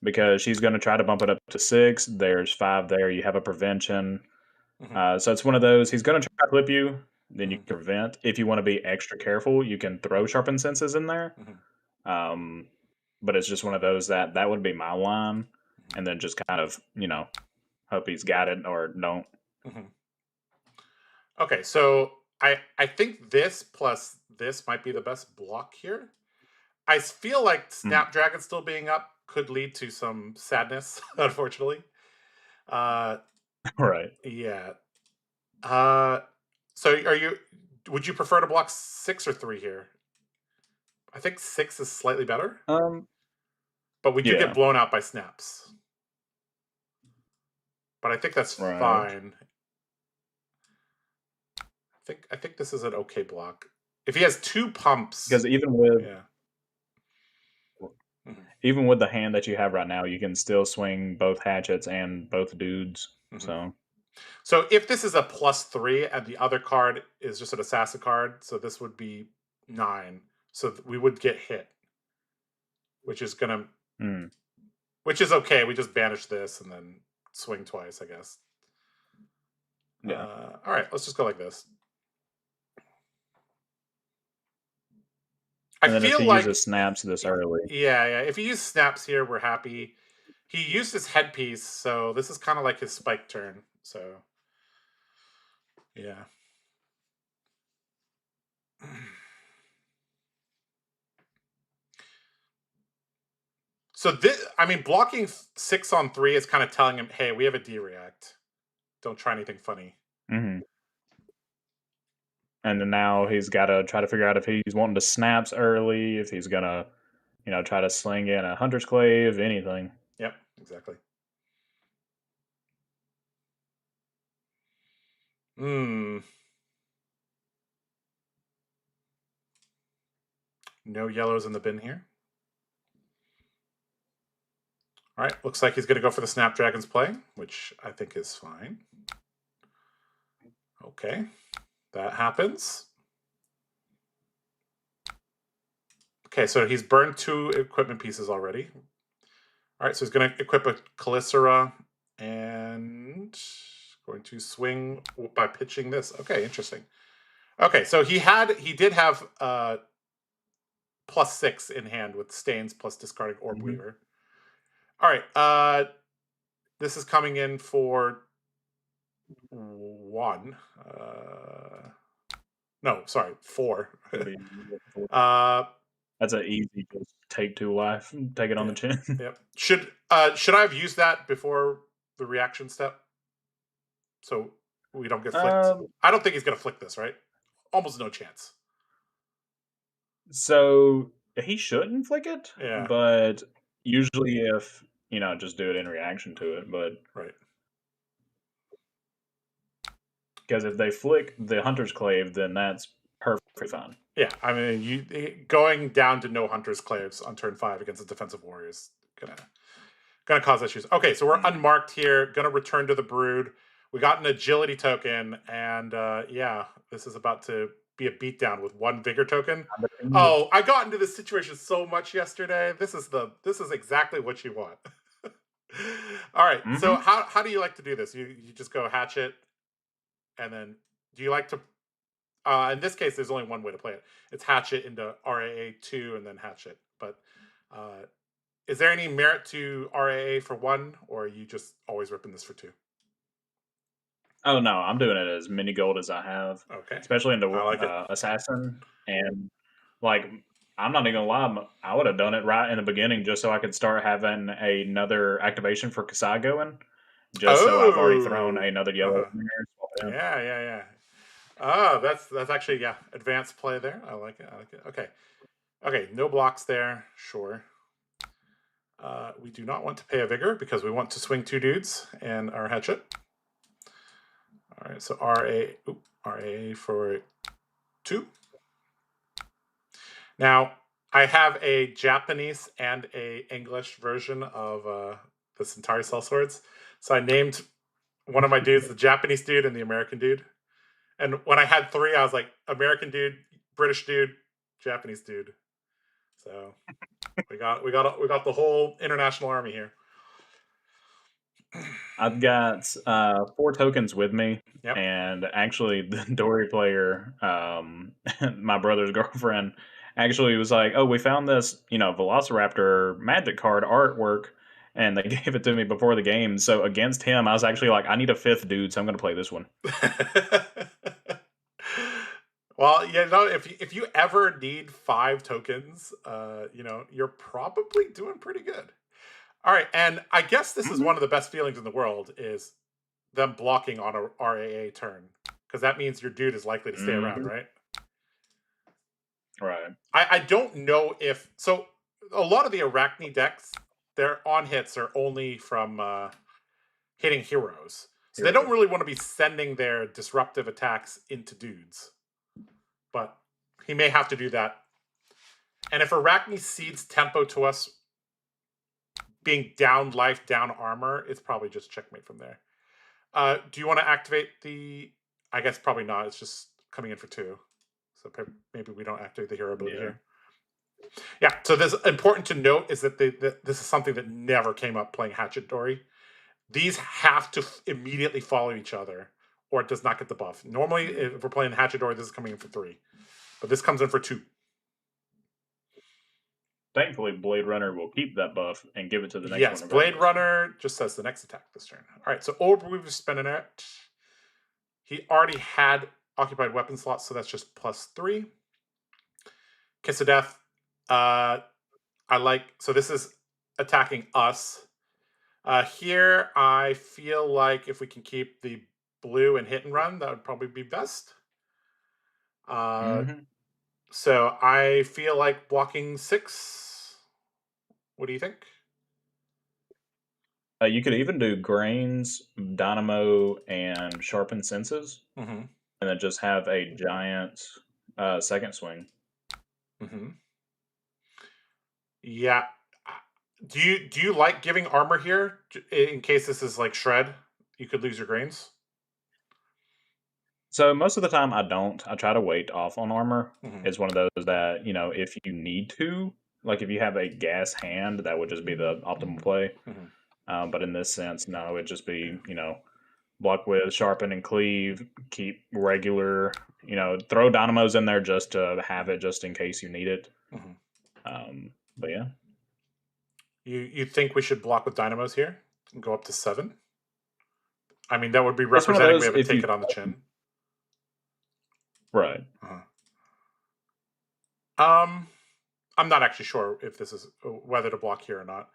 because she's going to try to bump it up to 6. There's 5 there. You have a prevention.
Mm-hmm.
So it's one of those. He's going to try to clip you. Then you
Mm-hmm.
can prevent. If you want to be extra careful, you can throw sharpened senses in there.
Mm-hmm.
Um, but it's just one of those that would be my line, and then just kind of hope he's got it or don't.
Mm-hmm. Okay, so I think this plus this might be the best block here. I feel like
Mm.
Snapdragon still being up could lead to some sadness, unfortunately. Uh,
Right.
yeah. So would you prefer to block 6 or 3 here? I think 6 is slightly better,
Um.
but we do get
Yeah.
blown out by snaps. But I think that's
Right.
fine. I think this is an okay block. If he has 2 pumps,
Because even with
yeah. Mhm.
even with the hand that you have right now, you can still swing both hatchets and both dudes.
Mhm.
So
So if this is a +3 and the other card is just an assassin card, so this would be 9. So we would get hit, which is gonna,
mm,
which is okay. We just banish this and then swing twice, I guess.
yeah.
All right, let's just go like this. I
And then if
feel
he
like,
uses snaps this early,
yeah. If he uses snaps here, we're happy. He used his headpiece, so this is kind of like his spike turn. So, yeah. So this, I mean, blocking 6 on 3 is kind of telling him, "Hey, we have a D react. Don't try anything funny."
hmm and then now he's got to try to figure out if he's wanting to snaps early, if he's gonna try to sling in a hunter's clave, anything.
Yep, exactly. Hmm. No yellows in the bin here. All right, looks like he's going to go for the Snapdragon's play, which I think is fine. Okay, that happens. Okay, so he's burned 2 equipment pieces already. All right, so he's going to equip a Calicera and going to swing by pitching this. Okay, interesting. Okay, so he did have +6 in hand with stains plus discarding Orb Weaver. All right, this is coming in for 1. No, sorry, 4.
That's an easy just take 2 life, take it on the chin.
Yep. Should I have used that before the reaction step, so we don't get flicked? I don't think he's gonna flick this, right? Almost no chance.
So he shouldn't flick it,
Yeah.
but usually if just do it in reaction to it. But
Right.
because if they flick the Hunter's Clave, then that's perfectly fine.
Yeah, I mean, you going down to no Hunter's Claves on turn 5 against a defensive warrior is gonna cause issues. Okay, so we're unmarked here. Gonna return to the Brood. We got an agility token, and yeah, this is about to be a beatdown with 1 vigor token. Oh, I got into this situation so much yesterday. This is exactly what you want. All right, so how do you like to do this? You just go hatchet, and then do you like to? In this case, there's only one way to play it. It's hatchet into RAA 2 and then hatchet. But is there any merit to RAA for 1, or are you just always ripping this for 2?
Oh no, I'm doing it as many gold as I have.
Okay,
especially into
like
assassin, and like I'm not even gonna lie, I would have done it right in the beginning just so I could start having another activation for Kassai going. Just so I've already thrown another yellow in there.
Yeah. Oh, that's actually advanced play there. I like it. Okay, no blocks there. Sure. We do not want to pay a vigor because we want to swing 2 dudes and our hatchet. All right, so RA for 2. Now, I have a Japanese and a English version of the Centauri Sellswords. So I named one of my dudes the Japanese dude and the American dude. And when I had 3, I was like, American dude, British dude, Japanese dude. So we got the whole international army here.
I've got 4 tokens with me,
Yep.
and actually the Dory player, my brother's girlfriend, actually was like, "Oh, we found this, Velociraptor magic card artwork," and they gave it to me before the game. So against him, I was actually like, "I need a 5th dude, so I'm going to play this one."
Well, if you ever need 5 tokens, you're probably doing pretty good. All right, and I guess this is one of the best feelings in the world is them blocking on a RAA turn, because that means your dude is likely to stay around, right?
Right.
I don't know if so. A lot of the Arachne decks, their on hits are only from hitting heroes, so they don't really want to be sending their disruptive attacks into dudes. But he may have to do that. And if Arachne cedes tempo to us, being down life, down armor, it's probably just checkmate from there. Do you want to activate the? I guess probably not. It's just coming in for 2. So maybe we don't activate the hero ability here. Yeah, so this important to note is that this is something that never came up playing Hatchet Dory. These have to immediately follow each other, or it does not get the buff. Normally, if we're playing Hatchet Dory, this is coming in for 3. But this comes in for 2.
Thankfully, Blade Runner will keep that buff and give it to the next one.
Yes, Blade Runner just says the next attack this turn. All right, so Orb Weaver spinning it. He already had occupied weapon slots, so that's just +3. Kiss of Death. So this is attacking us. Here, I feel like if we can keep the blue and hit and run, that would probably be best. So I feel like blocking 6. What do you think?
You could even do Grains, Dynamo, and Sharpened Senses, and then just have a giant second swing.
Yeah. Do you like giving armor here in case this is like shred? You could lose your Grains.
So most of the time I don't. I try to wait off on armor.
Mhm.
It's one of those that, if you need to, like if you have a gas hand, that would just be the optimal play.
Mhm.
But in this sense, no, it'd just
Yeah.
be, block with, sharpen and cleave, keep regular, throw dynamos in there just to have it just in case you need it.
Mhm.
But yeah.
You think we should block with dynamos here and go up to 7? I mean, that would be
It's one of
representing we
those
have a
if you
ticket on the chin.
right.
Uh-huh. Um, I'm not actually sure if this is whether to block here or not.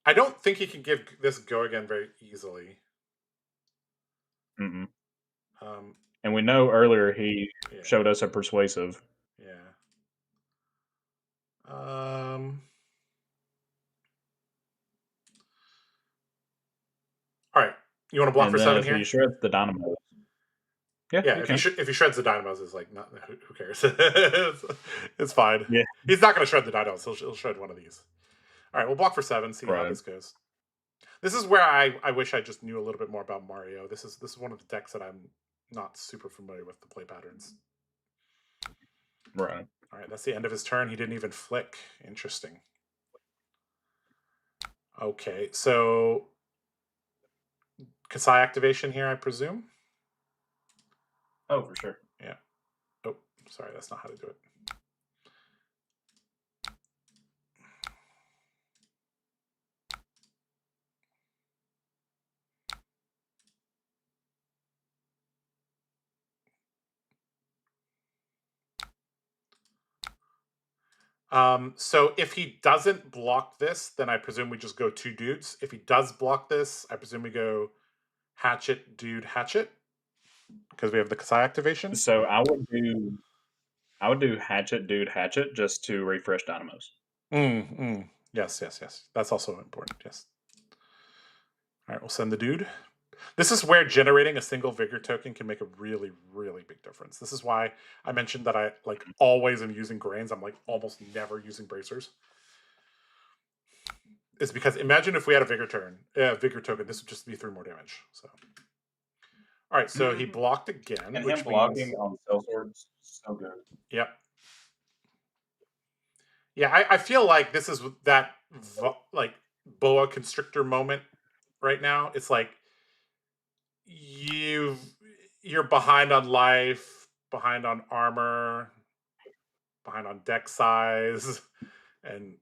I don't think he can give this go again very easily.
Mm-mm.
Um,
And we know earlier he
yeah,
showed us a persuasive.
yeah. Um, all right. You want to block
And
for
then
7
if he
here?
shreds the dynamo, yeah,
Yeah,
you
if
can.
if he shreds the dynamos, is like not who cares? It's fine.
Yeah,
He's not going to shred the dynamos. He'll shred one of these. All right, we'll block for 7. See how
right.
this goes. This is where I wish I just knew a little bit more about Mario. This is one of the decks that I'm not super familiar with the play patterns.
Right.
All right, that's the end of his turn. He didn't even flick. Interesting. Okay, so Kassai activation here, I presume.
Oh, for sure.
Yeah. Oh, sorry, that's not how to do it. So if he doesn't block this, then I presume we just go 2 dudes. If he does block this, I presume we go Hatchet, dude, Hatchet, because we have the Kassai activation.
So I would do hatchet, dude, hatchet, just to refresh dynamos.
Yes, yes, yes. That's also important. Yes. All right, we'll send the dude. This is where generating a single vigor token can make a really, really big difference. This is why I mentioned that I like always am using grains. I'm like almost never using bracers. Is because imagine if we had a vigor token, this would just be 3 more damage. So, all right, so he blocked again,
And him
which means,
blocking on cell swords, so good.
yep, yeah. I feel like this is that like boa constrictor moment right now. It's like you you're behind on life, behind on armor, behind on deck size, and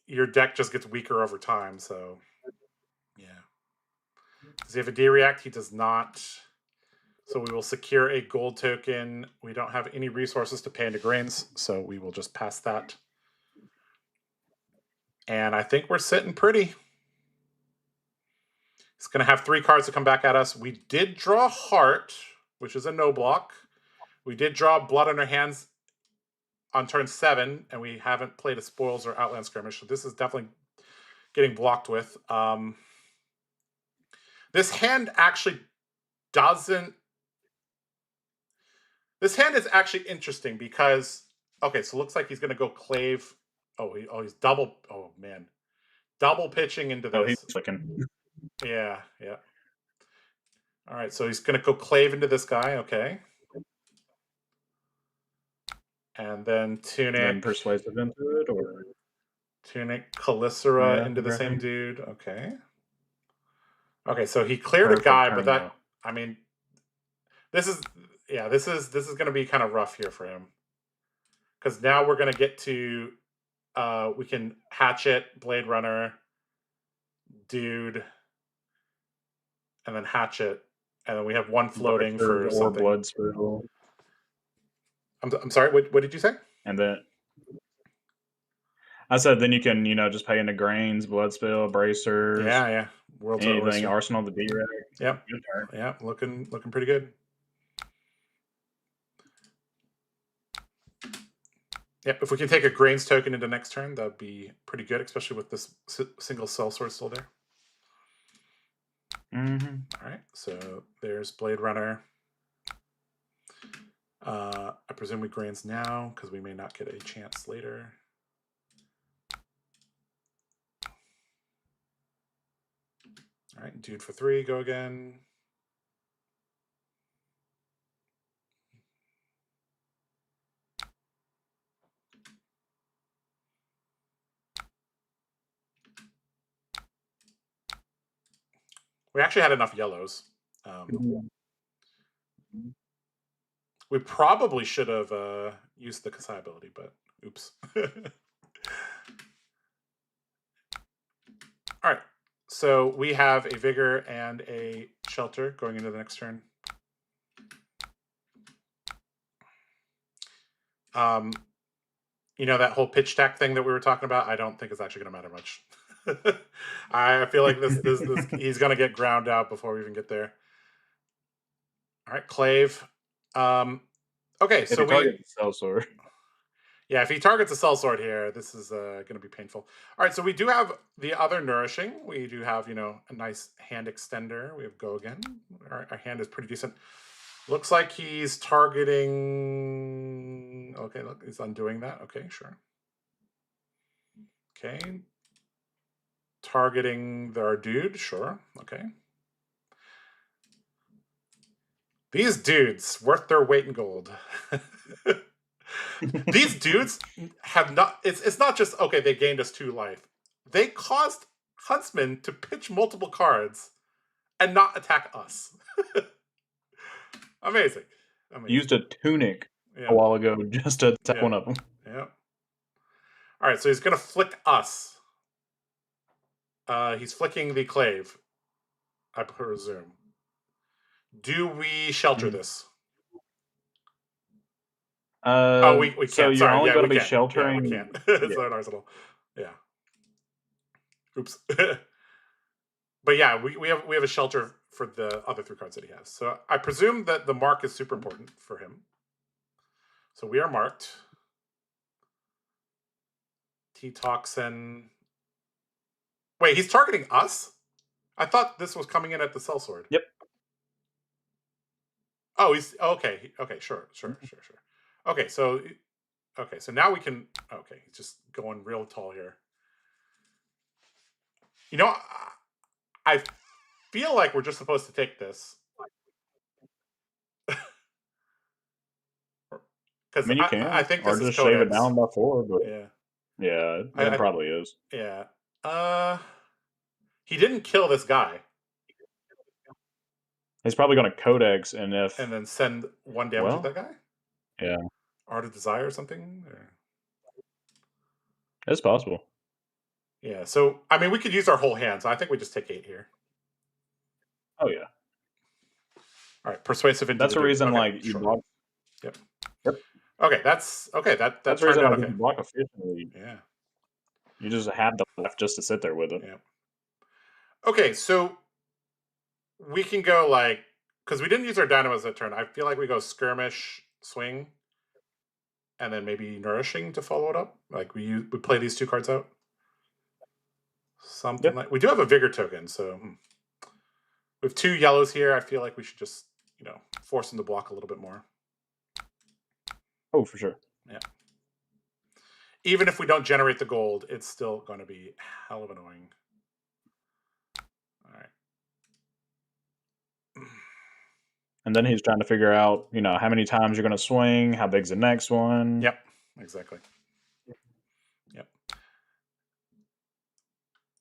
your deck just gets weaker over time. So, yeah. Does he have a D react? He does not. So we will secure a gold token. We don't have any resources to pay into grains, so we will just pass that. And I think we're sitting pretty. He's going to have 3 cards to come back at us. We did draw Heart, which is a no block. We did draw Blood on our hands on turn 7, and we haven't played a Spoils or Outland Skirmish, so this is definitely getting blocked with. This hand actually doesn't. This hand is actually interesting because okay, so it looks like he's going to go Clave. He's double. Oh man, double pitching into
Oh, he's
this.
clicking.
Yeah, yeah. All right, so he's going to go Clave into this guy. Okay, and then
And then
Tunic,
persuasive into it, or
Calicera
yeah,
into the same
right.
dude. Okay. Okay, so he cleared a
Perfect
guy, but
turn
that
though.
I mean, this is yeah, this is going to be kind of rough here for him because now we're going to get to we can Hatchet, Blade Runner, dude, and then Hatchet, and then we have one floating
Bracer
for
or
something.
blood spill,
I'm sorry. What did you say?
and then I said then you can just pay into grains, blood spill, bracers,
Yeah, yeah. World's our
anything,
oyster.
arsenal the D-Reg.
Yep.
Good turn.
Yeah, looking pretty good. Yep. If we can take a grains token into next turn, that'd be pretty good, especially with this single cell source still there.
Mm-hmm.
All right. So there's Blade Runner. I presume we grains now because we may not get a chance later. All right, dude for 3, go again. We actually had enough yellows. We probably should have used the Kassai ability, but oops. All right. So we have a vigor and a shelter going into the next turn. You know, that whole pitch tack thing that we were talking about, I don't think it's actually going to matter much. I feel like this he's going to get ground out before we even get there. All right, Clave. Okay,
If
so
you target the sellsword.
Yeah, if he targets a sellsword here, this is going to be painful. All right, so we do have the other nourishing. We do have, you know, a nice hand extender. We have go again. Our hand is pretty decent. Looks like he's targeting... Okay, look, he's undoing that. Okay, sure. Okay. Targeting our dude, sure. Okay. These dudes, worth their weight in gold. These dudes have not... It's not just, okay, they gained us 2 life. They caused Huntsman to pitch multiple cards and not attack us. Amazing. Amazing.
Used a tunic a while ago just to attack one of them.
Yeah. All right, so he's going to flick us. He's flicking the Clave, I presume. Do we shelter this? We can't.
So you're
Sorry,
only going to be
can't.
sheltering.
Yeah, we can't. It's not an arsenal. Yeah. Oops. But yeah, we have a shelter for the other 3 cards that he has. So I presume that the mark is super important for him. So we are marked. T-Toxin. Wait, he's targeting us? I thought this was coming in at the sellsword.
Yep.
Oh, he's okay. Okay, sure. Okay, so now we can. Okay, he's just going real tall here. You know, I feel like we're just supposed to take this. Because
I mean, you can.
I think this
or
is
just shave it
Codex.
down by 4. But
yeah,
it probably is.
Yeah. He didn't kill this guy.
He's probably going to Codex, and
then send 1 damage at that guy.
Yeah.
Art of Desire or something.
It's possible.
Yeah. So I mean, we could use our whole hand. So I think we just take 8 here.
Oh yeah.
All right, persuasive.
That's the reason, like, you block.
Yep.
Yep.
Okay, that's okay. That's
the reason I didn't block efficiently.
Yeah.
You just have the left just to sit there with it.
Yeah. Okay, so we can go like, because we didn't use our dynamos that turn. I feel like we go skirmish, swing, and then maybe nourishing to follow it up. Like we play these 2 cards out. Something like we do have a vigor token, so we have 2 yellows here. I feel like we should just, you know, force them to block a little bit more.
Oh, for sure.
Yeah. Even if we don't generate the gold, it's still going to be hell of annoying. All right.
And then he's trying to figure out, you know, how many times you're going to swing, how big's the next one.
Yep, exactly. Yep.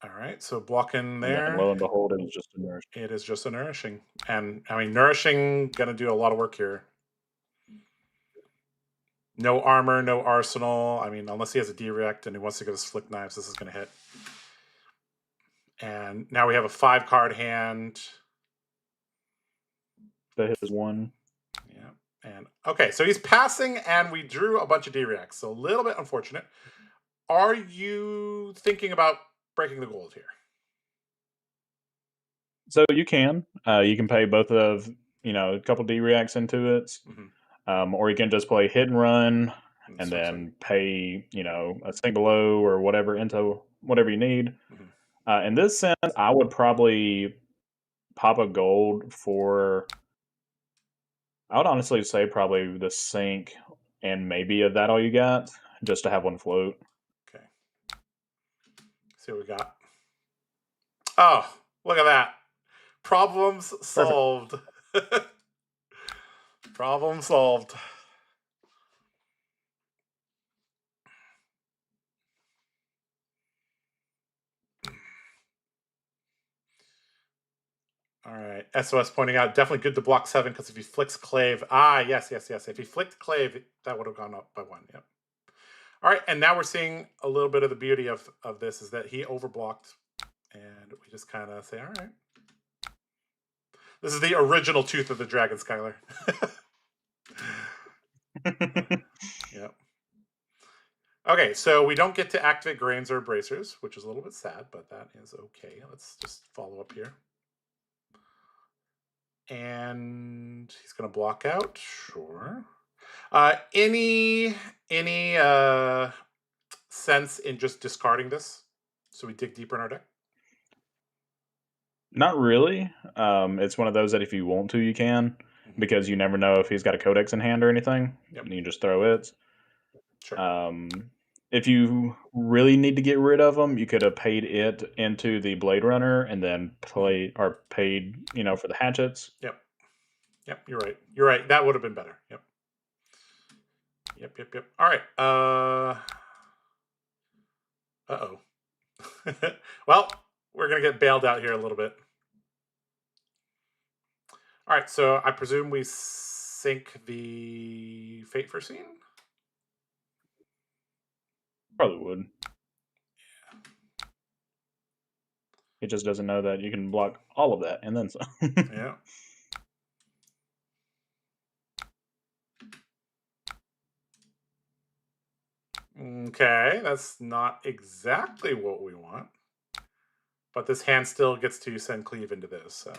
All right, so blocking there.
And lo and behold, it was just a nourishing.
It is just a nourishing. And, I mean, nourishing going to do a lot of work here. No armor, no arsenal. I mean, unless he has a direct and he wants to go to Flick Knives, this is going to hit. And now we have a 5-card hand.
That is 1.
Yeah. And okay, so he's passing, and we drew a bunch of D-reacts. So a little bit unfortunate. Are you thinking about breaking the gold here?
So you can pay both of, you know, a couple D-reacts into it. Or you can just play hit and run and then pay, you know, a sink below or whatever into whatever you need. In this sense, I would probably pop a gold for, I would honestly say probably the sink and maybe a That All You Got, just to have 1 float.
Okay. See what we got. Oh, look at that. Problems solved. Problem solved. SOS pointing out, definitely good to block 7 because if he flicks Clave, yes. If he flicked Clave, that would have gone up by 1. Yep. All right, and now we're seeing a little bit of the beauty of this is that he overblocked, and we just kind of say, all right. This is the original Tooth of the Dragon, Skylar. Yep. Okay, so we don't get to activate Grains or Bracers, which is a little bit sad, but that is okay. Let's just follow up here. And he's going to block out. Sure. Any sense in just discarding this so we dig deeper in our deck?
Not really. It's one of those that if you want to, you can, because you never know if he's got a Codex in hand or anything.
Yep.
And you just throw it.
Sure.
If you really need to get rid of them, you could have paid it into the Blade Runner and then paid, for the hatchets.
Yep. You're right. That would have been better. Yep. All right. Uh-oh. Well, we're gonna get bailed out here a little bit. All right. So I presume we sink the Fate for Scene.
Probably would. Yeah. It just doesn't know that you can block all of that and then some.
Yeah. Okay, that's not exactly what we want. But this hand still gets to send Cleave into this, so,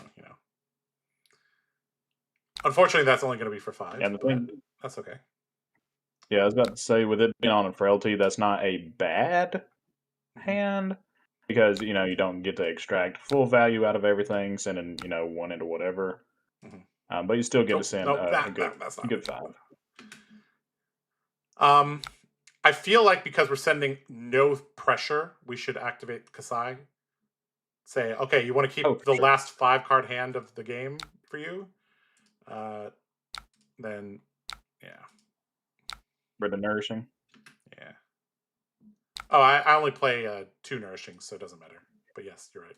Unfortunately, that's only going to be for 5.
And
that's okay.
Yeah, I was about to say, with it being on a Frailty, that's not a bad hand, because, you don't get to extract full value out of everything, sending, 1 into whatever. But you still get to send a good 5.
I feel like because we're sending no pressure, we should activate Kassai. Say, okay, you want to keep the last 5-card hand of the game for you? Then, yeah.
Rid of Nourishing?
Yeah. Oh, I only play 2 Nourishing, so it doesn't matter. But yes, you're right.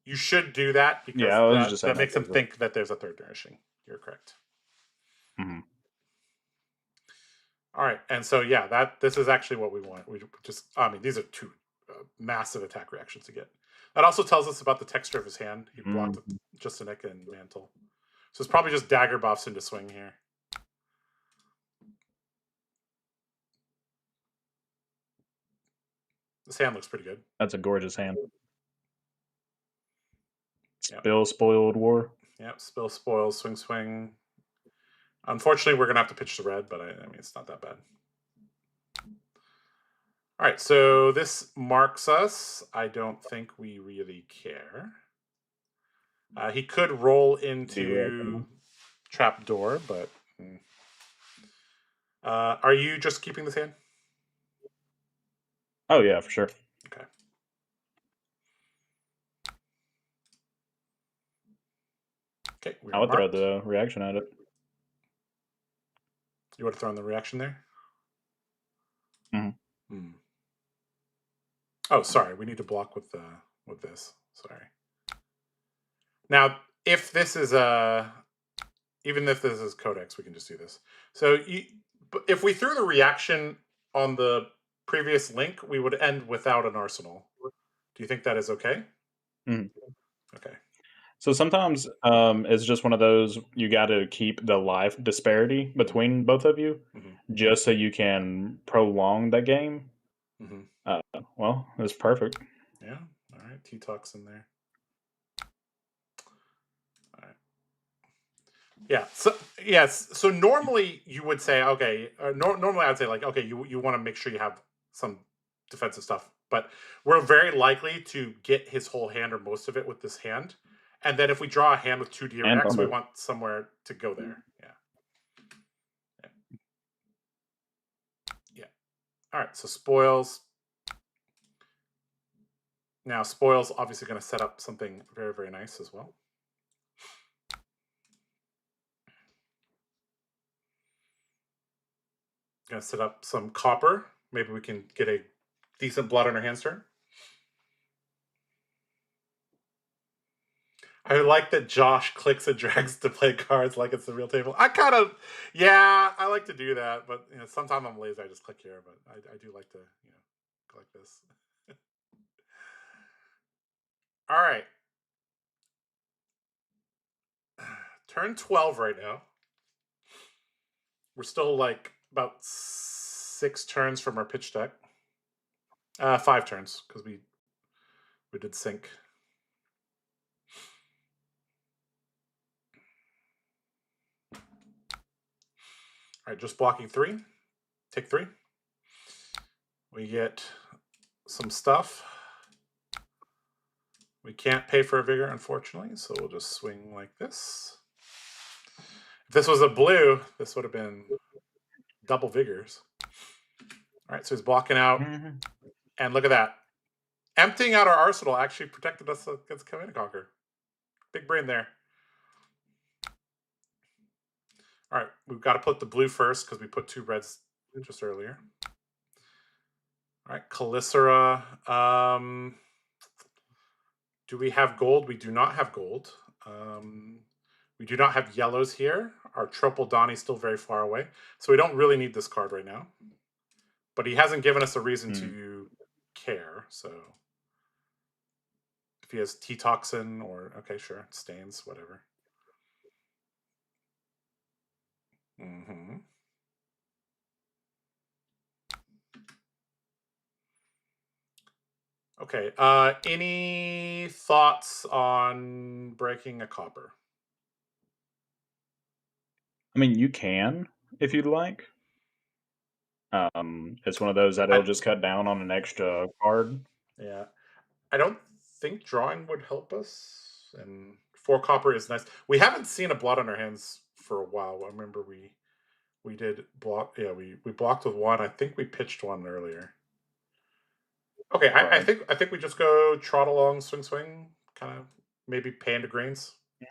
You should do that because that makes him think that there's a 3rd Nourishing. You're correct.
Mm-hmm.
All right, and so this is actually what we want. We just, these are 2 massive attack reactions to get. That also tells us about the texture of his hand. He blocked Justinic and Mantle, so it's probably just dagger buffs into swing here. This hand looks pretty good.
That's a gorgeous hand. Spill, Spoiled War.
Yep, Spill, Spoil, Swing. Unfortunately, we're going to have to pitch the red, but I mean, it's not that bad. All right, so this marks us. I don't think we really care. He could roll into Trapdoor, but... are you just keeping this hand?
Oh, yeah, for sure.
Okay. Okay,
I would throw the reaction at it.
You would have thrown the reaction there?
Mm-hmm.
Oh, sorry. We need to block with this. Sorry. Now, if this is even if this is Codex, we can just do this. So if we threw the reaction on the previous link, we would end without an arsenal. Do you think that is okay?
Mm-hmm.
Okay.
So sometimes it's just one of those, you got to keep the life disparity between both of you, just so you can prolong the game. Well, it's perfect.
Yeah. All right. T-Talk's in there. All right. Yeah. So yes. So normally you would say, okay. Normally I'd say like, okay, you want to make sure you have some defensive stuff, but we're very likely to get his whole hand or most of it with this hand. And then if we draw a hand with 2 DRX, we want somewhere to go there. Yeah. All right, so Spoils. Now, Spoils obviously going to set up something very, very nice as well. Going to set up some Copper. Maybe we can get a decent blood on our hands turn. I like that Josh clicks and drags to play cards like it's the real table. I kind of, yeah, I like to do that, but sometimes I'm lazy. I just click here, but I do like to, go like this. All right, turn 12 right now. We're still like about 6 turns from our pitch deck. 5 turns because we did sync. All right, just blocking 3. Take 3. We get some stuff. We can't pay for a vigor, unfortunately, so we'll just swing like this. If this was a blue, this would have been double vigors. All right, so he's blocking out. And look at that. Emptying out our arsenal actually protected us against Command and Conquer. Big brain there. All right, we've got to put the blue first because we put 2 reds just earlier. All right, Calicera. Do we have gold? We do not have gold. We do not have yellows here. Our Tropal Donnie's still very far away. So we don't really need this card right now. But he hasn't given us a reason to care, so... If he has T-Toxin or... Okay, sure. Stains, whatever. Okay, any thoughts on breaking a copper?
I mean, you can if you'd like. It's one of those that it'll just cut down on an extra card.
Yeah. I don't think drawing would help us, and 4 copper is nice. We haven't seen a blot on our hands for a while. I remember we did block. Yeah, we blocked with 1. I think we pitched 1 earlier. Okay, right. I think we just go trot along, swing, kind of maybe pay into grains. Yeah.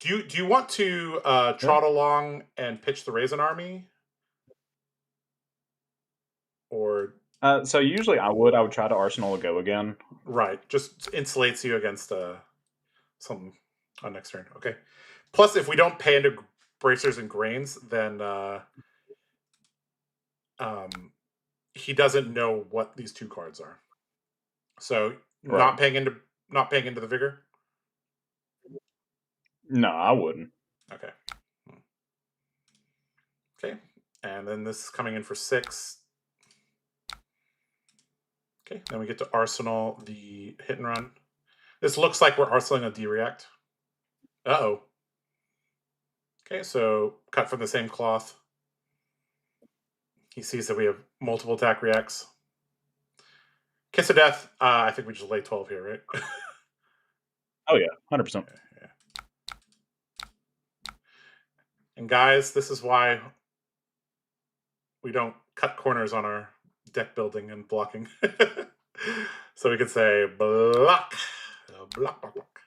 Do you want to trot along and pitch the Raisin Army, or?
So usually I would try to Arsenal a go again.
Right, just insulates you against something on next turn. Okay. Plus, if we don't pay into bracers and grains, then he doesn't know what these 2 cards are. So not paying into the vigor.
No, I wouldn't.
Okay. Okay, and then this is coming in for 6. Okay, then we get to Arsenal the hit and run. This looks like we're arsenaling a D-react. Uh-oh. Okay, so cut from the same cloth. He sees that we have multiple attack reacts. Kiss of Death, I think we just lay 12 here, right?
Oh yeah, 100%.
Yeah. And guys, this is why we don't cut corners on our deck building and blocking. So we could say block, block, block, block.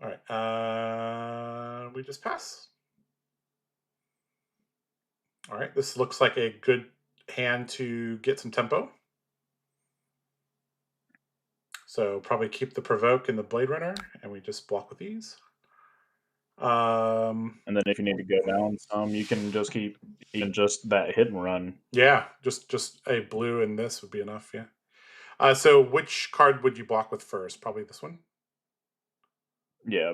All right, we just pass. All right, this looks like a good hand to get some tempo. So probably keep the Provoke and the Blade Runner, and we just block with these.
And then if you need to go down some, you can just keep even just that hit and run.
Yeah, just a blue and this would be enough, yeah. So which card would you block with first? Probably this one?
Yeah.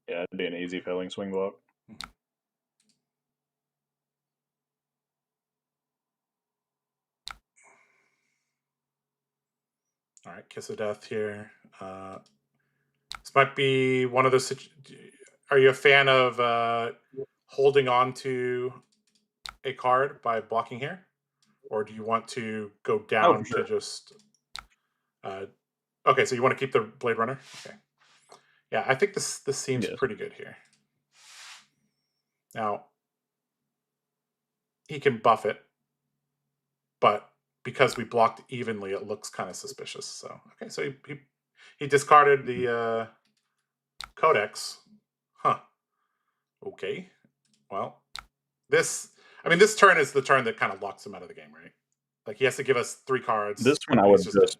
Yeah, it'd be an easy filling swing block.
All right, Kiss of Death here. This might be one of those. Are you a fan of holding on to a card by blocking here, or do you want to go down to just? Okay, so you want to keep the Blade Runner. Okay. Yeah, I think this seems pretty good here. Now he can buff it, but because we blocked evenly, it looks kind of suspicious. So okay, so he discarded the Codex. Huh. Okay. Well, this turn is the turn that kind of locks him out of the game, right? Like he has to give us 3 cards.
This one I would just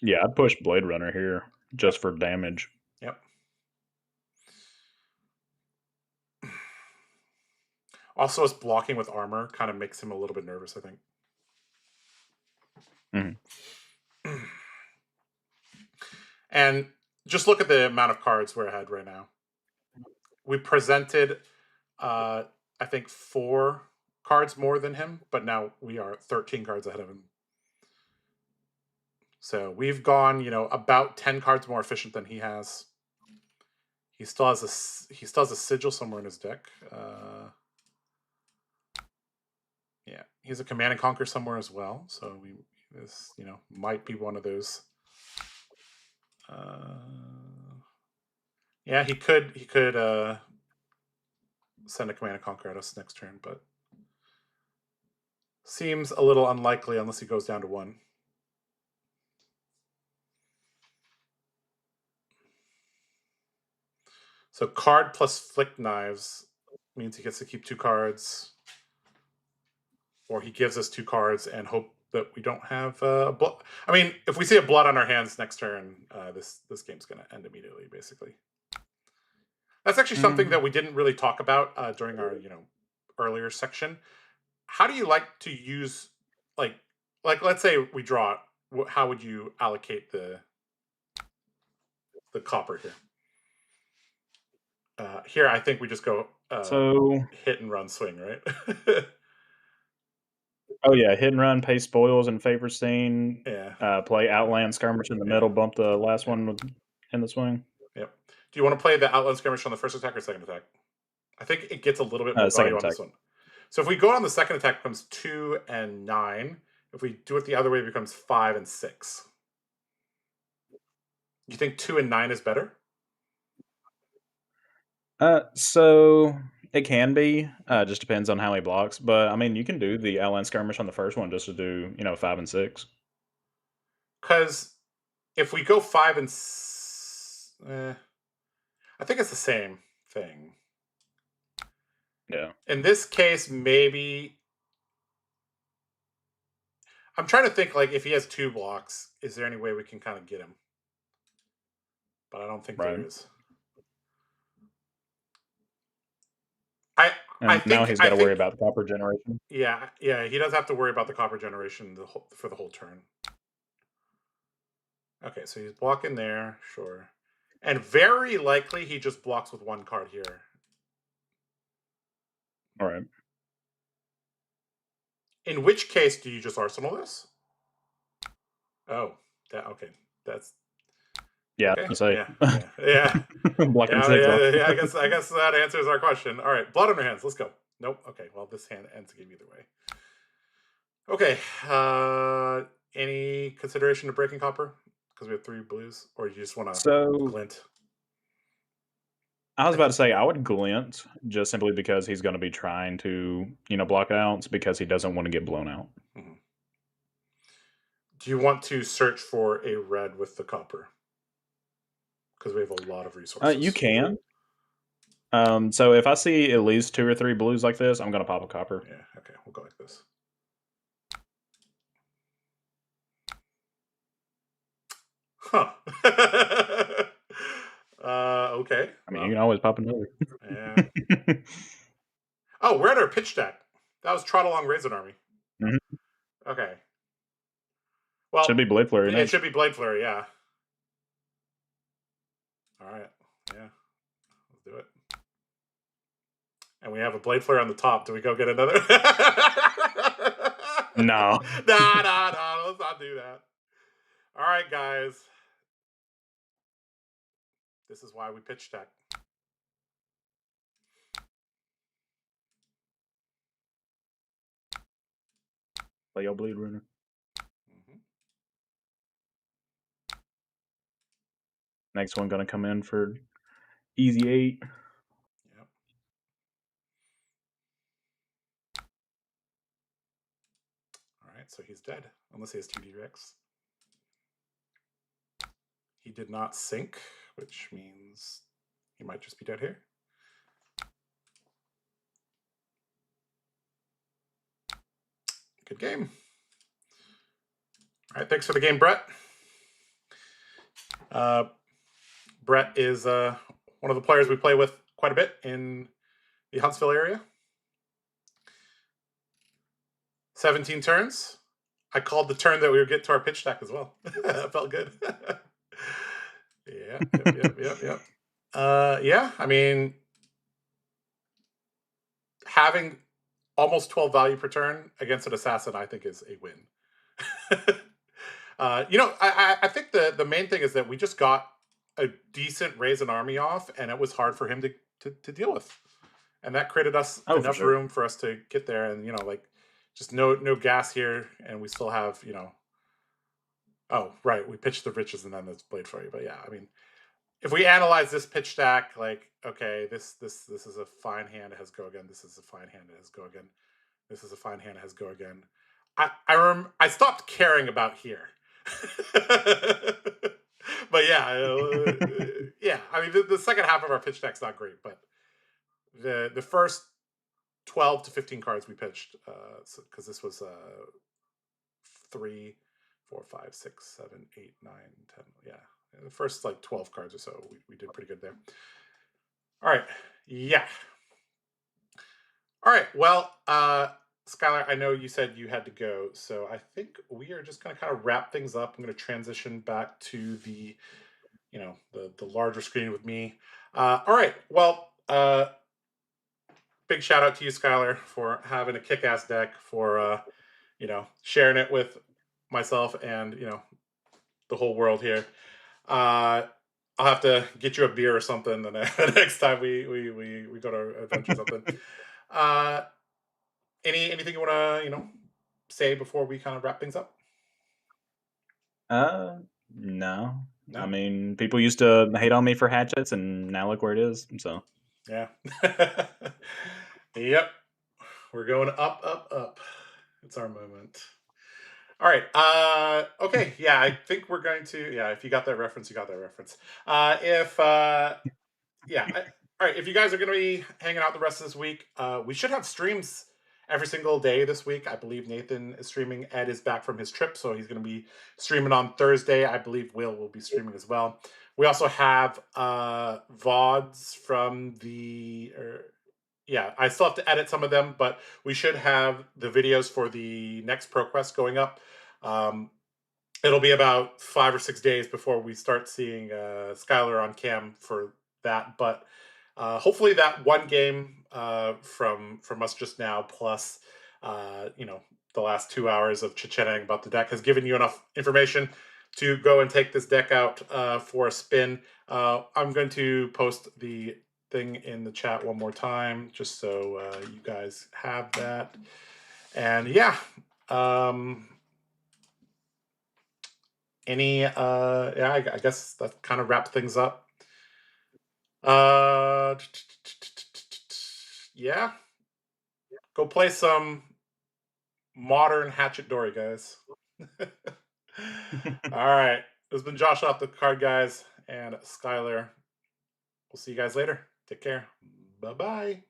Yeah, I'd push Blade Runner here just for damage.
Yep. Also, his blocking with armor kind of makes him a little bit nervous, I think.
Mm-hmm.
And just look at the amount of cards we're ahead right now. We presented, I think, 4 cards more than him, but now we are 13 cards ahead of him. So we've gone, about 10 cards more efficient than he has. He still has a sigil somewhere in his deck. Yeah, he has a Command and Conquer somewhere as well. So this might be one of those. Yeah, he could send a Command and Conquer at us next turn, but seems a little unlikely unless he goes down to 1. So card plus Flick Knives means he gets to keep 2 cards, or he gives us 2 cards and hope that we don't have blood. I mean, if we see a blood on our hands next turn, this game's going to end immediately, basically. That's actually something that we didn't really talk about during our earlier section. How do you like to use like let's say we draw it? How would you allocate the copper here? Here, I think we just go
So,
hit and run swing, right?
oh yeah, hit and run, pay spoils in favor scene.
Yeah.
Play Outland Skirmish in the middle, bump the last one in the swing.
Yep. Do you want to play the Outland Skirmish on the first attack or second attack? I think it gets a little bit more
Second
value on
attack.
this one. So if we go on the second attack, it becomes 2 and 9. If we do it the other way, it becomes 5 and 6. You think 2 and 9 is better?
So it can be. Just depends on how he blocks. But I mean, you can do the Outland Skirmish on the first one just to do 5 and 6.
Because if we go 5 and I think it's the same thing.
Yeah.
In this case, maybe I'm trying to think, like, if he has 2 blocks, is there any way we can kind of get him? But I don't think there is. I think
now he's got to worry about the copper generation.
Yeah, he does have to worry about the copper generation for the whole turn. Okay, so he's blocking there, sure. And very likely he just blocks with 1 card here.
All right.
In which case, do you just Arsenal this? Oh, okay. That's
yeah.
okay.
So
Yeah.
blocking
yeah. I guess that answers our question. All right, blood on our hands. Let's go. Nope. Okay. Well, this hand ends the game either way. Okay. Any consideration to breaking copper because we have 3 blues, or you just want to glint?
I was about to say I would glint just simply because he's going to be trying to block outs because he doesn't want to get blown out.
Mm-hmm. Do you want to search for a red with the copper? Because we have a lot of resources.
You can. So if I see at least 2 or 3 blues like this, I'm going to pop a copper.
Yeah, okay. We'll go like this. Huh. Okay.
I mean, you can always pop another.
Yeah. Oh, we're at our pitch deck. That was Trot Along Raisin Army.
Mm-hmm.
Okay. Well,
should be Blade Flurry.
It should be Blade Flurry, yeah. All right. Yeah. Let's do it. And we have a Blade Flare on the top. Do we go get another?
No.
Nah. Let's not do that. All right, guys. This is why we pitch deck.
Play your Blade Runner.
Mm-hmm.
Next one going to come in for easy 8.
Yep. All right, so he's dead, unless he has 2 D-Rex. He did not sink, which means he might just be dead here. Good game. All right, thanks for the game, Brett. Uh, Brett is one of the players we play with quite a bit in the Huntsville area. 17 turns. I called the turn that we would get to our pitch stack as well. That felt good. Yeah, yep. Yeah, I mean, having almost 12 value per turn against an assassin, I think, is a win. I think the main thing is that we just got a decent Raisin army off, and it was hard for him to deal with, and that created us
Oh, for
enough
sure.
room for us to get there, and like just no gas here, and we still have Oh, right, we pitched the riches and then it's played for you, but yeah, I mean, if we analyze this pitch stack, like, okay, this is a fine hand, it has go again. This is a fine hand, it has go again. This is a fine hand, it has go again. I stopped caring about here. But yeah, yeah. I mean, the second half of our pitch deck's not great, but the first 12 to 15 cards we pitched, because this was 3, 4, 5, 6, 7, 8, 9, 10. Yeah, the first like 12 cards or so, we did pretty good there. All right, yeah. All right, well, Skylar, I know you said you had to go, so I think we are just going to kind of wrap things up. I'm going to transition back to the the larger screen with me. All right, well, big shout out to you, Skylar, for having a kick-ass deck, for sharing it with myself and the whole world here. I'll have to get you a beer or something the next time we go to adventure or something. Uh, anything you want to say before we kind of wrap things up?
No. I
No.
mean, people used to hate on me for hatchets, and now look where it is. So
Yeah. Yep. We're going up, up, up. It's our moment. All right. Okay. Yeah, I think we're going to. Yeah, if you got that reference, you got that reference. If yeah. All right. If you guys are going to be hanging out the rest of this week, we should have streams every single day this week. I believe Nathan is streaming. Ed is back from his trip, so he's going to be streaming on Thursday. I believe will be streaming as well. We also have VODs from yeah, I still have to edit some of them, but we should have the videos for the next ProQuest going up. Um, it'll be about 5 or 6 days before we start seeing Skylar on cam for that, but hopefully that one game from us just now, plus the last 2 hours of chit-chatting about the deck, has given you enough information to go and take this deck out for a spin. I'm going to post the thing in the chat one more time, just so you guys have that. And yeah, I guess that kind of wraps things up. Yeah, go play some modern Hatchet Dory, guys. All right, this has been Josh off the Card Guys and Skylar. We'll see you guys later. Take care. Bye bye.